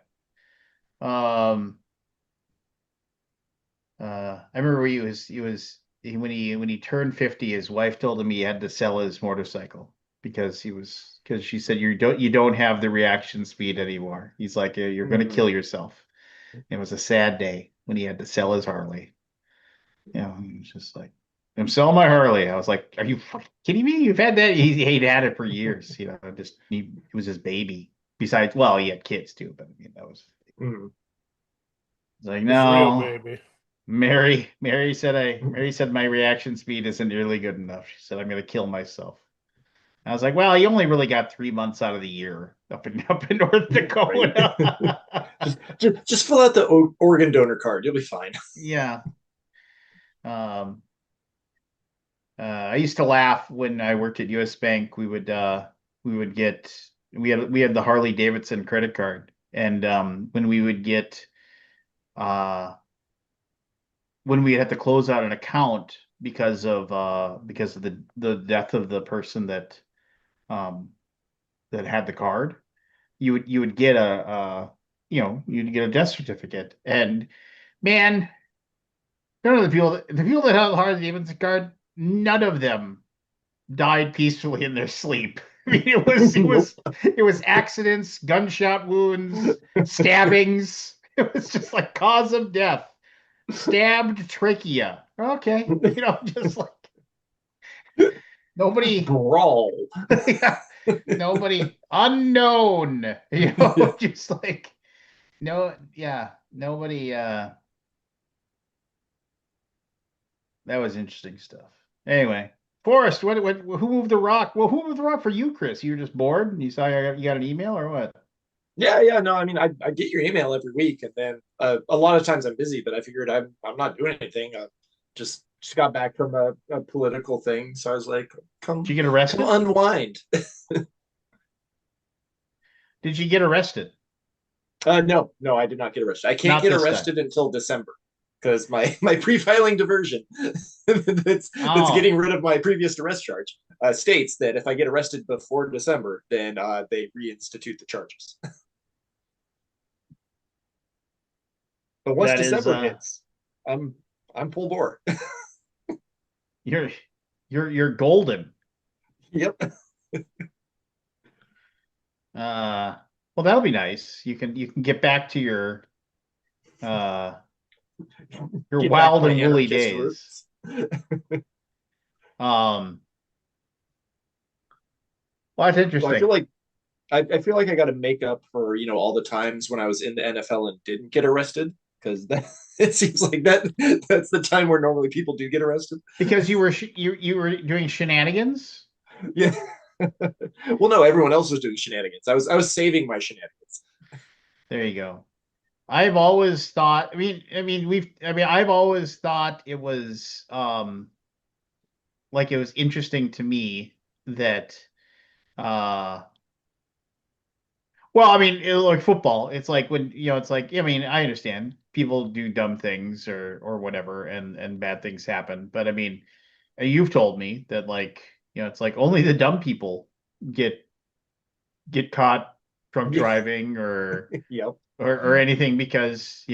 I remember he was when he turned 50, his wife told him he had to sell his motorcycle because she said you don't have the reaction speed anymore. He's like, you're going to kill yourself. It was a sad day when he had to sell his Harley. You know, he was just like, I'm selling my Harley. I was like, are you fucking kidding me? You've had that? He'd had it for years. You know, it was his baby. Besides, well, he had kids too, but I mean, that was Mhm. like, His real no. baby. Mary said my reaction speed isn't nearly good enough. She said I'm gonna kill myself. I was like, well, you only really got 3 months out of the year up in North Dakota. Just fill out the organ donor card. You'll be fine. Yeah. I used to laugh when I worked at US Bank. We had the Harley Davidson credit card, and when we would get uh when we had to close out an account because of the death of the person um that had the card, you would get you'd get a death certificate. And man, none of the people that have the Harley Davidson card, none of them died peacefully in their sleep. I mean, it was accidents, gunshot wounds, stabbings. It was just like cause of death, stabbed trachea. Okay, just like nobody, Brawl. yeah, nobody unknown. Just like no, yeah, nobody. That was interesting stuff. Anyway, Forrest, who moved the rock? Well, who moved the rock for you, Chris? You were just bored and you saw you got an email or what? Yeah. No, I mean, I get your email every week, and then a lot of times I'm busy, but I figured I'm not doing anything. Just got back from a political thing, so I was like, Did you get come arrested? unwind. Did you get arrested? No, I did not get arrested. I can't Not get this arrested until December because my pre-filing diversion that's Oh. getting rid of my previous arrest charge states that if I get arrested before December, then they reinstitute the charges. But once That is, December hits, I'm full bore. you're you're golden. Yep. Well, that'll be nice. You can get back to your Get back wild to my and woolly anarchist days. roots. Well, that's Well, interesting. I feel like I got to make up for all the times when I was in the NFL and didn't get arrested because it seems like that's the time where normally people do get arrested. Because you were doing shenanigans. Yeah. Well, no, everyone else was doing shenanigans. I was saving my shenanigans. There you go. I've always thought. I've always thought it was like it was interesting to me that well, I mean, like football, it's like when it's like I mean, I understand people do dumb things or whatever, and bad things happen. But I mean, you've told me that like it's like only the dumb people get caught drunk Yeah. driving or Yep. or anything because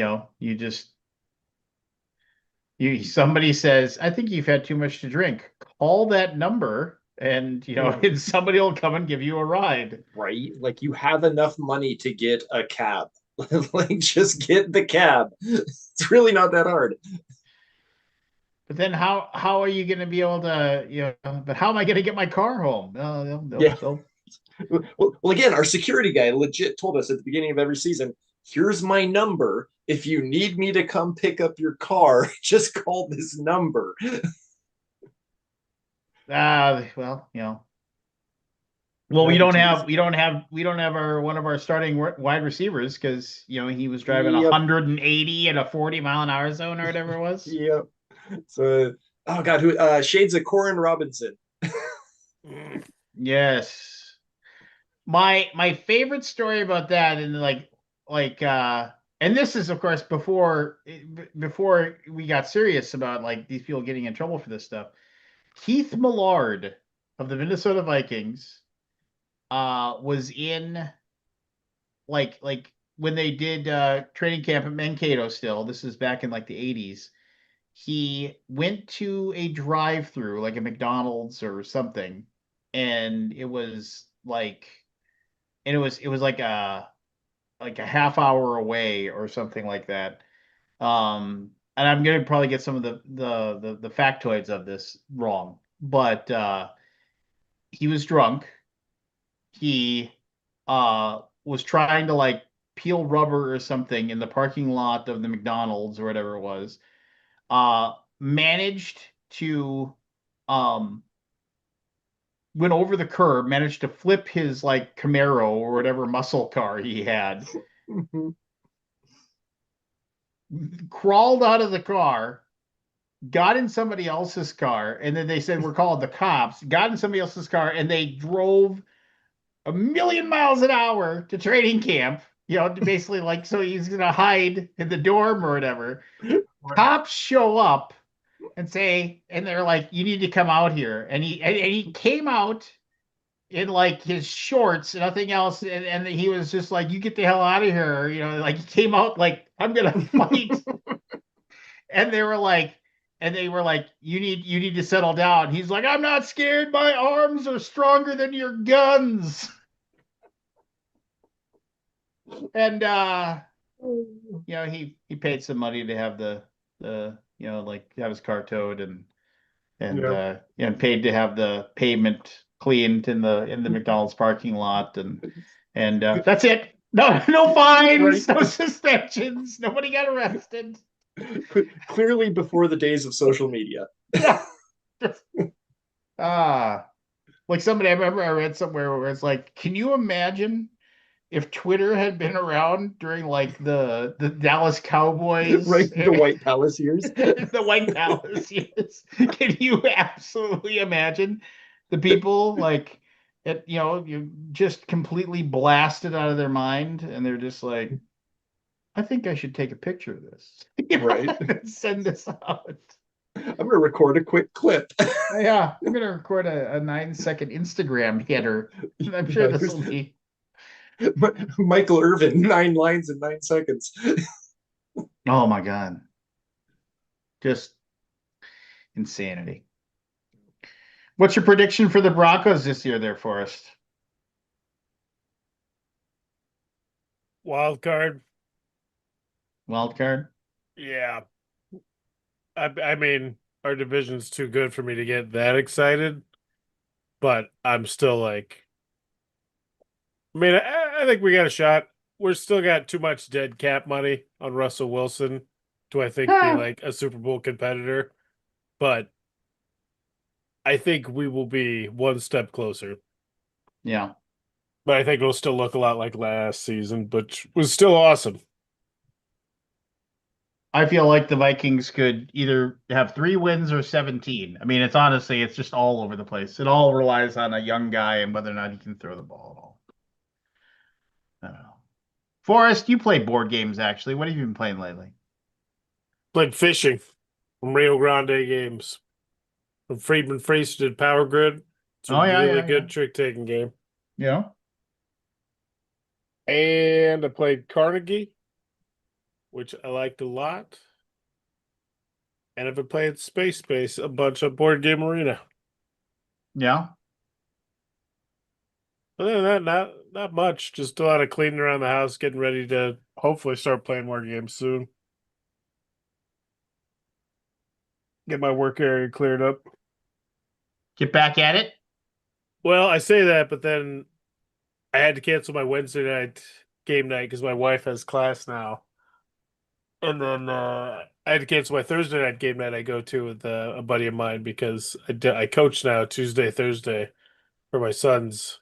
somebody says, I think you've had too much to drink. Call that number and and somebody will come and give you a ride. Right? Like you have enough money to get a cab. Like just get the cab. It's really not that hard. But then how are you going to be able to but how am I going to get my car home? Yeah. Well, again, our security guy legit told us at the beginning of every season, here's my number. If you need me to come pick up your car, just call this number. Well, well, we don't have our one of our starting wide receivers because he was driving 180 in a 40-mile-an-hour zone or whatever it was. Yep. So, oh god, who? Shades of Corin Robinson. Yes. My favorite story about that, and and this is of course before we got serious about like these people getting in trouble for this stuff. Keith Millard of the Minnesota Vikings was in like when they did training camp at Mankato still. This is back in like the 80s. he went to a drive-through, like a McDonald's or something, and it was like a half hour away or something like that. And I'm gonna probably get some of the factoids of this wrong, but he was drunk. He was trying to like peel rubber or something in the parking lot of the McDonald's or whatever it was. Managed to um went over the curb, managed to flip his like Camaro or whatever muscle car he had, crawled out of the car, got in somebody else's car, and then they said, "We're calling the cops." Got in somebody else's car, and they drove a million miles an hour to training camp. You know, basically like so he's gonna hide in the dorm or whatever. Cops show up and say, and they're like, "You need to come out here." And he came out in like his shorts, nothing else, and he was just like, "You get the hell out of here," you know, like he came out like, "I'm gonna fight." And they were like, you need to settle down. He's like, "I'm not scared. My arms are stronger than your guns." And you know, he paid some money to have the you know, like have his car towed and paid to have the pavement cleaned in the McDonald's parking lot and that's it. No fines, no suspensions, nobody got arrested. Clearly before the days of social media. Yeah. Like somebody I remember I read somewhere where it's like, can you imagine if Twitter had been around during like the Dallas Cowboys, Right, the White Palace years. the White Palace years? Can you absolutely imagine the people like it, you know, you just completely blasted out of their mind and they're just like, I think I should take a picture of this. Right. And send this out. I'm gonna record a quick clip. Yeah, I'm gonna record a 9-second Instagram header. I'm sure Yeah, this will be Michael Irvin, 9 lines in 9 seconds. oh my god. Just insanity. What's your prediction for the Broncos this year there, Forrest? Wild card. Wild card? Yeah. I mean, our division's too good for me to get that excited, but I'm still like, I mean, I think we got a shot. We're still got too much dead cap money on Russell Wilson to, I think, be like a Super Bowl competitor, but I think we will be one step closer. Yeah. But I think it'll still look a lot like last season, but was still awesome. I feel like the Vikings could either have 3 wins or 17. I mean, it's honestly, it's just all over the place. It all relies on a young guy and whether or not he can throw the ball at all. I don't know. Forrest, you play board games actually. What have you been playing lately? Played fishing from Rio Grande Games. From Friedman Freese did Power Grid. It's a Oh yeah, really yeah, good trick-taking game. yeah. And I played Carnegie, which I liked a lot. And I've been playing Space Space, a bunch of Board Game Arena. Yeah. Other than that, not much. Just a lot of cleaning around the house, getting ready to hopefully start playing more games soon. Get my work area cleared up. Get back at it. Well, I say that, but then I had to cancel my Wednesday night game night because my wife has class now. And then I had to cancel my Thursday night game night I go to with a buddy of mine because I coach now Tuesday, Thursday for my son's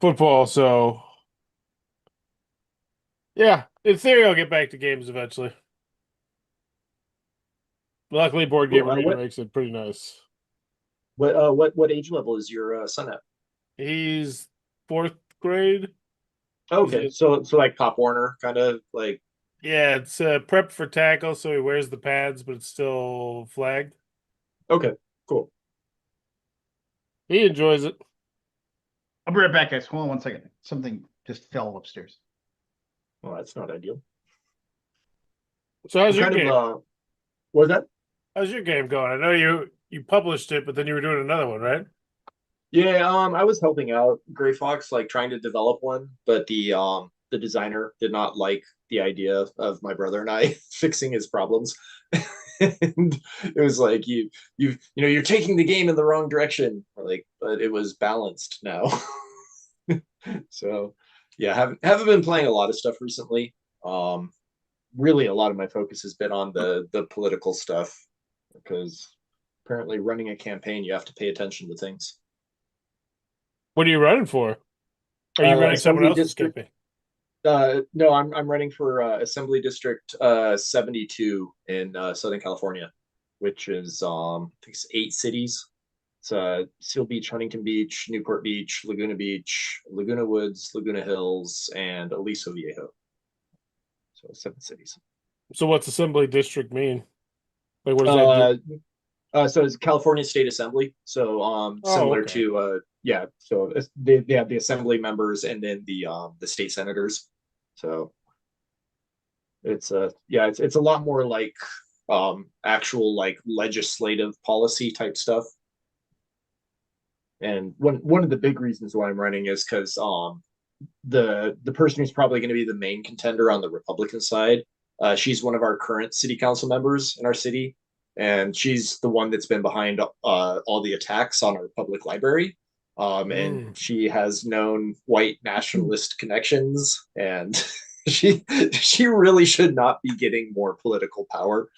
football. So, yeah, in theory, I'll get back to games eventually. Luckily, Board Game Arena makes it pretty nice. What age level is your son at? He's 4th grade. Okay, so like Pop Warner, kind of like. Yeah, it's prep for tackle, so he wears the pads, but it's still flagged. Okay, cool. He enjoys it. I'll be right back, guys. Hold on 1 second. Something just fell upstairs. Well, that's not ideal. So how's your Kind game? of, what was that? How's your game going? I know you published it, but then you were doing another one, right? Yeah, I was helping out Gray Fox, like trying to develop one, but the designer did not like the idea of my brother and I fixing his problems. And it was like you're taking the game in the wrong direction. Like, but it was balanced now. So yeah, haven't been playing a lot of stuff recently. Um, Really a lot of my focus has been on the political stuff because apparently running a campaign you have to pay attention to things. What are you running for? Are you running someone Assembly else's district. campaign? No, I'm running for Assembly District 72 in Southern California, which is I think it's 8 cities. It's Seal Beach, Huntington Beach, Newport Beach, Laguna Beach, Laguna Woods, Laguna Hills, and Aliso Viejo. So 7 cities. So what's assembly district mean? Like what does that do? So it's California State Assembly. So Oh, similar okay. to yeah. So they have the assembly members and then the state senators. So it's yeah, it's a lot more like actual like legislative policy type stuff. And one of the big reasons why I'm running is because the person who's probably going to be the main contender on the Republican side, she's one of our current city council members in our city, and she's the one that's been behind all the attacks on our public library. And Mm. she has known white nationalist connections, and she really should not be getting more political power.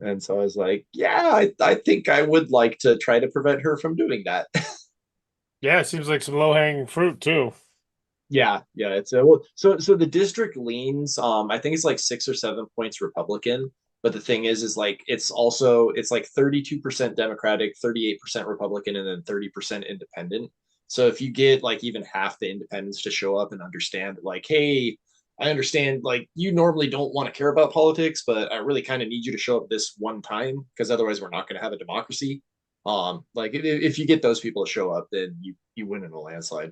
And so I was like, yeah, I think I would like to try to prevent her from doing that. Yeah, it seems like some low hanging fruit too. Yeah, yeah, it's a well, so the district leans I think it's like 6 or 7 points Republican, but the thing is like it's like 32% Democratic, 38% Republican, and then 30% independent. So if you get like even half the independents to show up and understand like, hey, I understand like you normally don't want to care about politics, but I really kind of need you to show up this one time because otherwise we're not going to have a democracy. Like if you get those people to show up, then you win in a landslide.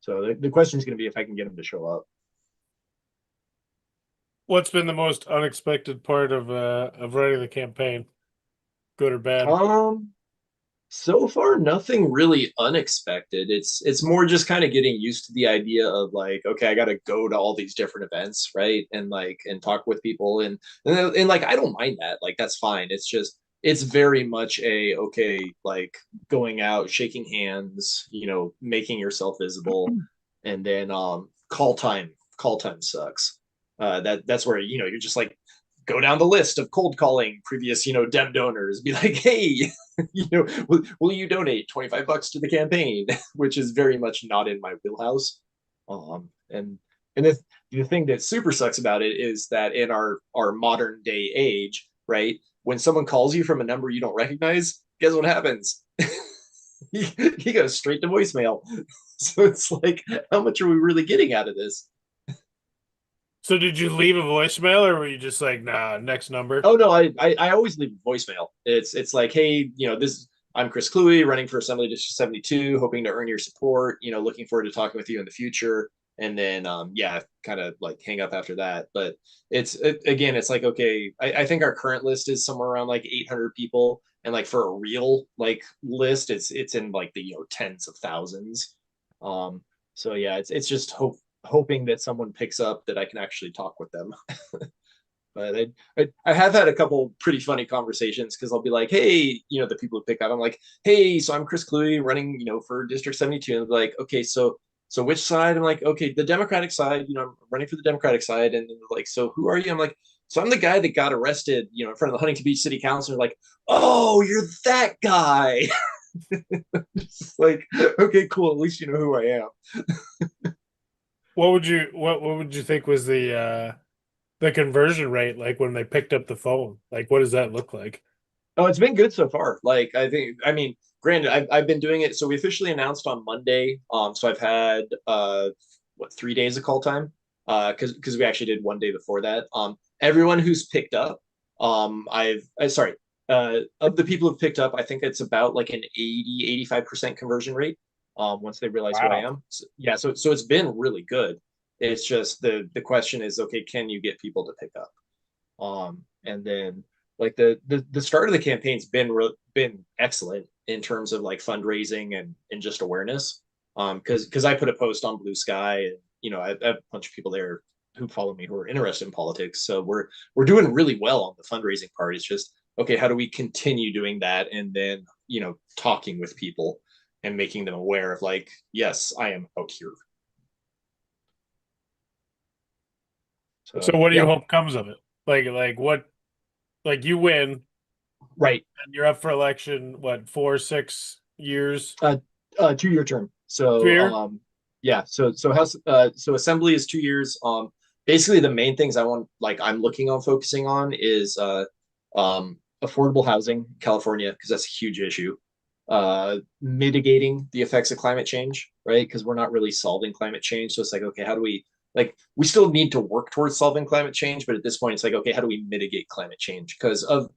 So the question is going to be if I can get them to show up. What's been the most unexpected part of running the campaign? Good or bad? So far nothing really unexpected. It's more just kind of getting used to the idea of like, okay, I got to go to all these different events, right? And like and talk with people and like I don't mind that. Like that's fine. It's just it's very much a okay, like going out, shaking hands, making yourself visible, and then call time. Call time sucks. That's where you're just like go down the list of cold calling previous Dem donors, be like, hey, will you donate $25 to the campaign? Which is very much not in my wheelhouse. And the thing that super sucks about it is that in our modern day age, right, when someone calls you from a number you don't recognize, guess what happens? He goes straight to voicemail. So it's like, how much are we really getting out of this? So did you leave a voicemail or were you just like, nah, next number? Oh no, I always leave a voicemail. It's like, hey, this I'm Chris Cluey, running for Assembly District 72, hoping to earn your support. Looking forward to talking with you in the future. And then yeah, kind of like hang up after that. But again, it's like okay, I think our current list is somewhere around like 800 people, and like for a real like list, it's in like the tens of thousands. Um, so yeah, it's just hoping that someone picks up that I can actually talk with them. But I have had a couple pretty funny conversations because I'll be like, hey, the people who pick up, I'm like, hey, so I'm Chris Cluey running, for District 72. And I'm like, okay, so which side? I'm like, okay, the Democratic side, I'm running for the Democratic side. And then like, so who are you? I'm like, so I'm the guy that got arrested, in front of the Huntington Beach City Council. Like, oh, you're that guy. Just like, okay, cool. At least you know who I am. What would you think was the conversion rate like when they picked up the phone? Like what does that look like? Oh, it's been good so far. Like I mean, granted, I've been doing it. So we officially announced on Monday. So I've had 3 days of call time. Because we actually did one day before that. Everyone who's picked up, sorry, of the people who've picked up, I think it's about like an 80-85% conversion rate. Once they realize who I Wow. am. So, yeah, so it's been really good. It's just the question is, okay, can you get people to pick up? And then like the start of the campaign's been excellent in terms of like fundraising and just awareness. Because I put a post on Blue Sky, and I have a bunch of people there who follow me who are interested in politics. So we're doing really well on the fundraising part. It's just, okay, how do we continue doing that, and then talking with people and making them aware of, like, yes, I am out here. So what do you yeah, hope comes of it? Like what? Like you win right. and you're up for election. What, 4, 6 years? 2 year term. 2 year? Yeah. So House so Assembly is 2 years. Basically the main things I'm looking on focusing on is affordable housing in California, because that's a huge issue. Mitigating the effects of climate change, right? Because we're not really solving climate change. So it's like, okay, how do we, like, we still need to work towards solving climate change, but at this point it's like, okay, how do we mitigate climate change? Because of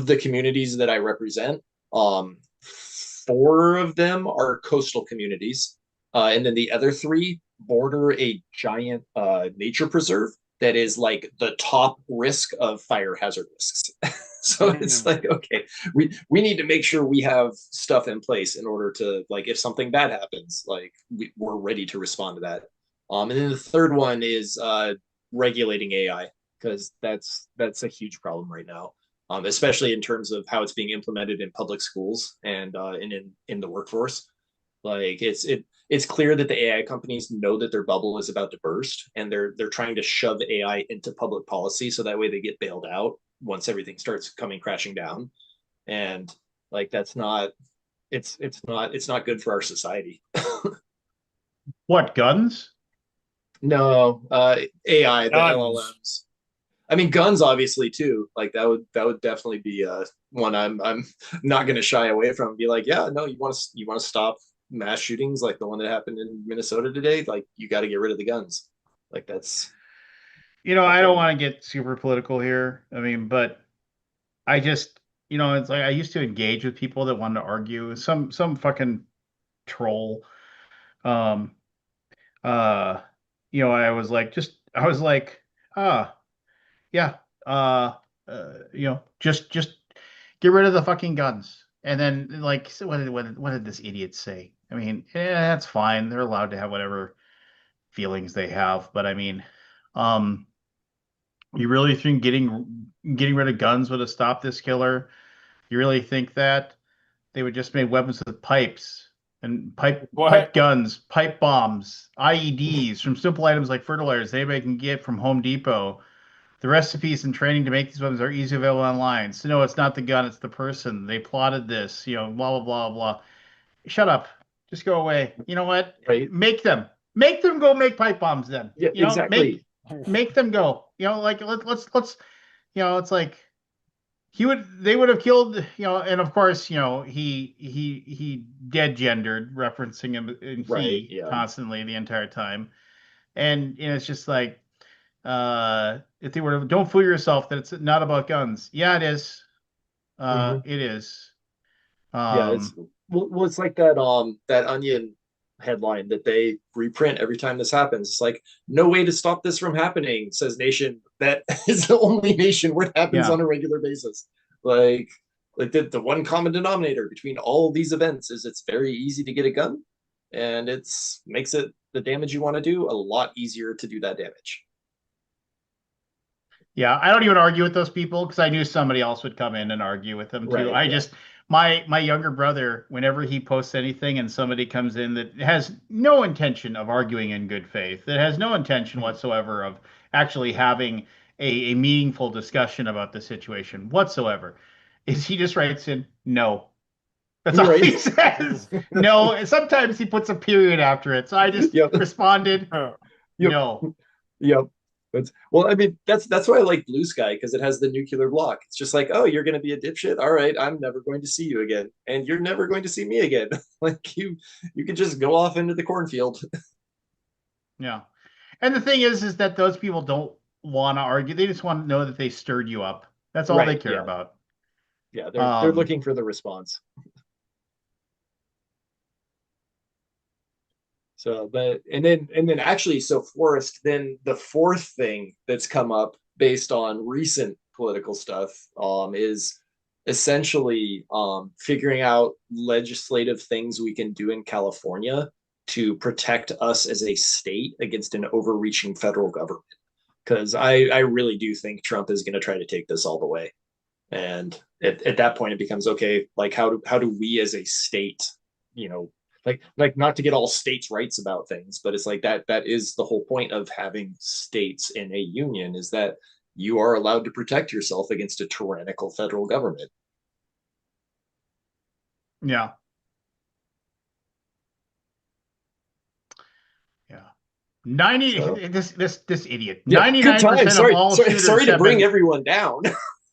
the communities that I represent, 4 of them are coastal communities, and then the other 3 border a giant nature preserve that is like the top risk of fire hazard risks. So it's like, okay, we need to make sure we have stuff in place in order to, like, if something bad happens, like we're ready to respond to that. And then the third one is regulating AI, because that's a huge problem right now, especially in terms of how it's being implemented in public schools and in the workforce. Like it's clear that the AI companies know that their bubble is about to burst, and they're trying to shove AI into public policy so that way they get bailed out once everything starts coming crashing down. And like that's not it's not good for our society. What, guns? No, AI, the Guns. LLMs. I mean, guns obviously too. Like that would definitely be one I'm not going to shy away from. Be like, yeah, no, you want to stop mass shootings like the one that happened in Minnesota today. Like, you got to get rid of the guns. Like that's I don't fucking want to get super political here. I mean, but I just, it's like I used to engage with people that wanted to argue. Some fucking troll. Um, uh, I was like, ah, yeah, uh, just get rid of the fucking guns. And then, like, so what did this idiot say? I mean, that's fine. They're allowed to have whatever feelings they have, but I mean, um, you really think getting rid of guns would have stopped this killer? You really think that they would just make weapons with pipes and pipe What? guns, pipe bombs, IEDs from simple items like fertilizers anybody can get from Home Depot? The recipes and training to make these weapons are easily available online. So no, it's not the gun, it's the person. They plotted this, blah blah blah blah. Shut up. Just go away. You know what? right. Make them. Make them go make pipe bombs then. Yeah, exactly. Make them go. Like let's it's like they would have killed, and of course, he dead gendered, referencing him in Right. he Yeah. constantly the entire time. And it's just like, if they were to, don't fool yourself that it's not about guns. Yeah, it is. Mhm. It is. Yeah, it's, Um, well, it's like that Onion headline that they reprint every time this happens. It's like, no way to stop this from happening, says nation that is the only nation where it happens yeah. on a regular basis. Like the one common denominator between all these events is it's very easy to get a gun, and it's makes it the damage you want to do a lot easier to do that damage. Yeah, I don't even argue with those people because I knew somebody else would come in and argue with them too. Right. I Yeah. just my younger brother, whenever he posts anything and somebody comes in that has no intention of arguing in good faith, that has no intention Mhm. whatsoever of actually having a meaningful discussion about the situation whatsoever, is he just writes in no. That's all he Right. says. No, and sometimes he puts a period after it. So I just Yep. responded, Yep. no. Yep. Well, I mean, that's why I like Blue Sky, because it has the nuclear block. It's just like, oh, you're going to be a dipshit. All right, I'm never going to see you again, and you're never going to see me again. Like you can just go off into the cornfield. Yeah. And the thing is that those people don't want to argue. They just want to know that they stirred you up. That's all they Right. care Yeah. about. Yeah. They're Um, looking for the response. So, but and then actually, so Forrest, then the fourth thing that's come up based on recent political stuff is essentially figuring out legislative things we can do in California to protect us as a state against an overreaching federal government. Because I really do think Trump is going to try to take this all the way. And at that point, it becomes okay. Like how do we as a state, you know, like not to get all states' rights about things, but it's like that is the whole point of having states in a union is that you are allowed to protect yourself against a tyrannical federal government. Yeah. Yeah. 90 So, this idiot. yeah, good time. 99% of Sorry, all sorry, shooters sorry to have bring been everyone down.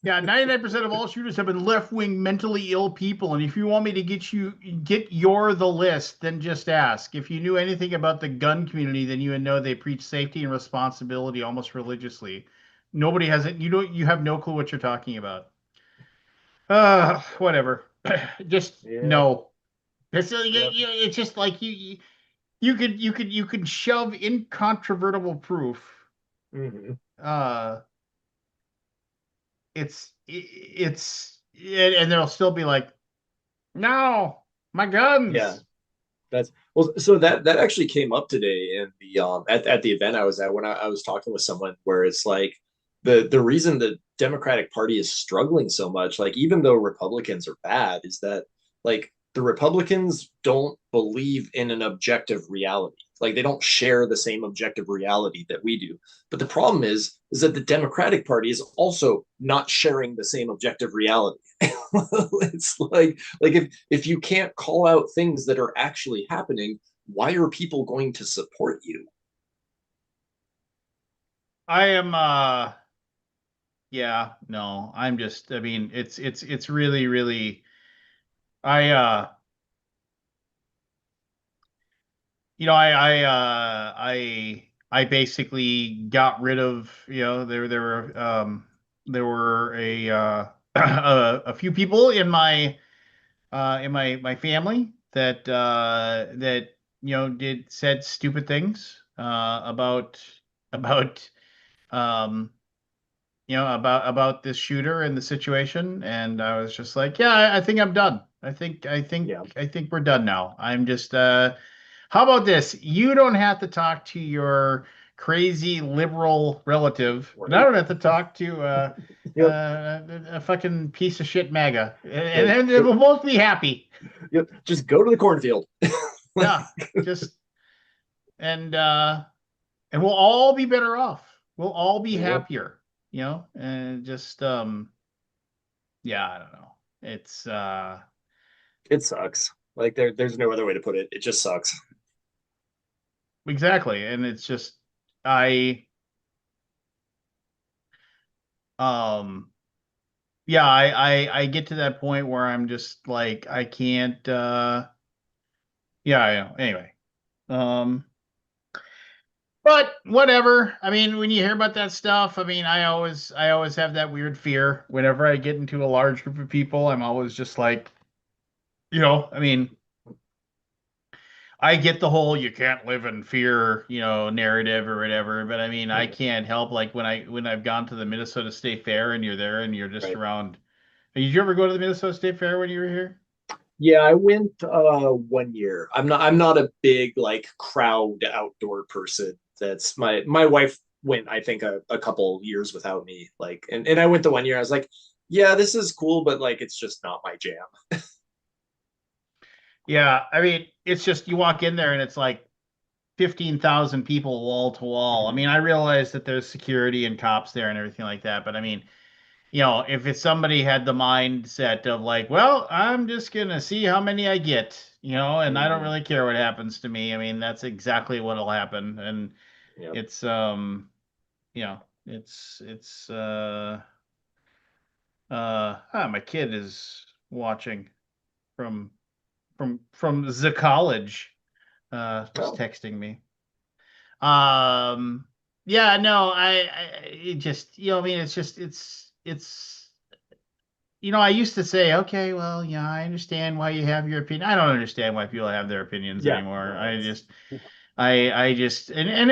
yeah, 99% of all shooters have been left-wing mentally ill people. And if you want me to get the list, then just ask. If you knew anything about the gun community, then you would know they preach safety and responsibility almost religiously. Nobody has it. You have no clue what you're talking about. Whatever. Just Yeah. no. Yep. It's just like you could shove incontrovertible proof. Mm-hmm. Uh, and they'll still be like, no, my Yeah. guns. That's well, so that actually came up today in the at the event I was at when I was talking with someone where it's like the reason the Democratic Party is struggling so much, like even though Republicans are bad, is that like the Republicans don't believe in an objective reality. Like they don't share the same objective reality that we do. But the problem is that the Democratic Party is also not sharing the same objective reality. It's like if you can't call out things that are actually happening, why are people going to support you? I am yeah, no, I'm just I mean, it's really, really I I basically got rid of, there were a a few people in my family that did said stupid things about um about this shooter and the situation, and I was just like, yeah, I think I'm done. Yeah, I think we're done now. I'm just how about this? You don't have to talk to your crazy liberal relative, and I right. don't have to talk to Yep. a fucking piece of shit MAGA, Yep. and then we'll both be happy. Yep. Just go to the cornfield. Yeah, just and and we'll all be better off. We'll all be Yep. happier, and just yeah, I don't know. It's It sucks. Like there's no other way to put it. It just sucks. exactly, and it's just I um yeah, I get to that point where I'm just like I can't yeah, I know. Anyway. Um but whatever. I mean, when you hear about that stuff, I mean, I always have that weird fear whenever I get into a large group of people. I'm always just like, I mean, I get the whole you can't live in fear, narrative or whatever, but I mean, I Mhm. can't help like when I've gone to the Minnesota State Fair and you're there and you're just Right. around. Did you ever go to the Minnesota State Fair when you were here? Yeah, I went 1 year. I'm not a big like crowd outdoor person. That's my wife went, I think, a couple years without me. Like and I went the 1 year. I was like, yeah, this is cool, but like it's just not my jam. Yeah, I mean, it's just you walk in there and it's like 15,000 people wall to wall. I Mhm. mean, I realize that there's security and cops there and everything like that, but I mean, if it's somebody had the mindset of like, well, I'm just gonna see how many I get, and I don't Mhm. really care what happens to me. I mean, that's exactly what'll happen. And Yep. it's it's my kid is watching from from the college, just Oh, texting me. Um, yeah, no, it just, I mean, it's just, I used to say, okay, well, yeah, I understand why you have your opinion. I don't understand why people have their opinions yeah. anymore. No, it's I just, and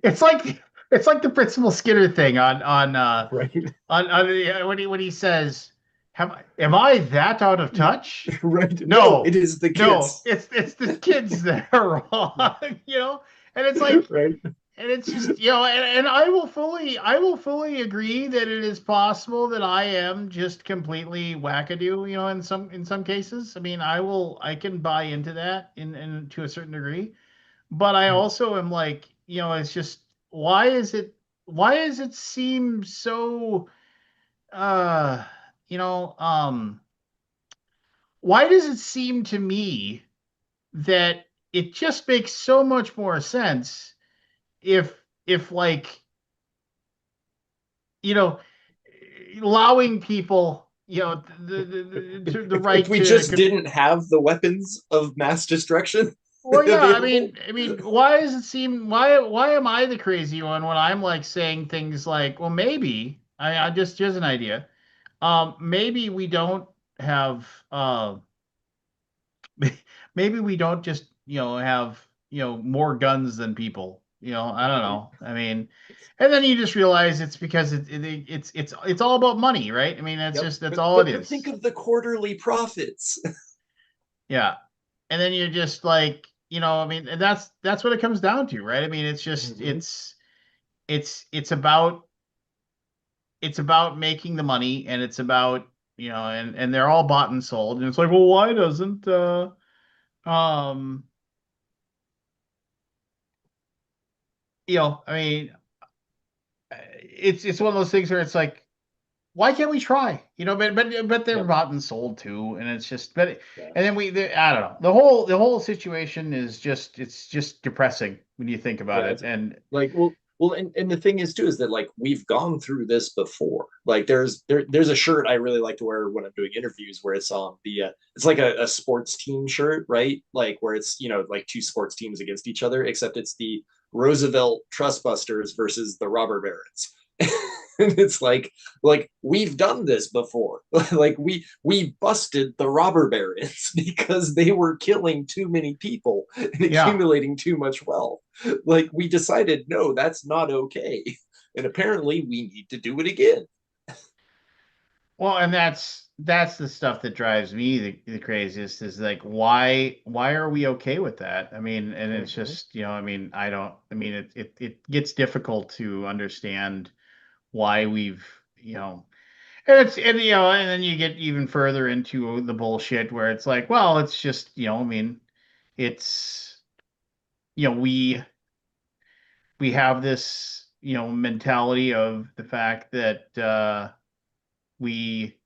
it's like It's like the Principal Skinner thing Right. when he says, am I that out of touch? Right. No, it No, is the no, kids. it's the kids that are wrong, And it's like, Right. and it's just, and I will fully agree that it is possible that I am just completely wackadoo, in some cases. I mean, I can buy into that in to a certain degree, but I also am like, it's just why is it seem so uh you know why does it seem to me that it just makes so much more sense if like, you know allowing people, the If right we to just didn't have the weapons of mass destruction well, yeah, available. why does it seem why am I the crazy one when I'm like saying things like, well, maybe I just an idea. Maybe we don't have maybe we don't just, have, more guns than people. I don't Right. know. I mean, and then you just realize it's because it's all about money, right? I mean, Yep. that's all it But think is. of the quarterly profits. Yeah. And then you're just like, and that's what it comes down to, right? I mean, it's just Mhm. it's about making the money, and it's about, and they're all bought and sold, and it's like, well, why doesn't um I mean, it's one of those things where it's like, why can't we try? But they're Yep. bought and sold too, and it's just, but Yeah. and then I don't know, the whole situation is just, it's just depressing when you think about Yeah. it, It's and like, and the thing is too is that like we've gone through this before. Like there's a shirt I really like to wear when I'm doing interviews where it's the it's like a sports team shirt, right? Like where it's like two sports teams against each other, except it's the Roosevelt Trustbusters versus the Robber Barons. And it's like we've done this before. Like we busted the robber barons because they were killing too many people and yeah. accumulating too much wealth. Like we decided, no, that's not okay, and apparently we need to do it again. Well, and that's the stuff that drives me the craziest, is like, why are we okay with that? I mean, and it's Mm-hmm. just, I don't, it gets difficult to understand why we've, and and then you get even further into the bullshit where it's like, well, it's just, it's, we have this, mentality of the fact that we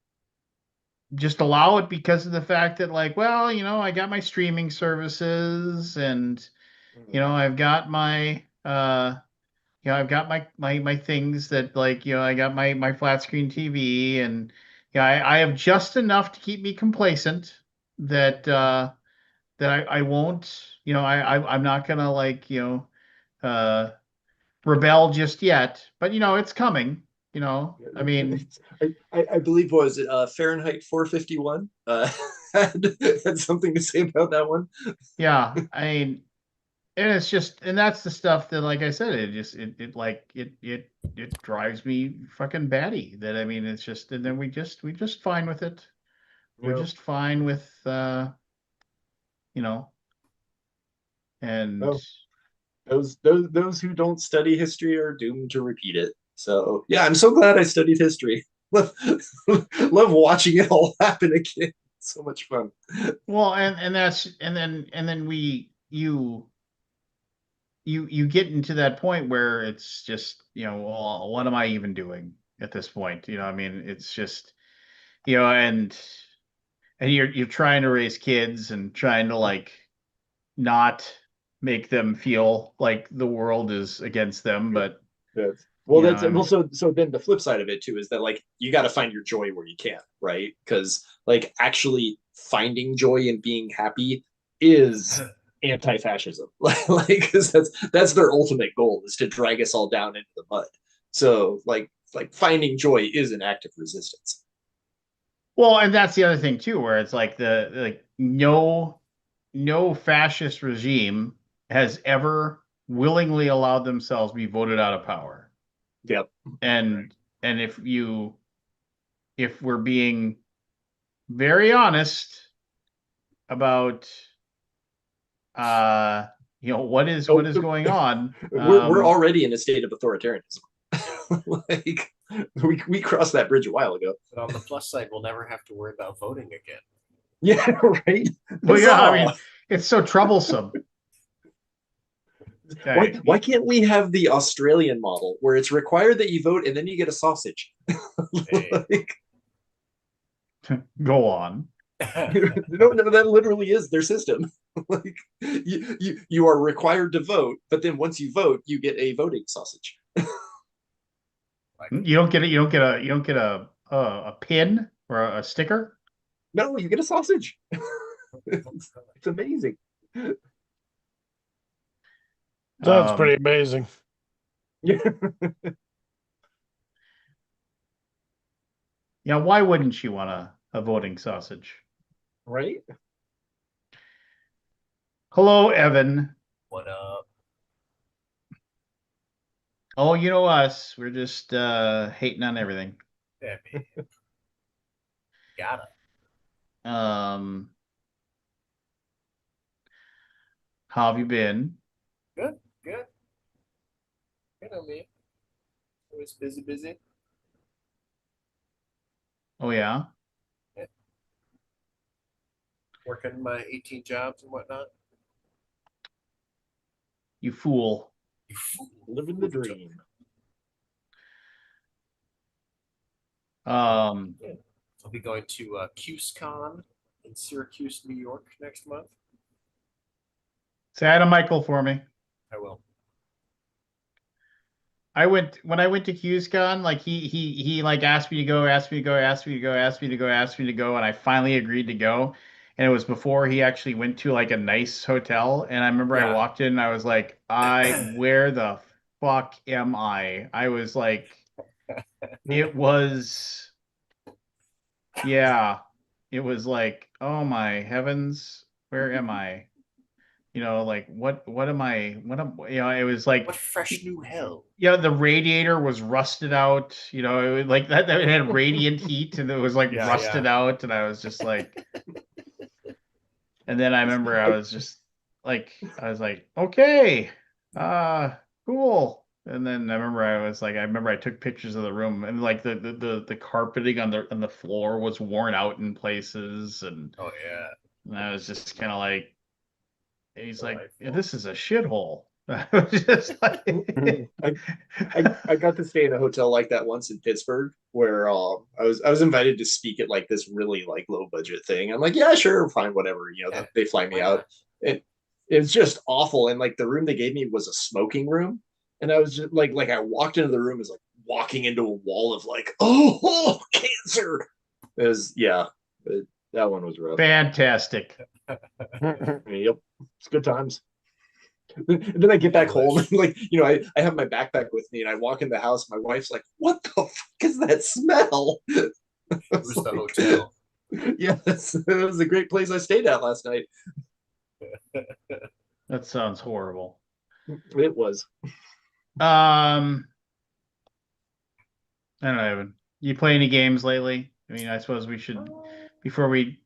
just allow it because of the fact that, like, well, I got my streaming services, and I've got my I've got my things that, like, I got my flat screen TV, and yeah, I have just enough to keep me complacent that I won't, I'm not gonna, like, uh rebel just yet, but it's coming, I mean, I believe, what was it, Fahrenheit 451 had something to say about that one. yeah, I mean, and it's just, and that's the stuff that, like I said, it just, it drives me fucking batty, that, I mean, it's just, and then we just fine with it. We're Yeah. just fine with, you know, and Well, those who don't study history are doomed to repeat it. So yeah, I'm so glad I studied history. Love, love watching it all happen again. It's so much fun. well, and that's, and then you get into that point where it's just, well, what am I even doing at this point? I mean, it's just, and you're trying to raise kids and trying to, like, not make them feel like the world is against them, but That's well, that's I well. mean, So then the flip side of it too is that like you got to find your joy where you can, right? Because like actually finding joy and being happy is anti-fascism. Like because that's their ultimate goal, is to drag us all down into the mud. So like finding joy is an act of resistance. well, and that's the other thing too, where it's like, no fascist regime has ever willingly allowed themselves to be voted out of power. Yep. And if we're being very honest about what is going on, we're already in a state of authoritarianism. Like we crossed that bridge a while ago. But on the plus side, we'll never have to worry about voting again. Yeah, right. well, yeah, I Huzzah! mean, it's so troublesome. Why can't we have the Australian model where it's required that you vote and then you get a sausage? Like, Go on. no, that literally is their system. Like you are required to vote, but then once you vote, you get a voting sausage. You don't get a pin or a sticker. No, you get a sausage. It's amazing. That's pretty amazing. Yeah. Yeah, why wouldn't you want a voting sausage? Right? Hello, Evan. What up? Oh, you know us. We're just hating on everything. Yeah, man. Gotta. How have you been? Good. Good. You know me. Always busy. Oh yeah. Working my 18 jobs and whatnot. You fool. You fool. Living the dream. I'll be going to QSCon in Syracuse, New York next month. Say hi to Michael for me. I will. When I went to QSCon, like he like asked me to go, and I finally agreed to go. And it was before he actually went to like a nice hotel. And I remember I Yeah. walked in and I was like, where the fuck am I? I was like, it was, yeah, it was like, oh my heavens, where am I? Like what am I? It was like, What fresh new hell? yeah, the radiator was rusted out. It was like that it had radiant heat and it was like Yeah, rusted out, and I was just like, and then I remember I was like, okay, cool. And then I remember I took pictures of the room, and like the carpeting on the floor was worn out in places, and Oh yeah. I was just kind of like, he's like, Delightful. this is a shithole. I was just like, I got to stay in a hotel like that once in Pittsburgh, where I was invited to speak at like this really like low budget thing. I'm like, yeah, sure, fine, whatever. Yeah, They fly me why out. not? It was just awful, and like the room they gave me was a smoking room, and I was just like I walked into the room as like walking into a wall of like, oh cancer. It was that one was rough. fantastic. Yep, it's good times. And then I get back home and like, I have my backpack with me and I walk in the house. My wife's like, what the fuck is that smell? It was the hotel. Yes, it was a great place I stayed at last night. That sounds horrible. It was. I don't know, Evan. You play any games lately? I mean, I suppose we should, before we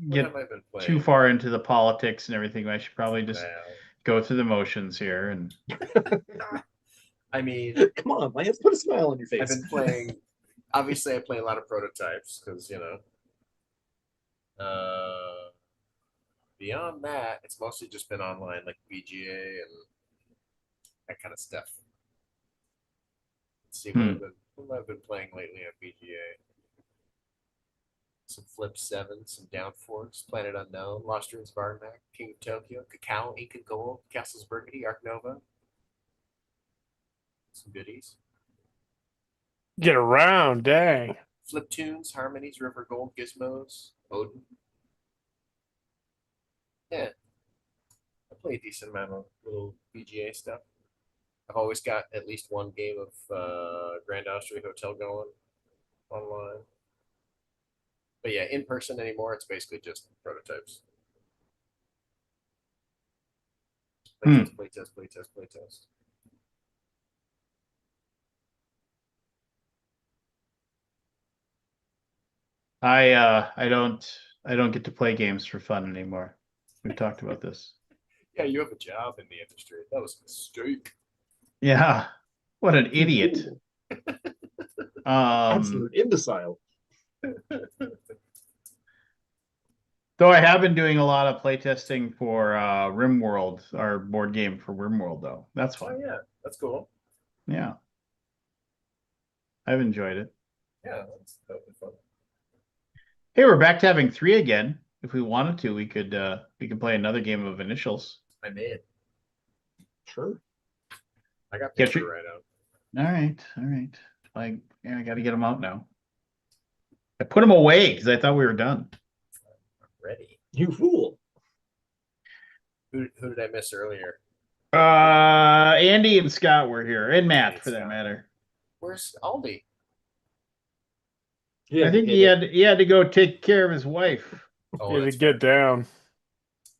What get have I been playing? too far into the politics and everything, I should probably just Well, go through the motions here. And I mean, Come on, Lance, put a smile on your I've face. been playing. Obviously, I play a lot of prototypes because beyond that, it's mostly just been online, like VGA and that kind of stuff. Let's see what I've been playing lately on VGA. Some Flip 7, some Downforce, Planet Unknown, Lost Ruins of Arnak, King of Tokyo, Cacao, Ink and Gold, Castles Burgundy, Arc Nova. Some goodies. Get around, dang. Flip Tunes, Harmonies, River Gold, Gizmos, Odin. Yeah. I play a decent amount of little VGA stuff. I've always got at least one game of Grand Austria Hotel going online. But yeah, in person anymore, it's basically just prototypes. Playtest, playtest, playtest, playtest. I don't get to play games for fun anymore. We've talked about this. Yeah, you have a job in the industry. That was a mistake. Yeah. What an idiot. Absolute imbecile. Though I have been doing a lot of playtesting for RimWorld, our board game for RimWorld, though. That's Oh fun. yeah, that's cool. Yeah. I've enjoyed it. Yeah, that'd be fun. Hey, we're back to having 3 again. If we wanted to, we could play another game of initials. I made. Sure. I got Get paper you- right out. All right. I got to get them out now. I put them away because I thought we were done. Ready. You fool. Who did I miss earlier? Andy and Scott were here, and Matt Andy for that Scott. matter. Where's Aldi? Yeah, I think he had to go take care of his wife. Oh, Yeah, to that's get fair. down.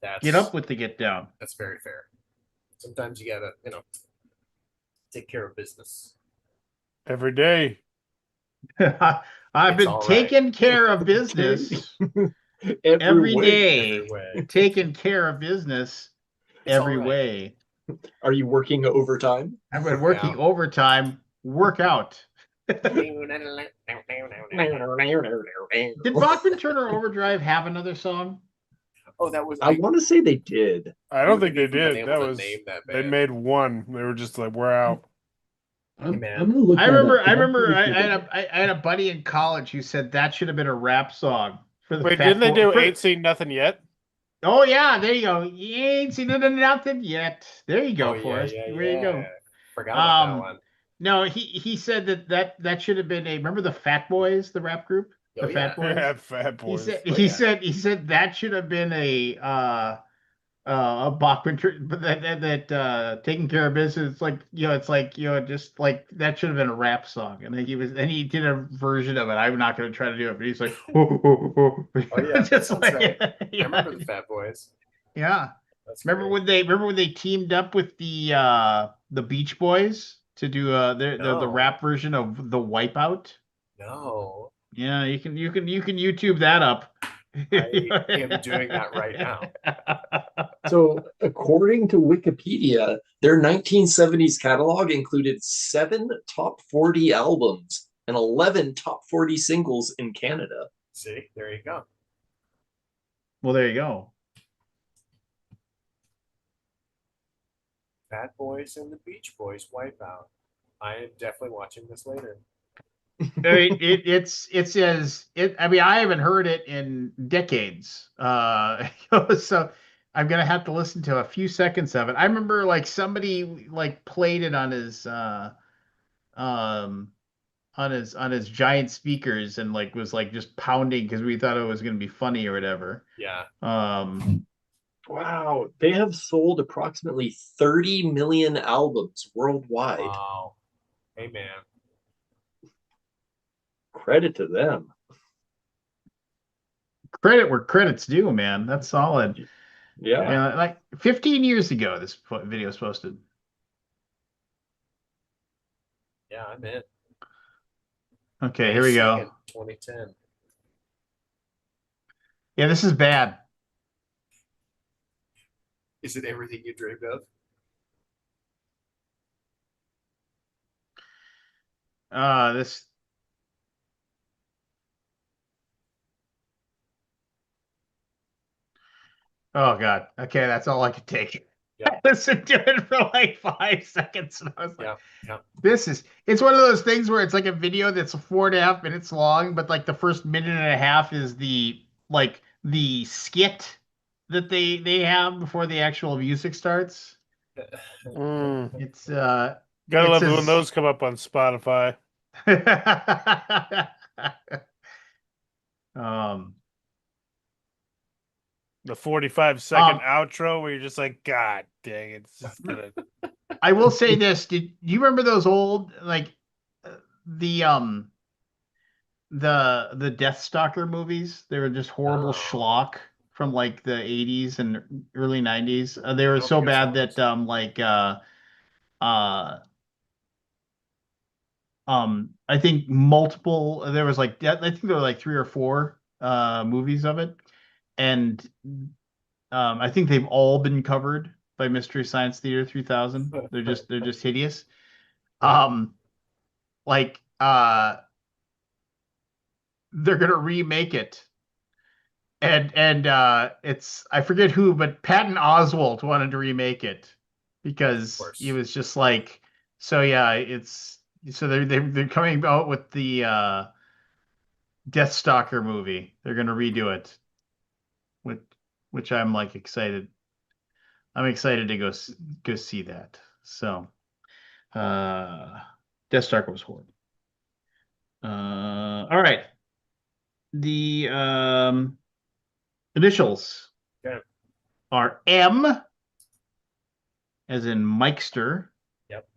That's Get up with the get down. That's very fair. Sometimes you gotta, take care of business. Every day. I've It's been all right. taking care of business every way. day. Every way. Taking care of business It's every all right. way. Are you working overtime? I've been working overtime. Workout. Did Bachman Turner Overdrive have another song? Oh, that was. I want to say they did. I don't wouldn't think they even been did. able That to was name that they band. made one. They were just like, we're out. man. I'm gonna look I that remember. up, I 'cause I'm remember. pretty I sure had they a I had a buddy in college who said that should have been a rap song for the. Wait, Fat didn't they Boy- do for- Ain't Seen Nothing Yet? Oh yeah, there you go. You ain't seen nothing yet. There you go, Oh, yeah, Forrest. yeah, There you go. yeah. Forgot about that one. No, he said that should have been a. Remember the Fat Boys, the rap group, Oh, the yeah. Fat Boys. Yeah, Fat He Boys. said Oh, he yeah. said he said that should have been a Bachman, but that taking care of business. It's like just like that should have been a rap song. And then he did a version of it. I'm not going to try to do it, but he's like, Oh yeah, that just sounds like, right. I yeah, remember the Fat Boys. yeah. That's Remember great. when they teamed up with the Beach Boys to do the No. rap version of the Wipeout? No, Yeah, you can YouTube that up. I am doing that right now. So, according to Wikipedia, their 1970s catalog included 7 top 40 albums and 11 top 40 singles in Canada. See, there you go. Well, there you go. Fat Boys and the Beach Boys Wipeout. I am definitely watching this later. I mean, I haven't heard it in decades. So I'm gonna have to listen to a few seconds of it. I remember like somebody like played it on his um on his giant speakers and like was like just pounding because we thought it was gonna be funny or whatever. Yeah. Wow, they have sold approximately 30 million albums worldwide. Wow. Hey man. Credit to them. Credit where credit's due, man. That's solid. Yeah. Yeah, like 15 years ago, this video was posted. Yeah, I'm in. Okay, May here we 2nd, go. 2010. Yeah, this is bad. Is it everything you dreamed of? This. Oh God. Okay, that's all I could take. Yeah. I listened to it for like 5 seconds, and I was like, Yeah. It's one of those things where it's like a video that's 4.5 minutes long, but like the first minute and a half is the skit that they have before the actual music starts. It's Gotta It love it says- when those come up on Spotify. um The 45-second outro where you're just like, God dang, it's just gonna. I will say this. Do you remember those old like the Death Stalker movies? They were just horrible No. schlock from like the 80s and early 90s. They were don't so think I bad saw that uh I think multiple there was like I think there were like 3 or 4 movies of it, and I think they've all been covered by Mystery Science Theater 3000. They're just hideous. Um like they're gonna remake it, and it's I forget who, but Patton Oswalt wanted to remake it because he course. was just like, so yeah, it's so they're coming out with the Deathstalker movie. They're gonna redo it, which I'm like excited. I'm excited to go see that. So, uh, Deathstalker was horrible. All right. The initials Okay. are M, as in Mikester, Yep.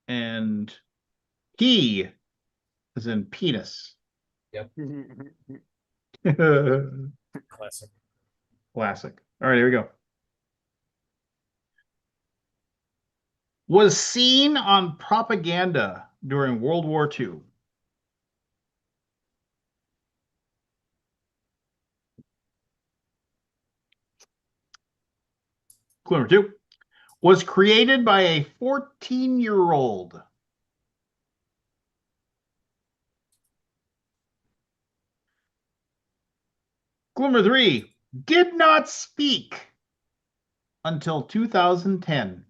and P, as in penis. Yep. Classic. Classic. All right, here we go. Was seen on propaganda during World War II. Clue number 2. Was created by a 14-year-old. Clue number 3. Did not speak until 2010.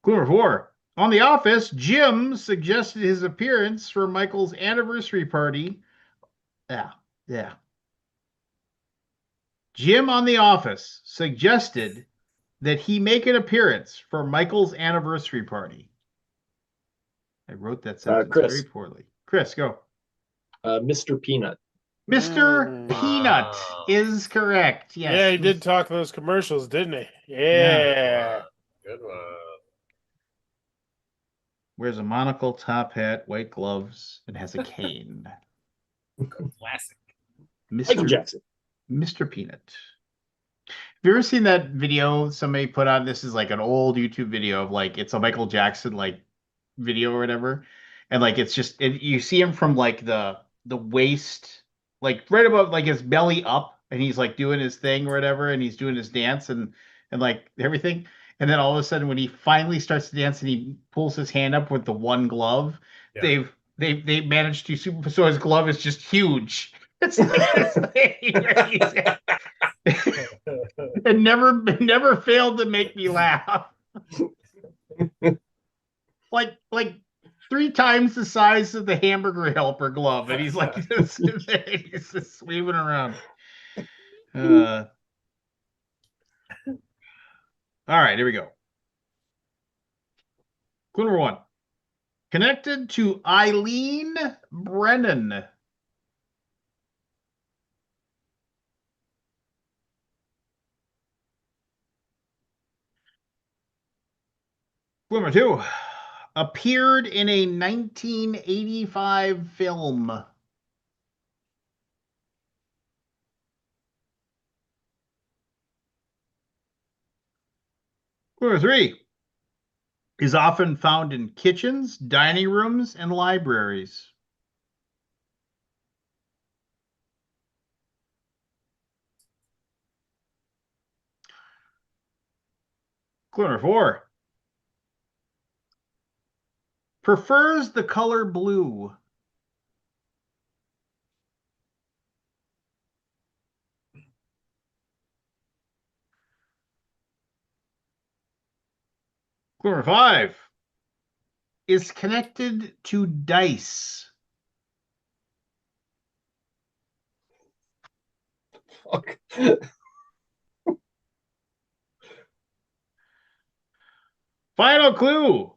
Clue number 4. On The Office, Jim suggested his appearance for Michael's anniversary party. Yeah. Jim on The Office suggested that he make an appearance for Michael's anniversary party. I wrote that sentence Chris. very poorly. Chris, go. Mr. Peanut. Mr. Peanut is correct. Yes. Yeah, he did talk those commercials, didn't he? Yeah. Yeah. Good one. Wears a monocle, top hat, white gloves, and has a cane. Classic. Michael Jackson. Mr. Peanut. Have you ever seen that video somebody put on? This is like an old YouTube video of like it's a Michael Jackson like video or whatever, and like it's just you see him from like the waist, like right above like his belly up, and he's like doing his thing or whatever, and he's doing his dance and like everything, and then all of a sudden when he finally starts to dance and he pulls his hand up with the one glove, Yeah. they've managed to super so his glove is just huge. It's like this thing. Where it never failed to make me laugh. like 3 times the size of the hamburger helper glove, and he's like he's just sweeping around. All right, here we go. Clue number 1. Connected to Eileen Brennan. Clue number 2. Appeared in a 1985 film. Clue number 3. Is often found in kitchens, dining rooms, and libraries. Clue number 4. Prefers the color blue. Clue number 5. Is connected to dice. Fuck. Final clue.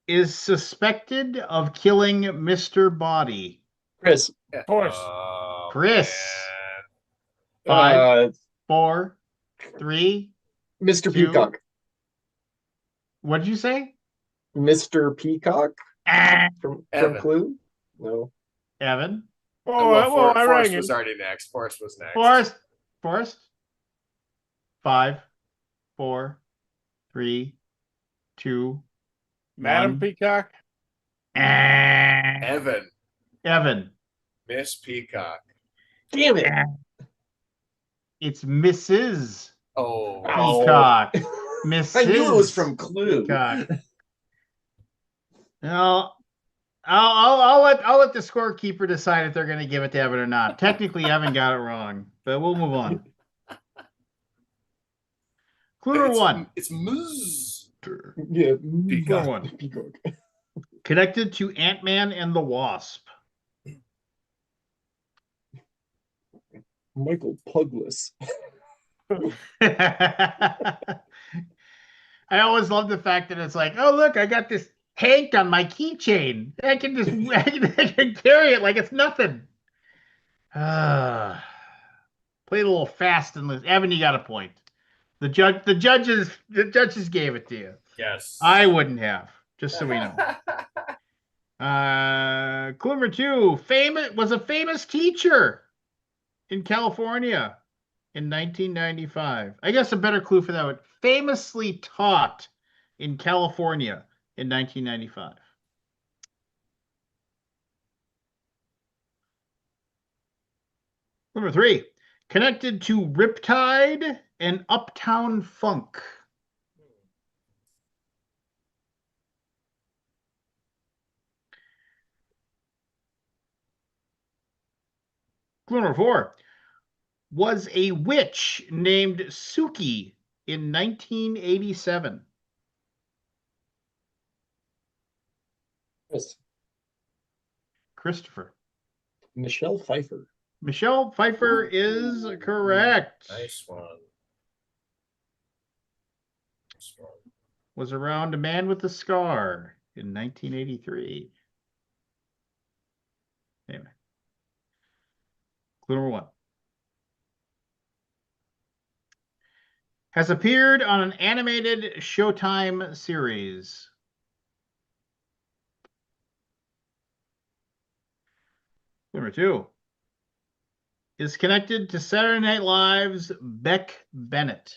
Is suspected of killing Mr. Body. Chris. Of course. Chris. Man. 5, 4, 3. Mr. 2. Peacock. What did you say? Mr. Peacock Ah, from Evan. Clue? No. Evan. Oh, well, I Forrest rang was it. already next. Forrest was next. Forrest. 5, 4, 3, 2, Madam 1. Peacock. Ah, Evan. Evan. Miss Peacock. Damn it. It's Mrs. Oh. Ow. Peacock. Mrs. I knew it was from Clue. Peacock. No, I'll let the scorekeeper decide if they're going to give it to Evan or not. Technically, Evan got it wrong, but we'll move on. Clue number 1. It's Ms. Yeah. Clue number 1. Peacock. Connected to Ant-Man and the Wasp. Michael Pugless. I always love the fact that it's like, oh look, I got this Hank on my keychain. I can carry it like it's nothing. Played a little fast and loose. Evan, you got a point. The judges gave it to you. Yes. I wouldn't have, just so we know. Clue number 2. Was a famous teacher in California in 1995. I guess a better clue for that would famously taught in California in 1995. Number 3. Connected to Riptide and Uptown Funk. Clue number 4. Was a witch named Suki in 1987. Yes. Christopher. Michelle Pfeiffer. Michelle Pfeiffer is correct. Nice one. Nice one. Was around A Man with a Scar in 1983. Anyway. Clue number 1. Has appeared on an animated Showtime series. Number 2. Is connected to Saturday Night Live's Beck Bennett.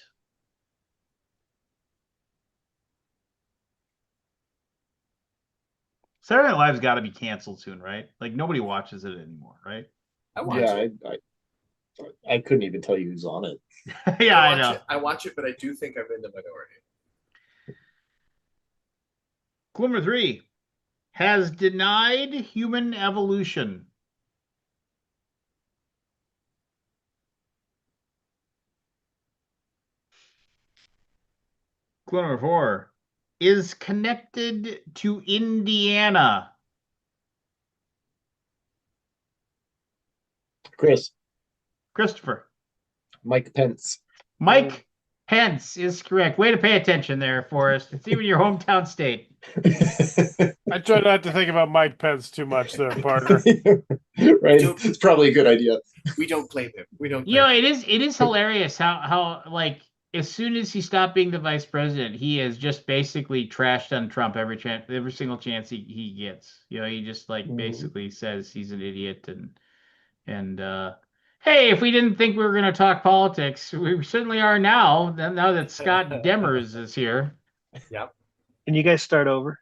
Saturday Night Live's got to be canceled soon, right? Like nobody watches it anymore, right? I watch it. I couldn't even tell you who's on it. Yeah, I watch know. it. I watch it, but I do think I'm in the minority. Clue number 3. Has denied human evolution. Clue number 4. Is connected to Indiana. Christopher. Mike Pence. Mike Pence is correct. Way to pay attention there, Forrest. It's even your hometown state. I try not to think about Mike Pence too much there, partner. Right? It's probably a good idea. We don't blame him. We don't. You know, it is hilarious how like as soon as he stopped being the vice president, he has just basically trashed on Trump every single chance he gets. You know, he just like basically says he's an idiot and hey, if we didn't think we were going to talk politics, we certainly are now. Now that Scott Demers is here. Yep. Can you guys start over?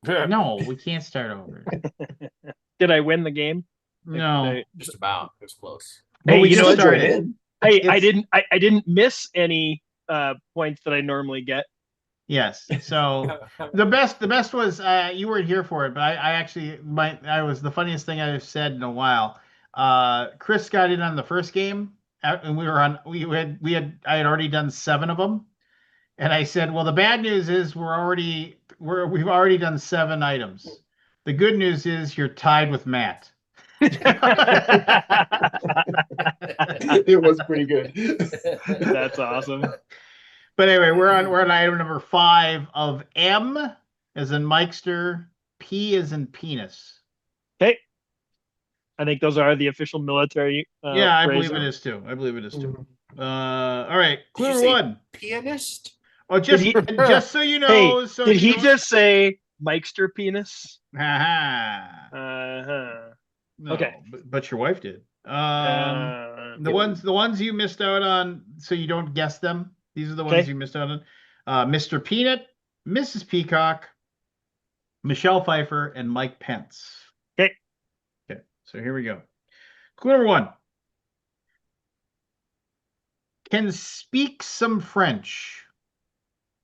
No, we can't start over. Did I win the game? No. Just about. It was close. But Hey, we you know just what? started. Hey, It's- I didn't miss any points that I normally get. Yes. So the best was you weren't here for it, but I actually I was the funniest thing I've said in a while. Chris got in on the first game, and I had already done 7 of them, and I said, well, the bad news is we've already done 7 items. The good news is you're tied with Matt. It was pretty good. That's awesome. But anyway, we're on item number 5 of M as in Mikester, P as in penis. Hey, I think those are the official military. Yeah, I phrases. believe it is too. All right, clue Did you number say 1. Pianist. Oh, just so you Hey, know, so did you he don't- just say Mikester penis? Ha Uh-huh. No, Okay. but your wife did. Uh, The ones you missed out on, so you don't guess them. These are the ones Okay. you missed out on. Mr. Peanut, Mrs. Peacock, Michelle Pfeiffer, and Mike Pence. Okay. Okay, so here we go. Clue number 1. Can speak some French.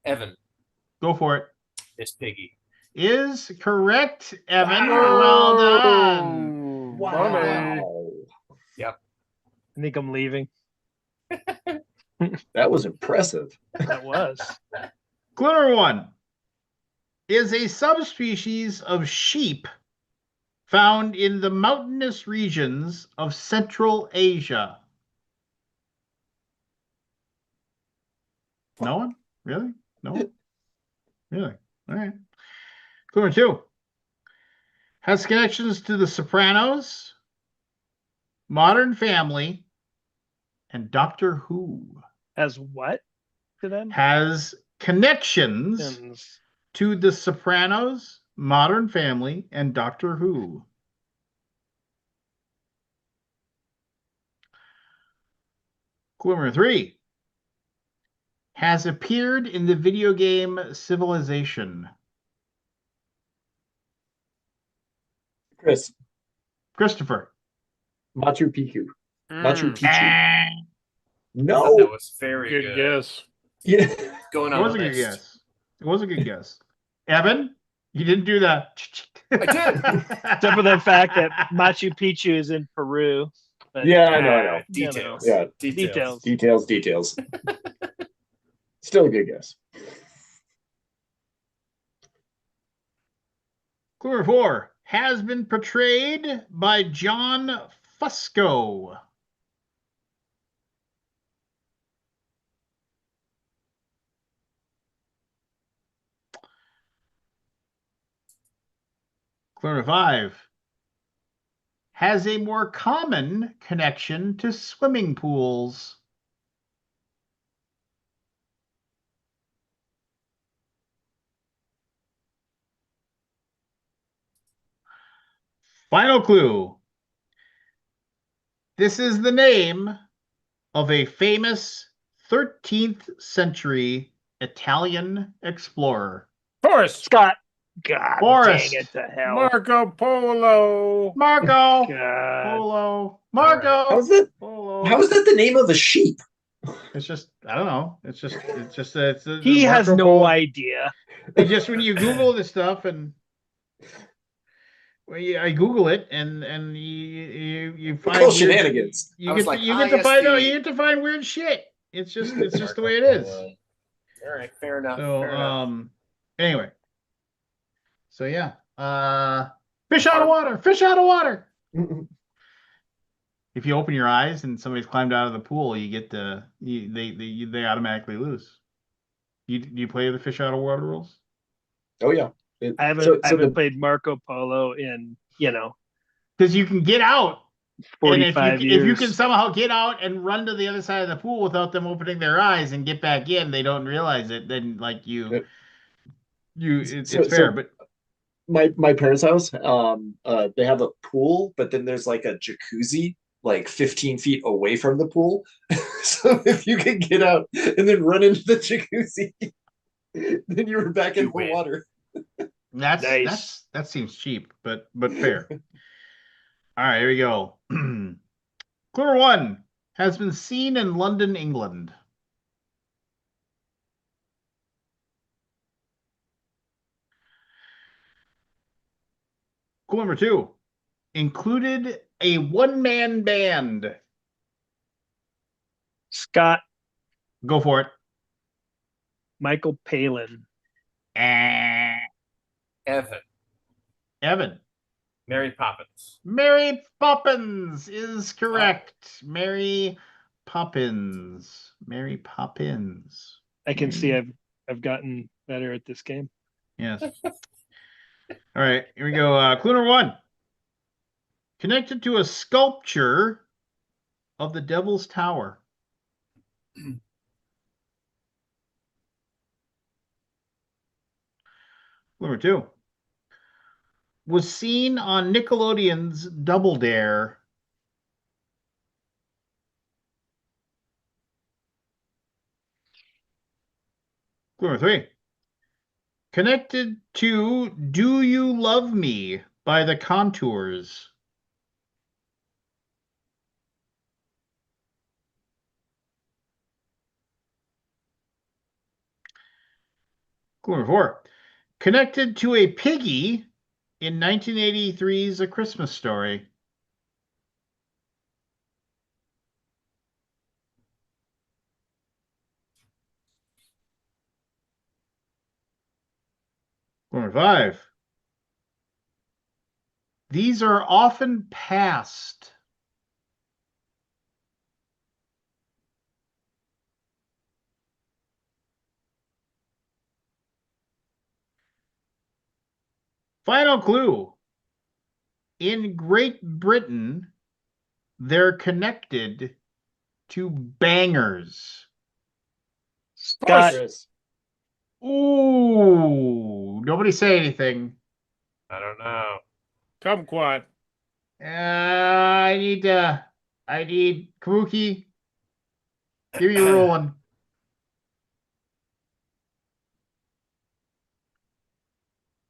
Evan, Go for it. Miss Piggy. Is correct, Evan. Wow. Well done. Wow. Yep. I think I'm leaving. That was impressive. That was. Clue number 1 is a subspecies of sheep found in the mountainous regions of Central Asia. No one? Really? No one? Really? All right. Clue number 2 has connections to The Sopranos, Modern Family, and Doctor Who. As what to them? Has connections And to The Sopranos, Modern Family, and Doctor Who. Clue number 3 has appeared in the video game Civilization. Chris, Christopher. Machu Picchu. Machu Picchu. Ah, That No. was very Good good. guess. Yeah. Going it on was the a good list. guess. It was a good guess. Evan, you didn't do that. I did. except for the fact that Machu Picchu is in Peru. But Yeah, I know. Details. Yeah. Details. Details. Still a good guess. Clue number 4 has been portrayed by John Fusco. Clue number 5 has a more common connection to swimming pools. Final clue. This is the name of a famous 13th century Italian explorer. Forrest. Scott. God Forrest. dang it to hell. Marco Polo. Marco God. Polo. Marco How's that? Polo. How is that the name of a sheep? It's just I don't know. It's He has Marco no Polo. idea. It's just when you Google this stuff and I Google it and you find Call weird, shenanigans. you I was get like, you get to find ISD. out you get to find weird shit. It's just the way it is. All right, fair enough. So fair enough. anyway. So yeah. Fish out of water. Fish out of water. If you open your eyes and somebody's climbed out of the pool, you get they automatically lose. Do you play the fish out of water rules? Oh yeah. I haven't played Marco Polo in, Because you can get out, and if 45 you years. can somehow get out and run to the other side of the pool without them opening their eyes and get back in, they don't realize it. Then like it's fair. But my parents' house, they have a pool, but then there's like a jacuzzi like 15 feet away from the pool. So if you can get out and then run into the jacuzzi, then you were back in the win. water. Nice. that seems cheap, but fair. All right, here we go. Clue number 1 has been seen in London, England. Clue number 2 included a one-man band. Scott. Go for it. Michael Palin. Evan. Evan. Mary Poppins. Mary Poppins is correct. Mary Poppins. Mary Poppins. I can see I've gotten better at this game. Yes. All right, here we go. Clue number 1. Connected to a sculpture of the Devil's Tower. Number 2 was seen on Nickelodeon's Double Dare. Number 3 connected to Do You Love Me by the Contours. Number 4 connected to a piggy in 1983's A Christmas Story. Number 5 these are often passed. Final clue. In Great Britain, they're connected to bangers. Scott, Chris. Ooh, nobody say anything. I don't know. Kumquat. I need Kabuki. Give me a rolling.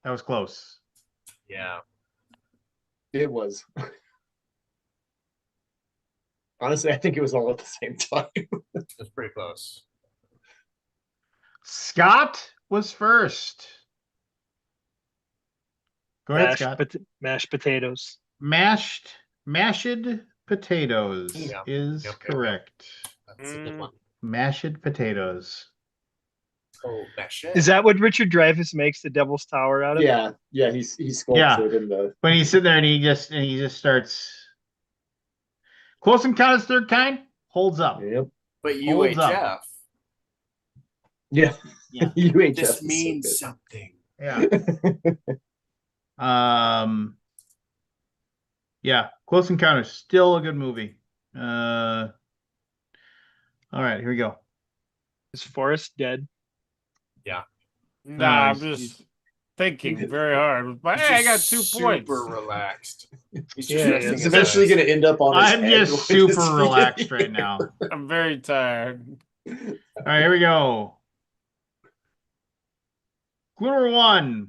That was close. Yeah. It was. Honestly, I think it was all at the same time. It's pretty close. Scott was first. Go ahead, Scott. mashed potatoes. Mashed potatoes Yeah. is Yep. correct. That's a good one. Mashed potatoes. Oh, that shit. Is that what Richard Dreyfuss makes the Devil's Tower out of? Yeah, he sculpts Yeah. it in the. When he's sitting there and he just starts. Close Encounters Third Kind holds up. Yep. But UHF. Yeah. Yeah. UHF This is so means good. something. Yeah. Yeah. Close Encounters, still a good movie. All right, here we go. Is Forrest dead? Nah, I'm he's- just thinking very hard. But He's hey, I got just 2 super points. relaxed. He's Yeah, just resting It's his eventually eyes. going to end up on his I'm head just when it's super relaxed right now. I'm very tired. All right, here we go. Clue number 1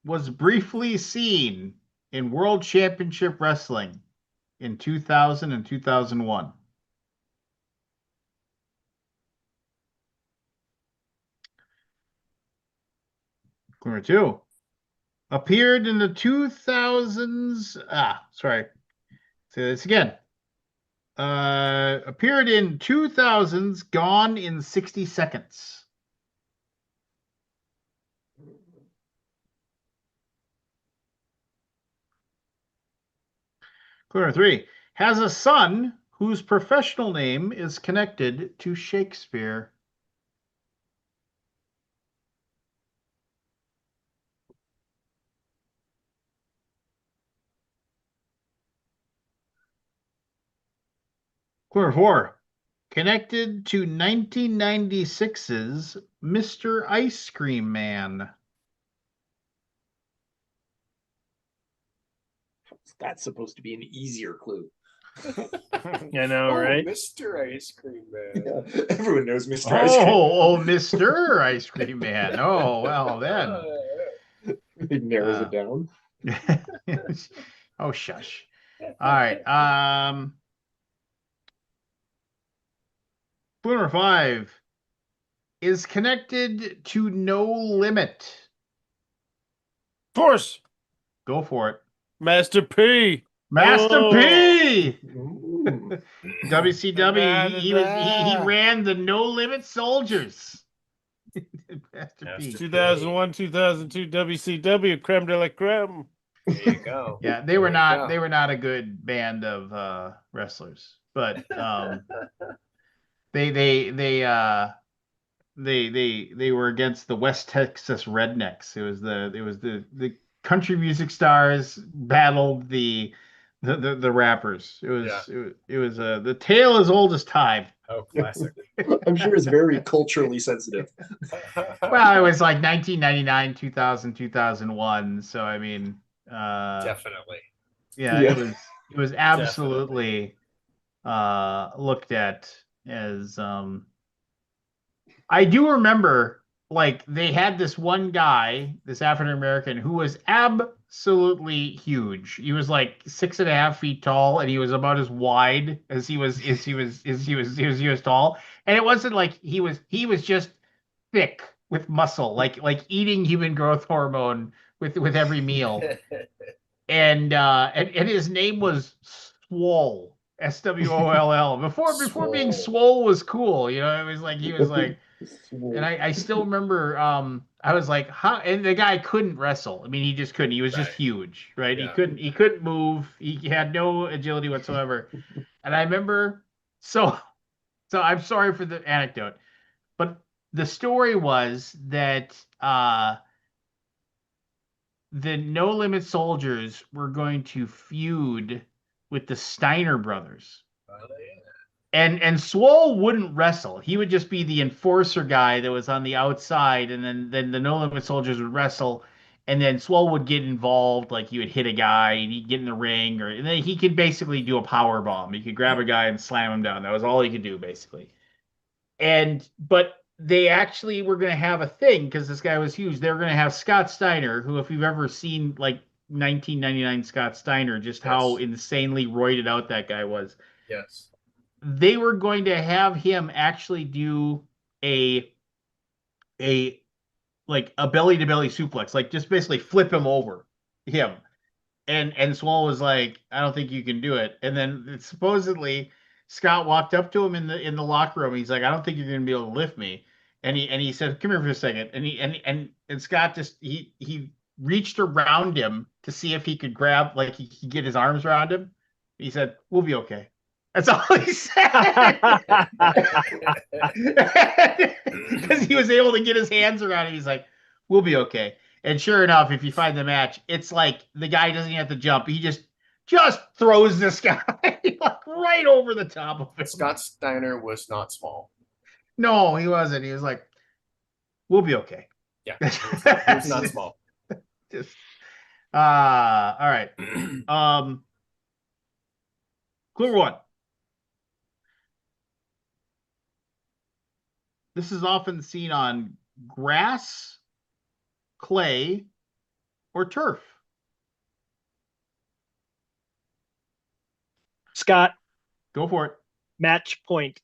was briefly seen in World Championship Wrestling in 2000 and 2001. Clue number 2 appeared in the 2000s. Sorry. Say this again. Appeared in 2000's Gone in 60 Seconds. Clue number 3 has a son whose professional name is connected to Shakespeare. Clue number 4 connected to 1996's Mr. Ice Cream Man. That's supposed to be an easier clue. I know, right? Mr. Ice Cream Man. Yeah, everyone knows Mr. Ice Cream. Oh, Mr. Ice Cream Man. Oh, well then. It narrows it down. Oh, shush. All right. Clue number 5 is connected to No Limit. Force. Go for it. Master P. Master Oh. P. Ooh. WCW. He ran the No Limit Soldiers. Master P. 2001, 2002 WCW creme de la creme. There you go. Yeah, they There were you not go. they were not a good band of wrestlers, but they were against the West Texas Rednecks. It was the country music stars battled the The rappers. It was Yeah. it was the tale as old as time. Oh, classic. I'm sure it's very culturally sensitive. Well, it was like 1999, 2000, 2001. So I mean, Definitely. yeah, Yeah. it was absolutely looked at as I do remember like they had this one guy, this African American, who was absolutely huge. He was like 6.5 feet tall, and he was about as wide as he was tall. And it wasn't like he was just thick with muscle, like eating human growth hormone with every meal. And his name was Swole. Swoll. Before being Swole. swole was cool, you know, it was like he was like, and I still remember I was like, how, and the guy couldn't wrestle. I mean, he just couldn't. He was just Right. huge, right? Yeah. He couldn't move. He had no agility whatsoever. And I remember so so I'm sorry for the anecdote, but the story was that the No Limit Soldiers were going to feud with the Steiner brothers. Oh, yeah. And Swole wouldn't wrestle. He would just be the enforcer guy that was on the outside, and then the No Limit Soldiers would wrestle, and then Swole would get involved, like he would hit a guy and he'd get in the ring, or and then he could basically do a power bomb. He could grab a guy and slam him down. That was all he could do, basically. But they actually were going to have a thing because this guy was huge. They were going to have Scott Steiner, who, if you've ever seen like 1999 Scott Steiner, just how Yes. insanely roided out that guy was. Yes. They were going to have him actually do a a like a belly to belly suplex, like just basically flip him over him. And Swole was like, I don't think you can do it. And then supposedly Scott walked up to him in the locker room. He's like, I don't think you're gonna be able to lift me. And he said, come here for a second. And Scott just he reached around him to see if he could grab, like he could get his arms around him. He said, we'll be okay. That's all he said. Because he was able to get his hands around him. He's like, we'll be okay. And sure enough, if you find the match, it's like the guy doesn't even have to jump. He just throws this guy like right over the top of him. Scott Steiner was not small. No, he wasn't. He was like, we'll be okay. Yeah, he was not small. Just, all right. Clue one. This is often seen on grass, clay, or turf. Scott, Go for it. match point.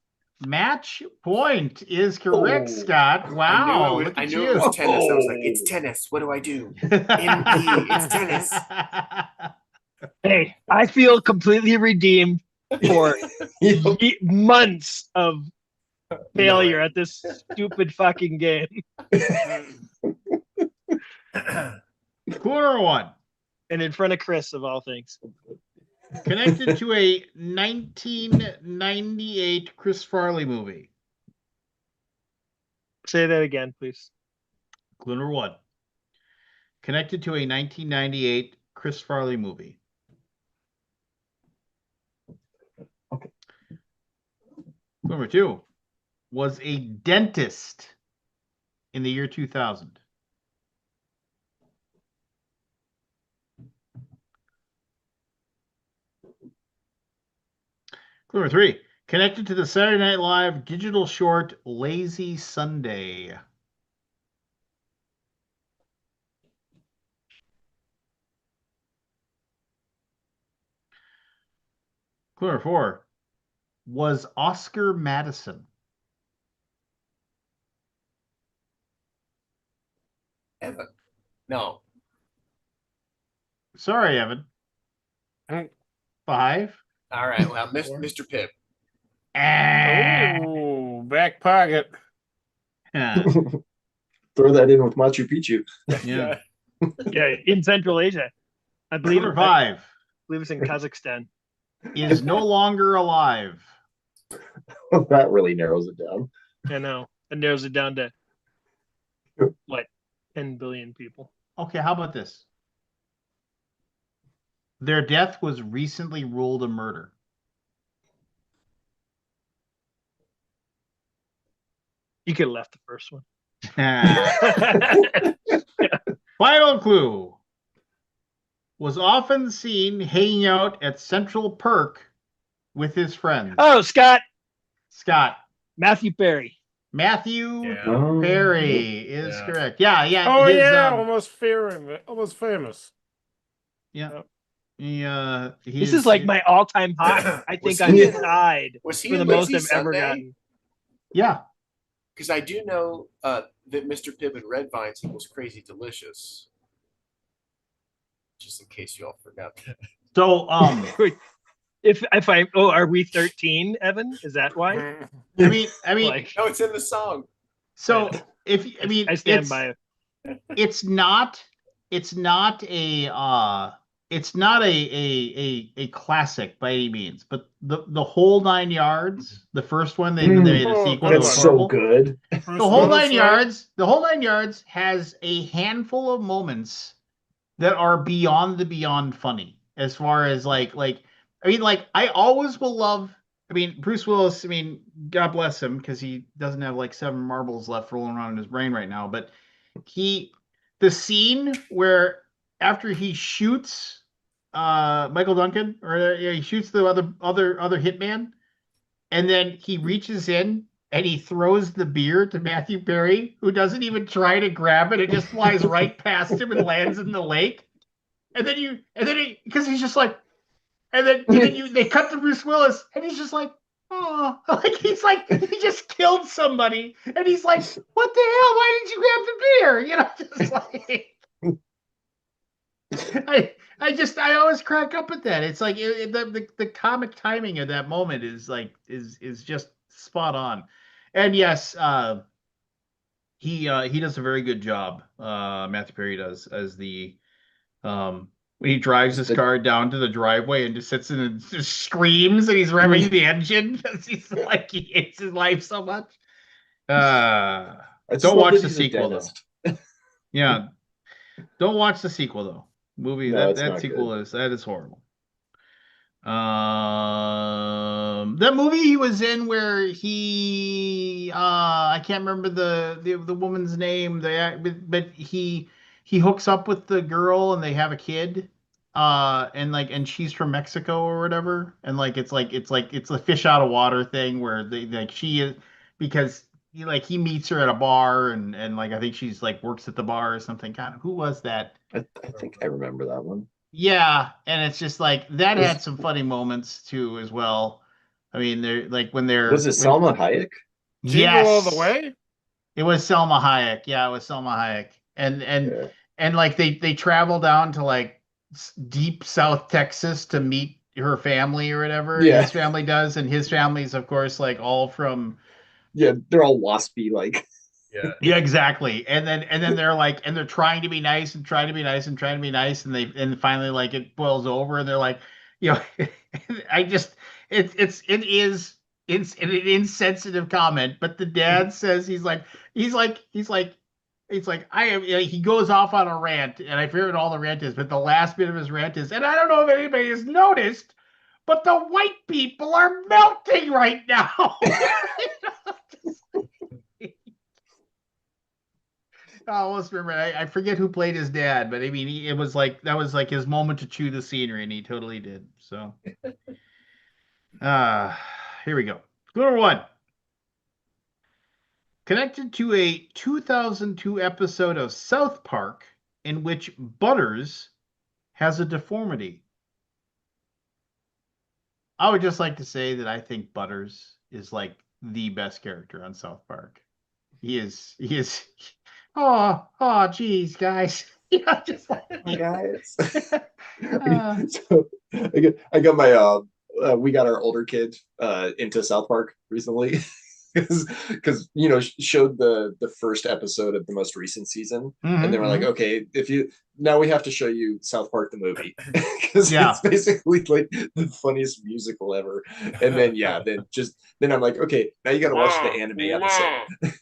Match point is correct, Oh. Scott. Wow. Look I at knew you. it was tennis. I was like, it's tennis. What do I do? It's tennis. Hey, I feel completely redeemed for months of failure at this stupid fucking game. Clue number one. And in front of Chris, of all things. Connected to a 1998 Chris Farley movie. Say that again, please. Clue number one. Connected to a 1998 Chris Farley movie. Okay. Clue number two. Was a dentist in the year 2000. Clue number three. Connected to the Saturday Night Live digital short Lazy Sunday. Clue number four. Was Oscar Madison. Evan. No. Sorry, Evan. 5. All right. Well, Mr. Pip. Oh, back pocket. Yeah. Throw that in with Machu Picchu. Yeah. Yeah, in Central Asia. I Clue believe number 5 it's in Kazakhstan. is no longer alive. That really narrows it down. I know. It narrows it down to what? 10 billion people. Okay, how about this? Their death was recently ruled a murder. You could have left the first one. Final clue. Was often seen hanging out at Central Perk with his friends. Oh, Scott. Matthew Perry. Yeah. Perry is Yeah. correct. Yeah, yeah. Oh his, yeah, almost famous. Yeah. This is like my all-time high. I think I'm tied Was he for the in most Lazy I've ever Sunday? gotten. Yeah. Because I do know that Mr. Pibb and Red Vines equals Crazy Delicious. Just in case you all forgot that. So if I are we 13, Evan? Is that why? I mean Like, No, it's in the song. so I stand by it. it's not a classic by any means, but the whole 9 yards, the first one they made a sequel that That's was so horrible. good. The whole 9 yards has a handful of moments that are beyond the beyond funny, as far as I always will love. I mean, Bruce Willis, I mean, God bless him, because he doesn't have like 7 marbles left rolling around in his brain right now. But the scene where after he shoots Michael Duncan, or he shoots the other hitman, and then he reaches in and he throws the beer to Matthew Perry, who doesn't even try to grab it. It just flies right past him and lands in the lake. And then because he's just like, and then they cut to Bruce Willis, and he's just like, oh, like he's like he just killed somebody, and he's like, what the hell? Why did you have the beer? You know, just like I always crack up at that. It's like the comic timing of that moment is like is just spot on, and yes, he does a very good job. Matthew Perry does, as the when he drives his car down to the driveway and just sits in and just screams, and he's revving the engine because he's like he hates his life so much. Don't watch the sequel though. Yeah, don't watch the sequel though. Movie No, that it's sequel not is horrible. That movie he was in where he I can't remember the woman's name, but he hooks up with the girl and they have a kid, and she's from Mexico or whatever, and it's a fish out of water thing where they like she is, because he meets her at a bar, and like I think she's like works at the bar or something. God, who was that? I think I remember that one. Yeah, and it's just like that had some funny moments too as well. I mean, they're like Was it Salma Hayek? Jingle All the Yes, Way? it was Selma Hayek. Yeah, it was Selma Hayek, and Yeah. and like they travel down to like deep South Texas to meet her family or whatever. Yeah. His family does, and his family's of course like all from. Yeah, they're all waspy, like. Yeah, exactly. And then they're like, and they're trying to be nice and trying to be nice and trying to be nice, and finally like it boils over, and they're like, I just it's an insensitive comment, but the dad says he's like I am. He goes off on a rant, and I forget what all the rant is, but the last bit of his rant is, and I don't know if anybody has noticed, but the white people are melting right now. I almost remember. I forget who played his dad, but I mean, it was like that was like his moment to chew the scenery, and he totally did. So, here we go. Clue number 1. Connected to a 2002 episode of South Park in which Butters has a deformity. I would just like to say that I think Butters is like the best character on South Park. He is. Oh, geez, guys. Just like Guys. So I got my we got our older kid into South Park recently because showed the first episode of the most recent season, and they were like, okay, now we have to show you South Park the movie, because it's basically like the funniest musical ever. And then then I'm like, okay, now you got to watch the anime episode.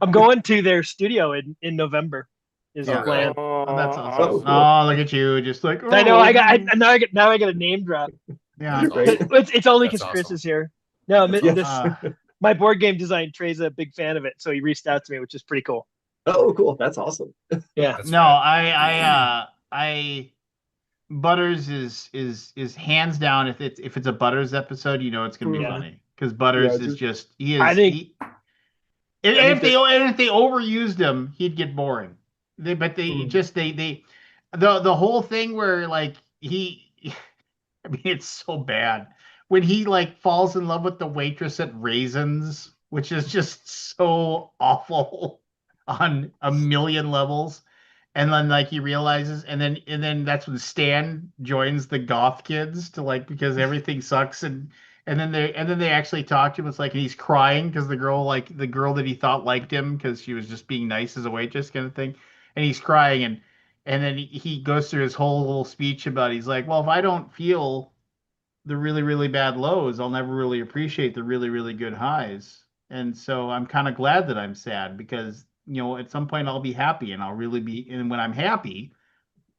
I'm going to their studio in November. Is Yeah. the plan. Oh, that's Oh, awesome. cool. Oh, look at you, just like. I know. oh, Now I got a name drop. Yeah. Right. It's only That's because Chris awesome. is here. No, That's this awesome. my board game design. Trey's a big fan of it, so he reached out to me, which is pretty cool. Oh, cool. That's awesome. Yeah. That's No, rad. I Butters is hands down. If it's a Butters episode, you know it's gonna be Yeah. funny because Butters Yeah, is just- just he is. I think- he, and, I and think if they overused him, he'd get boring. But they Mm. just the whole thing where like he, I mean, it's so bad when he like falls in love with the waitress at Raisins, which is just so awful on a million levels. And then like he realizes, and then that's when Stan joins the goth kids to like because everything sucks, and then they actually talk to him. It's like and he's crying because the girl that he thought liked him because she was just being nice as a waitress kind of thing, and he's crying and then he goes through his whole little speech about he's like, well, if I don't feel the really really bad lows, I'll never really appreciate the really really good highs. And so I'm kind of glad that I'm sad because at some point I'll be happy and I'll really be and when I'm happy,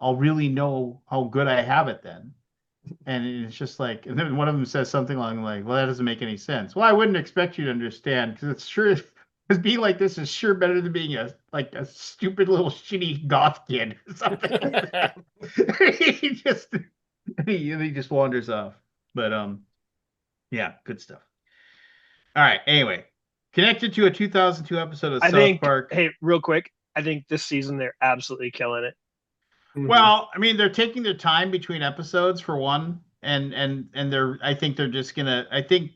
I'll really know how good I have it then. And it's just like and then one of them says something along like, well, that doesn't make any sense. Well, I wouldn't expect you to understand because it's sure because being like this is sure better than being a stupid little shitty goth kid or something. he just he just wanders off. But yeah, good stuff. All right. Anyway, connected to a 2002 episode of I South think. Park. Hey, real quick. I think this season they're absolutely killing it. Well, I mean, they're taking their time between episodes for one, and they're. I think they're just gonna. I think.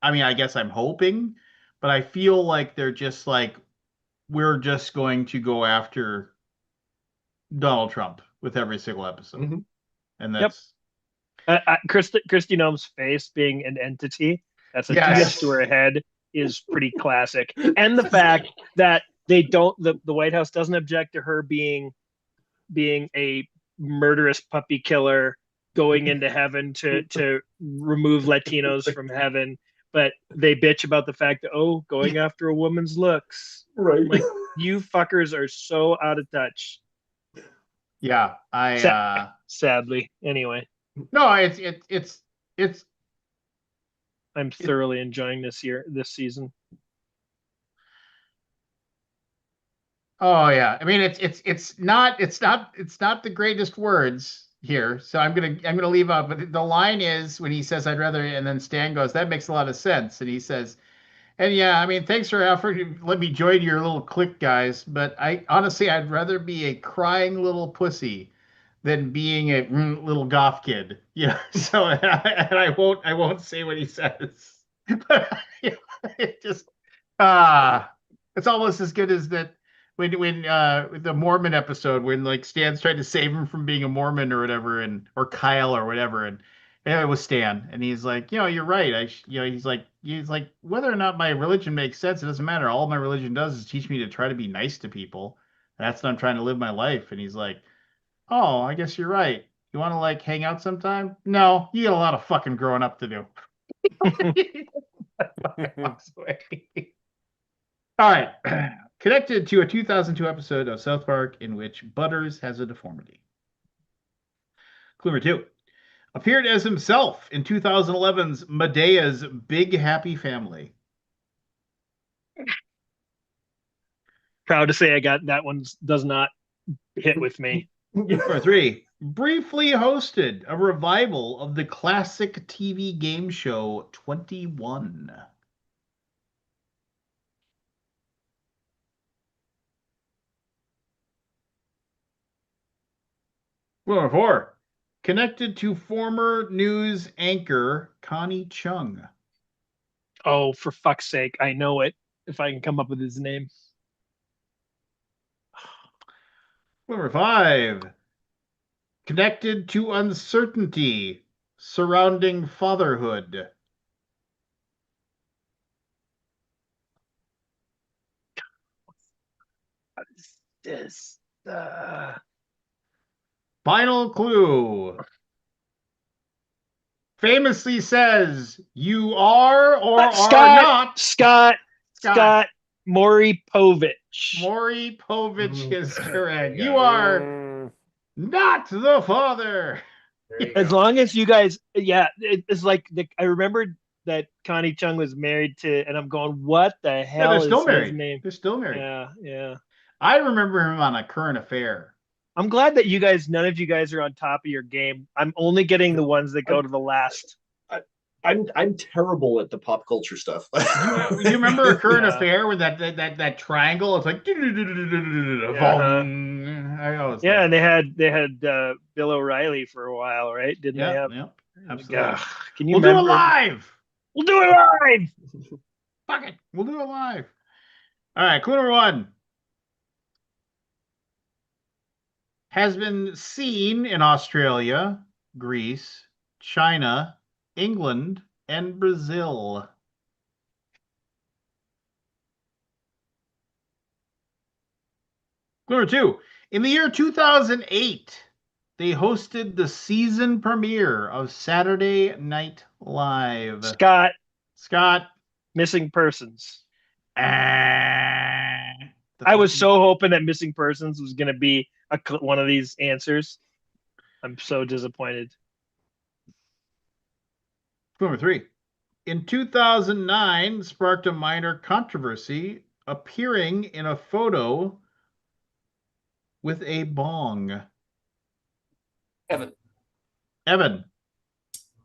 I mean, I guess I'm hoping, but I feel like they're just like we're just going to go after Donald Trump with every single episode, Mhm. and that's Christy Gnome's face being an entity that's Yes. attached to her head is pretty classic. And the fact that they don't the White House doesn't object to her being a murderous puppy killer going into heaven to remove Latinos from heaven, but they bitch about the fact that going after a woman's looks. Right. Like you fuckers are so out of touch. yeah. Sadly. Anyway, No, it's I'm thoroughly enjoying this season. Oh yeah. I mean it's not the greatest words here. So I'm gonna leave out. But the line is when he says I'd rather and then Stan goes, that makes a lot of sense. And he says, and yeah, I mean, thanks for offering to let me join your little clique, guys. But I honestly I'd rather be a crying little pussy than being a little goth kid. Yeah. So and I won't say what he says. But it just it's almost as good as that when the Mormon episode when like Stan's trying to save him from being a Mormon or whatever or Kyle or whatever and yeah, it was Stan and he's like you're right he's like whether or not my religion makes sense it doesn't matter all my religion does is teach me to try to be nice to people that's what I'm trying to live my life and he's like oh I guess you're right you want to like hang out sometime no you got a lot of fucking growing up to do. All right. Connected to a 2002 episode of South Park in which Butters has a deformity. Clue number 2. Appeared as himself in 2011's Medea's Big Happy Family. Proud to say I got that one does not hit with me. Number 3. Briefly hosted a revival of the classic TV game show 21. Number 4. Connected to former news anchor Connie Chung. Oh, for fuck's sake. I know it. If I can come up with his name. Number 5. Connected to uncertainty surrounding fatherhood. What is this? Final clue. Famously says, you are or are not. Scott Maury Povich. Maury Povich is correct. There you You go. are not the father. There you As go. long as you guys, it's like I remembered that Connie Chung was married to, and I'm going, what the Yeah, hell they're is still his married. name? They're still married. Yeah. I remember him on A Current Affair. I'm glad that none of you guys are on top of your game. I'm only getting the ones that go to the last. I'm terrible at the pop culture stuff. You remember A Current Yeah. Affair with that triangle? It's like Yeah, and they had Bill O'Reilly for a while, right? Didn't they have? Absolutely. God, can you We'll do it remember? live. We'll do it live. Fuck it. We'll do it live. All right, clue number 1. Has been seen in Australia, Greece, China, England, and Brazil. Clue number 2. In the year 2008, they hosted the season premiere of Saturday Night Live. Scott, Missing Persons. I was so hoping that Missing Persons was going to be one of these answers. I'm so disappointed. Clue number 3. In 2009, sparked a minor controversy appearing in a photo with a bong. Evan.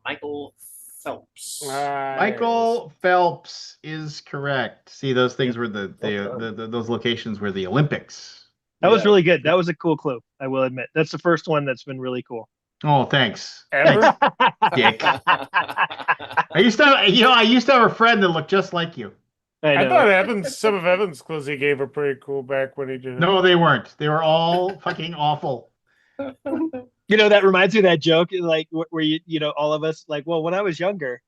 Michael Phelps. Michael Phelps is correct. See, those things were those locations were the Olympics. That was really good. That was a cool clue, I will admit. That's the first one that's been really cool. Oh, thanks. Ever? Dick. I used to have a friend that looked just like you. I thought some of Evan's clues he gave were pretty cool back when he did it. No, they weren't. They were all fucking awful. That reminds me of that joke, like where all of us, like, well, when I was younger,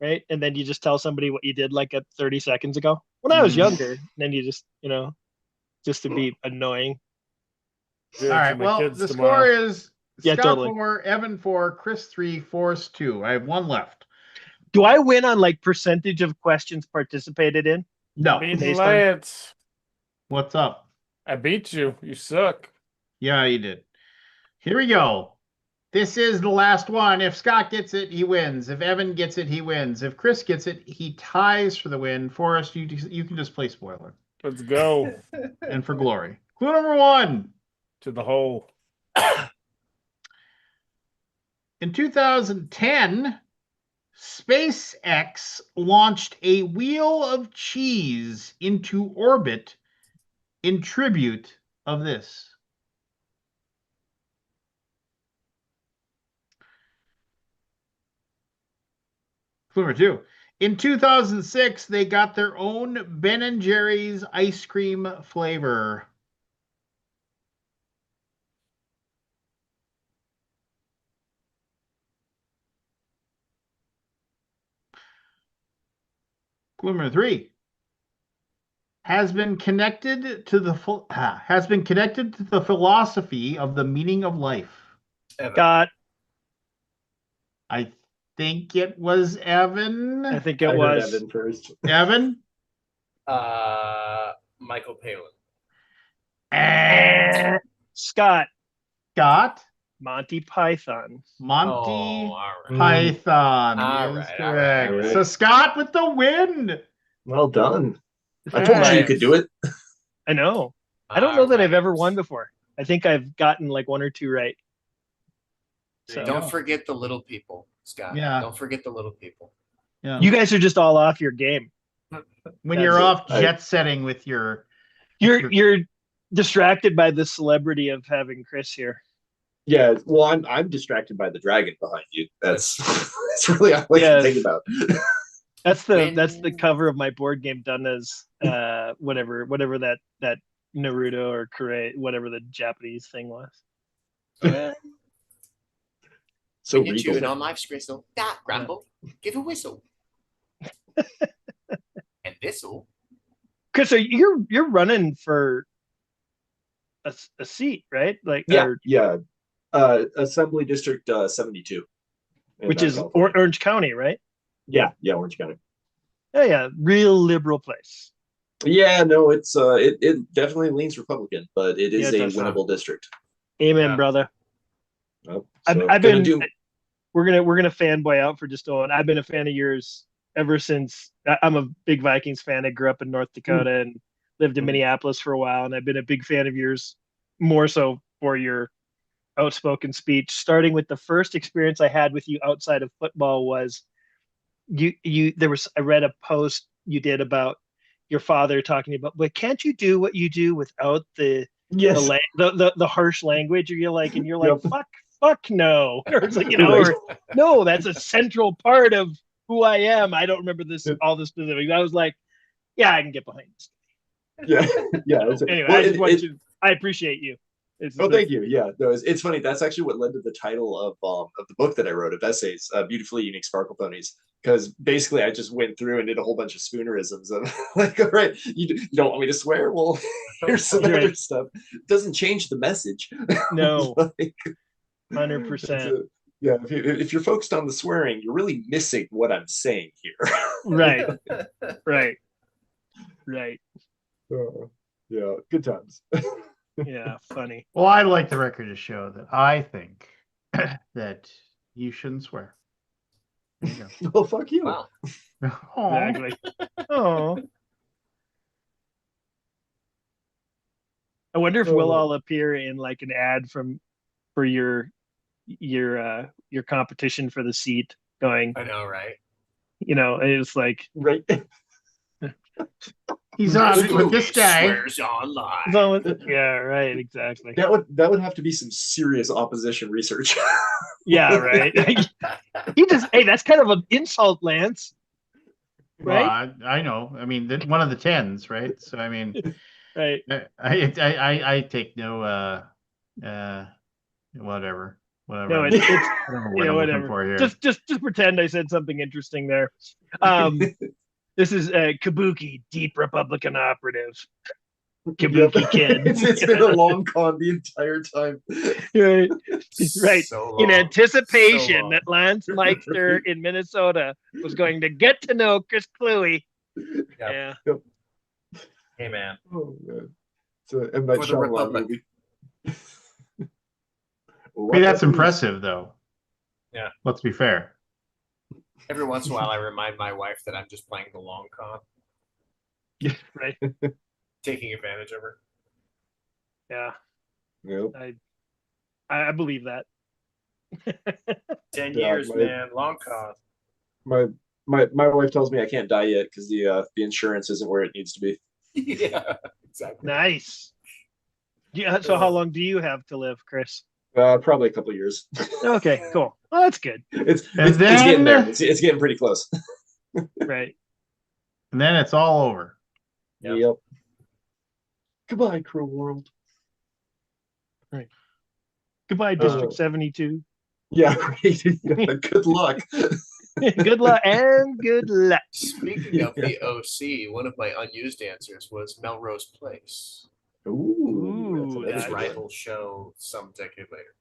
right? And then you just tell somebody what you did like 30 seconds ago. When I was younger, and then you just, just to be annoying. All right. Well, the score is Scott totally. 4, Evan 4, Chris 3, Forrest 2. I have one left. Do I win on like percentage of questions participated in? No. Lance. What's up? I beat you. You suck. Yeah, you did. Here we go. This is the last one. If Scott gets it, he wins. If Evan gets it, he wins. If Chris gets it, he ties for the win. Forrest, you can just play spoiler. Let's go. And for glory. Clue number 1. To the hole. In 2010, SpaceX launched a wheel of cheese into orbit in tribute of this. Clue number 2. In 2006, they got their own Ben & Jerry's ice cream flavor. Clue number 3. Has been connected to the philosophy of the meaning of life. Scott. I think it was Evan. I think it was Evan first. Evan. Michael Palin. Scott. Monty Python. Python All is right, correct. all right. So Scott with the win. Well done. I told you you could do it. I know. I don't know that I've ever won before. I think I've gotten like 1 or 2 right. So Don't forget the little people, Scott. Yeah. Don't forget the little people. Yeah. you guys are just all off your game. When you're off jet setting with your You're distracted by the celebrity of having Chris here. Yeah, well, I'm distracted by the dragon behind you. That's really all I can think about. That's the cover of my board game done as whatever that Naruto or Kure, whatever the Japanese thing was. So when you tune on life's crystal, that grumble, give a whistle. And this'll. Chris, so you're running for a seat, right? Like Assembly District 72, which is Orange County, right? Yeah, Orange County. Yeah, real liberal place. Yeah, no, it definitely leans Republican, but it Yeah, is it a does. winnable district. Amen, Yeah. brother. So I've gonna been do. we're gonna fanboy out for just Owen. I've been a fan of yours ever since. I'm a big Vikings fan. I grew up in North Dakota and lived in Mm. Minneapolis for a while, and I've been a big fan of yours more so for your outspoken speech. Starting with the first experience I had with you outside of football was you there was I read a post you did about your father talking about, but can't you do what you do without the Yes. the harsh language? Or you're like, Yep. fuck no. Or it's like, Right. or no, that's a central part of who I am. I don't remember this Yep. all the specifics. I was like, yeah, I can get behind this. Yeah. Yeah. So, anyway, Well, I just want you. I appreciate you. It's oh, just thank you. Yeah, no, it's funny. That's actually what led to the title of the book that I wrote of essays, "Beautifully Unique Sparkle Ponies." Because basically, I just went through and did a whole bunch of spoonerisms of like, all right, you don't want me to swear? Well, here's some Right. other stuff. It doesn't change the message. no, Like, 100%. yeah, if you're focused on the swearing, you're really missing what I'm saying here. Right, right, right. Yeah, good times. Yeah, funny. Well, I'd like the record to show that I think that you shouldn't swear. There you Well, fuck you. Wow. go. Aw. Exactly. Oh, I wonder if we'll all appear in like an ad for your competition for the seat going, I know, right? it's like Right. He's on with this guy. Swears online. yeah, right, exactly. That would have to be some serious opposition research. Yeah, right. Hey, that's kind of an insult, Lance. Right? Well, I know. I mean, one of the tens, right? So I mean, Right. I take no whatever. No, I'm- it's whatever word I'm looking whatever. for here. Just pretend I said something interesting there. This is Kabuki, deep Republican operative. Kabuki kid. It's been a long con the entire time. Right. Right. So In long. anticipation So long. that Lance Meister in Minnesota was going to get to know Chris Cluey. Yep. Yeah. Hey, man. Oh man. It's a M. Night For the Shyamalan Republic. movie. I mean, that's impressive, though. Yeah. Let's be fair. Every once in a while, I remind my wife that I'm just playing the long con, Right. taking advantage of her. Yeah. Yep. I believe that. 10 Yeah, years, my- man. Long con. My wife tells me I can't die yet because the insurance isn't where it needs to be. Yeah, exactly. Nice. Yeah. So how long do you have to live, Chris? Probably a couple of years. Okay, cool. Well, that's good. It's And getting there. then- It's getting pretty close. Right. And then it's all over. Yep. Goodbye, cruel world. Goodbye, District 72. Yeah, right. Good luck. Good luck and good luck. Speaking of the OC, one of my unused answers was Melrose Place. Ooh, that's His a good rival show some decade later.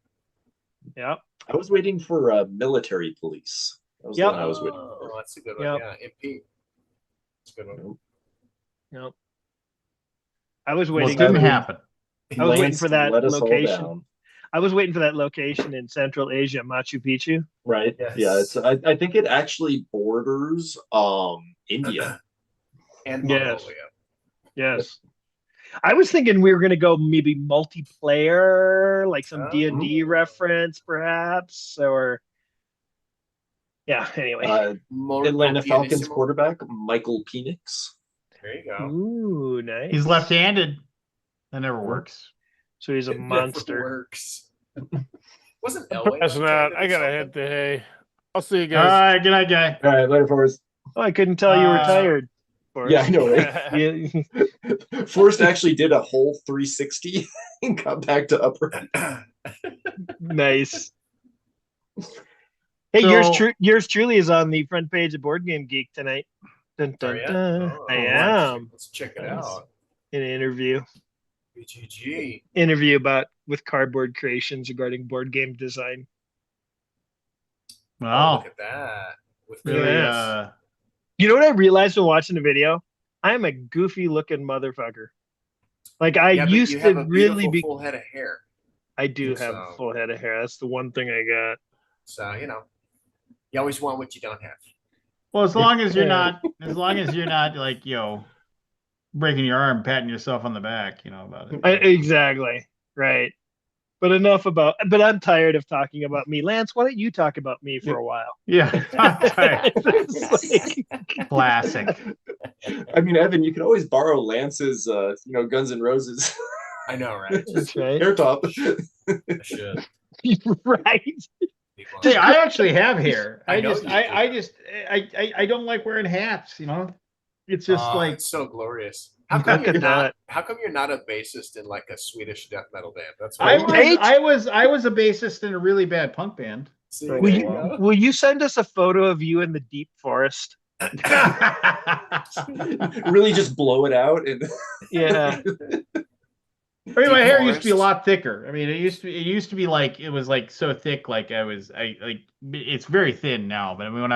Yep. I was waiting for military police. That was the Yep. one I was waiting Oh, for. that's a good one. Yep. Yeah, MP. That's a good one. Yep. I was Well, it waiting. didn't Sadly- happen. I was waiting Lance for that let us all location. down. I was waiting for that location in Central Asia, Machu Picchu. Right. Yes. Yeah. It's. I think it actually borders India. And Yes. Mongolia. Yes. I was thinking we were going to go maybe multiplayer, like some D&D reference, perhaps, or yeah. Anyway. Atlanta Falcons Pianissimo. quarterback Michael Penix. There you go. Ooh, nice. He's left-handed. That never works. So he's a It never monster. works. Wasn't Elway? Passing out. I gotta head to hay. I'll see you All guys. right, good night, guy. All right, later, Forrest. Oh, I couldn't tell you were Uh, tired. Forrest. Yeah, I know, right? Yeah. Forrest actually did a whole 360 and got back to upright. Nice. Hey, So- yours truly is on the front page of Board Game Geek tonight. Dun, dun, Oh, yeah? dun. Oh, I let's- am Let's check it Nice. out. in an interview BGG. about with Cardboard Creations regarding board game design. Oh, Wow. look at that. With Really, Yes. You know what I realized when watching the video? I'm a goofy looking motherfucker. Like I Yeah, but used you to have a really beautiful be. full head of hair. I do have a So- full head of hair. That's the one thing I got. So, you always want what you don't have. Well, as long as you're Yeah. not like, breaking your arm, patting yourself on the back, about it. Exactly. Right. But enough about. But I'm tired of talking about me. Lance, why don't you talk about me for a while? Yeah. It's like- Classic. I mean, Evan, you can always borrow Lance's, Guns N' Roses I know, right? That's right. hair top. I should. Right. See, I actually have hair. I I know just, you I do. just, I don't like wearing hats. It's just like, It's so glorious. How come Look you're at not? that. How come you're not a bassist in like a Swedish death metal band? That's what I want. was, Right? I was a bassist in a really bad punk band. See, Will there you, you go. will you send us a photo of you in the deep forest? Really just blow it out. And Yeah. I mean, my Deep hair used to be a forest. lot thicker. I mean, it used to be like, it was like so thick, like it's very thin now. But I mean, when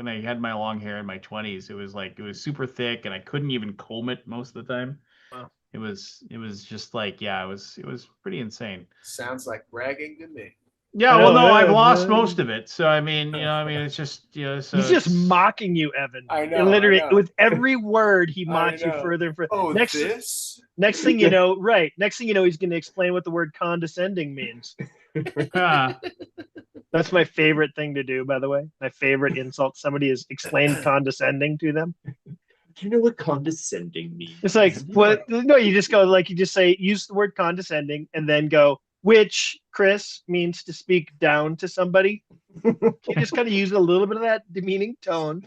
I had my long hair in my 20s, it was super thick, and I couldn't even comb it most of the time. Wow. It was just like, yeah, it was pretty insane. Sounds like bragging to me. Yeah, I well, know, no, I've yeah, lost yeah. most of it. So I mean, it's just, so He's just it's- mocking you, Evan. I know, Literally, I know. with every word, he I mocks you know. further and further. Oh, next this? thing you know, right. Next thing you know, he's going to explain what the word condescending means. Ah. That's my favorite thing to do, by the way. My favorite insult. Somebody is explain condescending to them. do you know what condescending means? It's like, what? No, you just go, like, you just say, use the word condescending, and then go, which, Chris, means to speak down to somebody. You just kind of use a little bit of that demeaning tone,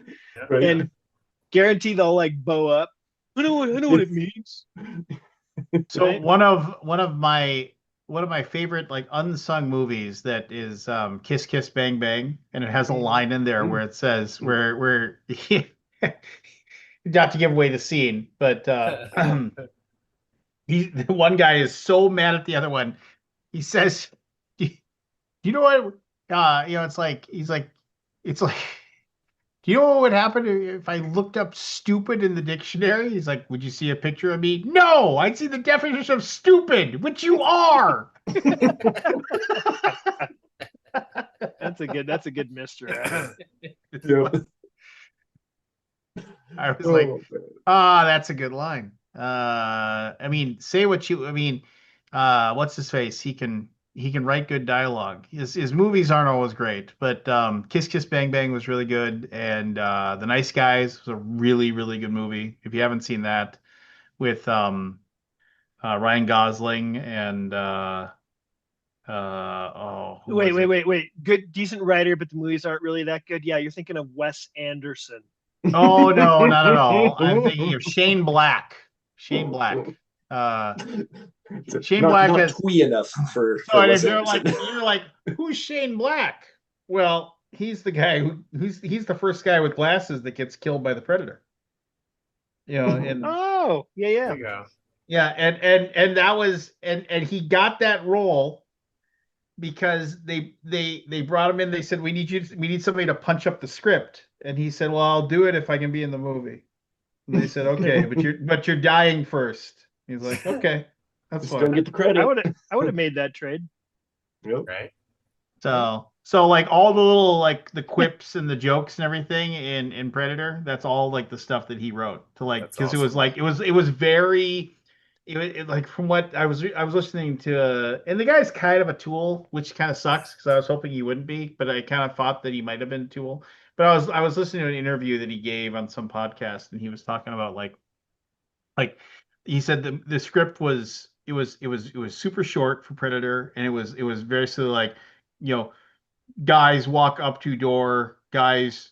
Right. and guarantee they'll like bow up. I know what it means. So Right? one of my favorite like unsung movies that is Kiss Kiss Bang Bang, and it has a line in there where it says where not to give away the scene, but the one guy is so mad at the other one. He says, "Do you know what? It's like it's like." Do you know what would happen if I looked up stupid in the dictionary? He's like, would you see a picture of me? No, I'd see the definition of stupid, which you are. That's a good mystery. Yeah. I was like, that's a good line. I mean, say what you, I mean, what's his face? He can write good dialogue. His movies aren't always great, but Kiss Kiss Bang Bang was really good, and The Nice Guys was a really, really good movie. If you haven't seen that, with Ryan Gosling and who was it? Wait. Good, decent writer, but the movies aren't really that good. Yeah, you're thinking of Wes Anderson. Oh no, not at all. I'm thinking of Shane Black. Shane Black. Shane Black not has twee enough for So and Wes if Anderson. you're like, who's Shane Black? Well, he's the guy he's the first guy with glasses that gets killed by the predator. And Oh, There yeah. you go. yeah, and that was and he got that role because they brought him in. They said we need somebody to punch up the script, and he said, well, I'll do it if I can be in the movie. And they said, okay, but you're dying first. He's like, okay, that's Just fine. don't get the credit. I would have made that trade. Yep. Right? So like all the little like the quips and the jokes and everything in Predator, that's all like the stuff that he wrote to like That's because it was awesome. like it was very like from what I was listening to and the guy's kind of a tool, which kind of sucks because I was hoping he wouldn't be, but I kind of thought that he might have been a tool. But I was listening to an interview that he gave on some podcast and he was talking about like he said the script was it was super short for Predator and it was very sort of like guys walk up to door, guys,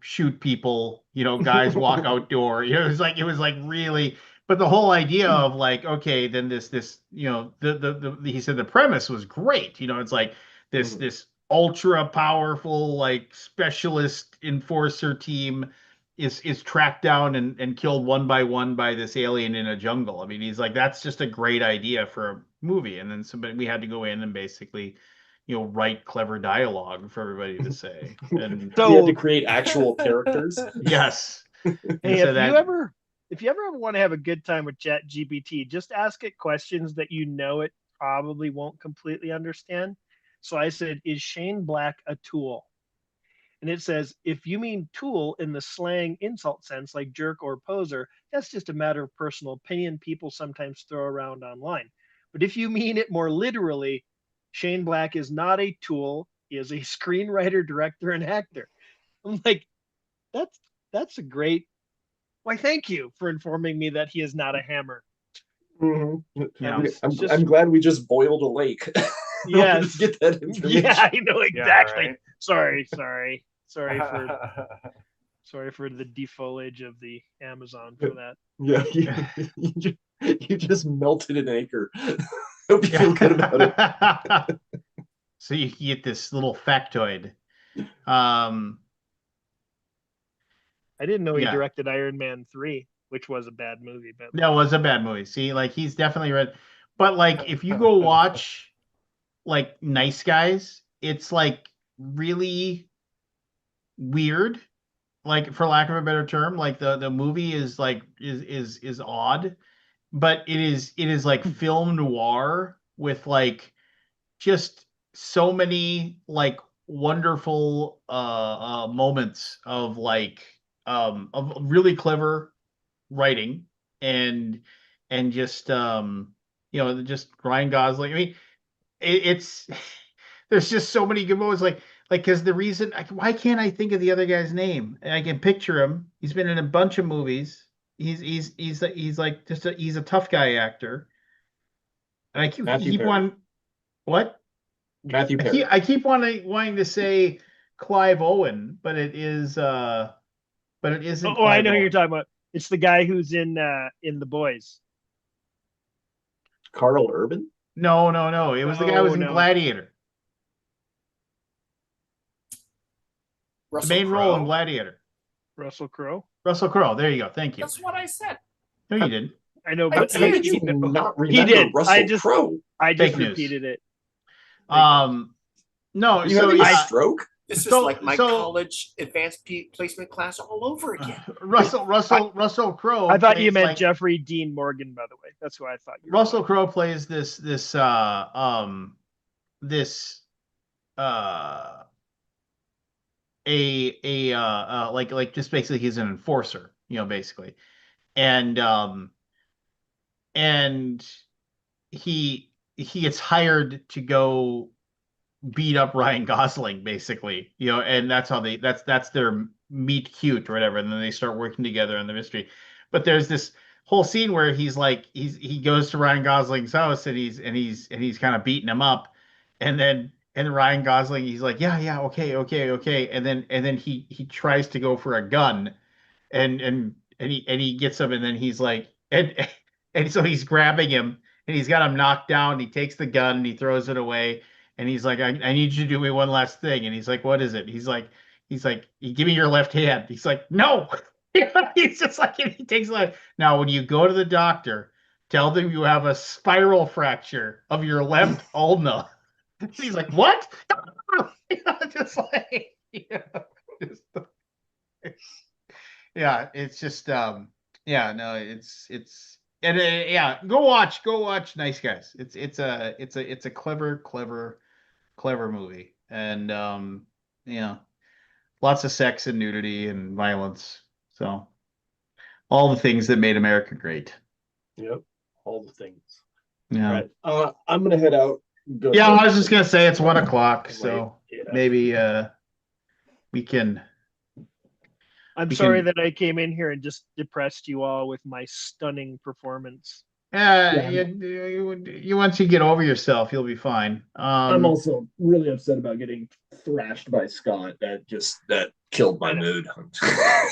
shoot people, guys walk outdoor. It was like really, but the whole idea of like, okay, then this, the he said the premise was great. It's like this ultra powerful like specialist enforcer team is tracked down and killed one by one by this alien in a jungle. I mean, he's like, that's just a great idea for a movie. And then we had to go in and basically write clever dialogue for everybody to say. And We had to create actual characters. yes. Hey, So if that- you ever if you ever want to have a good time with Chat GPT, just ask it questions that you know it probably won't completely understand. So I said, "Is Shane Black a tool?" And it says, "If you mean tool in the slang insult sense, like jerk or poser, that's just a matter of personal opinion people sometimes throw around online. But if you mean it more literally, Shane Black is not a tool. He is a screenwriter, director, and actor." I'm like, that's a great. Why, thank you for informing me that he is not a hammer. Yeah. I'm glad we just boiled a lake. Yes. Just get that information. Yeah, I know exactly. right. Sorry for the defoliage of the Amazon for that. Yeah, you just melted an acre. Hope you feel good about it. So you can get this little factoid. Um, I didn't know he Yeah. directed Iron Man 3, which was a bad movie, but that was a bad movie. See, like he's definitely read, but like if you go watch like Nice Guys, it's like really weird, like for lack of a better term. Like the movie is like is odd, but it is like film noir with like just so many like wonderful moments of like of really clever writing and just just Ryan Gosling. I mean, it's there's just so many good moments like because the reason why can't I think of the other guy's name? I can picture him. He's been in a bunch of movies. He's like just he's a tough guy actor. And I Matthew keep Perry. on what? Matthew I Perry. keep wanting to say Clive Owen, but it isn't I Clive know who you're Owen. talking about. It's the guy who's in The Boys. Carl Urban. No. It was the guy who was in No. Gladiator. The Russell main role in Crowe. Gladiator. Russell Crowe. Russell Crowe. There you go. Thank you. That's what I said. No, you didn't. I know, How but did you not remember did. Russell Crowe? I just Fake news. repeated it. No. You So having a yeah, stroke? This is So- like my so- college advanced placement class all over again. Russell Crowe. I thought you plays, meant like, Jeffrey Dean Morgan, by the way. That's who I thought you were. Russell Crowe plays this like just basically he's an enforcer, basically, and and he gets hired to go beat up Ryan Gosling, basically, and that's how that's their meet cute or whatever, and then they start working together on the mystery. But there's this whole scene where he goes to Ryan Gosling's house and he's kind of beating him up, and Ryan Gosling, he's like, yeah, okay, and then he tries to go for a gun, and he gets him, and then he's like, and so he's grabbing him, and he's got him knocked down. He takes the gun and he throws it away, and he's like, I need you to do me one last thing. And he's like, what is it? He's like, give me your left hand. He's like, no. He's just like, and he takes like, now when you go to the doctor, tell them you have a spiral fracture of your left ulna. He's like, what? Just like, just yeah, it's just yeah, no, it's and yeah, go watch Nice Guys. It's a clever movie, and lots of sex and nudity and violence, so all the things that made America great. Yep, all the things. Yeah. Right. I'm gonna head out. Yeah, I was just gonna say it's 1 o'clock, Late. so Yeah. maybe we can. I'm We sorry can- that I came in here and just depressed you all with my stunning performance. Yeah, Yeah. you once you get over yourself, you'll be fine. I'm also really upset about getting thrashed by Scott. That killed my mood.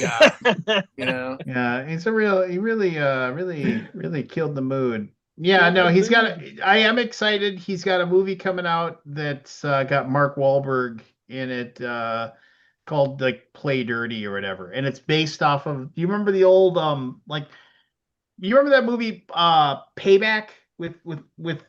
Yeah. You know, Yeah, he really killed the mood. Yeah, no, he's got. I am excited. He's got a movie coming out that's got Mark Wahlberg in it, called like Play Dirty or whatever, and it's based off of. Do you remember the old you remember that movie Payback with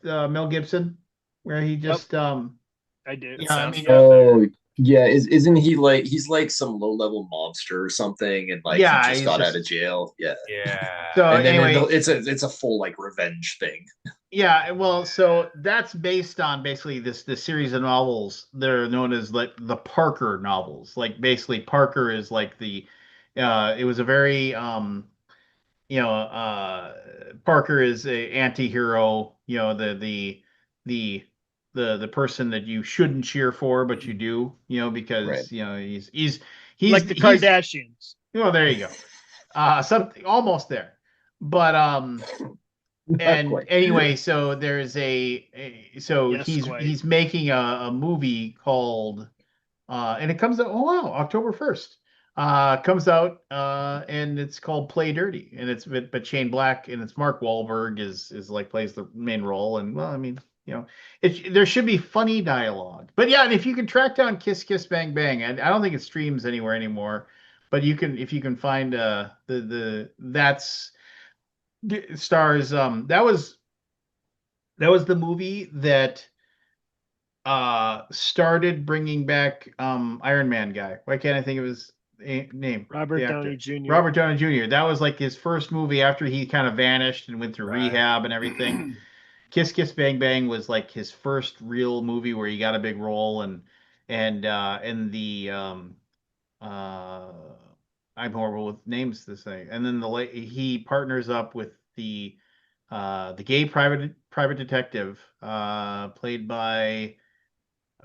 Mel Gibson, where he just I do. Yeah, I sounds mean, familiar. Oh, Yeah, isn't he like he's like some low level mobster or something, and like he Yeah, just he's got out just of jail. Yeah, Yeah. so and then anyway. it's a full like revenge thing. Yeah, well, so that's based on basically this series of novels. They're known as like the Parker novels. Like basically Parker is like the it was a very Parker is a anti-hero, the the person that you shouldn't cheer for but you do, Right. because Like the he's Kardashians. there you go. Something almost there. But Not and quite. anyway, so there's so Yes, quite. he's making a movie called and it comes out, oh wow, October 1st. Comes out and it's called Play Dirty, and it's but Shane Black, and it's Mark Wahlberg is like plays the main role. And well, I mean, there should be funny dialogue. But yeah, and if you can track down Kiss Kiss Bang Bang, and I don't think it streams anywhere anymore, but you can, if you can find the that's stars that was the movie that started bringing back Iron Man guy. Why can't I think of his name? Robert The Downey actor. Jr. Robert Downey Jr. That was like his first movie after he kind of vanished and went through Right. rehab and everything. Kiss Kiss Bang Bang was like his first real movie where he got a big role. And the uh I'm horrible with names this thing. And then he partners up with the gay private detective played by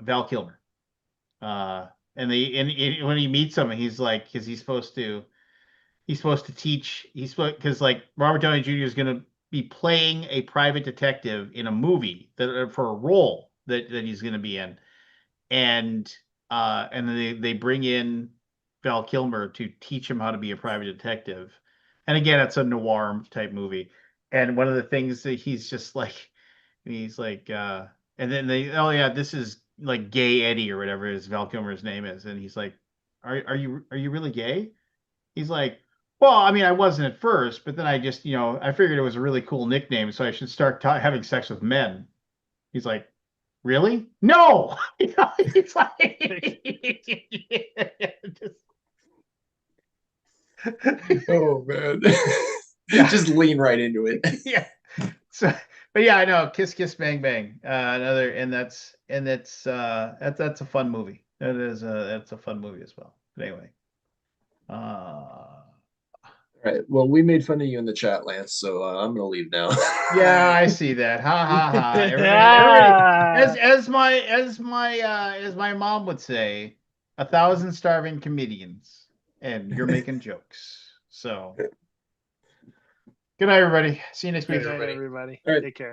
Val Kilmer. And when he meets him, he's like, because he's supposed to teach, because like Robert Downey Jr. is going to be playing a private detective in a movie that for a role that he's going to be in. And then they bring in Val Kilmer to teach him how to be a private detective. And again, it's a noir type movie. And one of the things that he's like, and then oh yeah, this is like Gay Eddie or whatever his Val Kilmer's name is, and he's like, are you really gay? He's like, well, I mean, I wasn't at first, but then I just, I figured it was a really cool nickname, so I should start having sex with men. He's like, really? No. It's like Oh man. Yeah. Just lean right into it. Yeah. So, but yeah, I know. Kiss Kiss Bang Bang. Another, and that's a fun movie. That's a fun movie as well. But anyway. All right. Well, we made fun of you in the chat, Lance, so I'm gonna leave now. Yeah, I see that. Ha ha ha. Everybody, Ah. as my mom would say, 1,000 starving comedians, and you're making jokes. So, good night, everybody. See you next week. Good night, everybody. everybody. All right. Take care.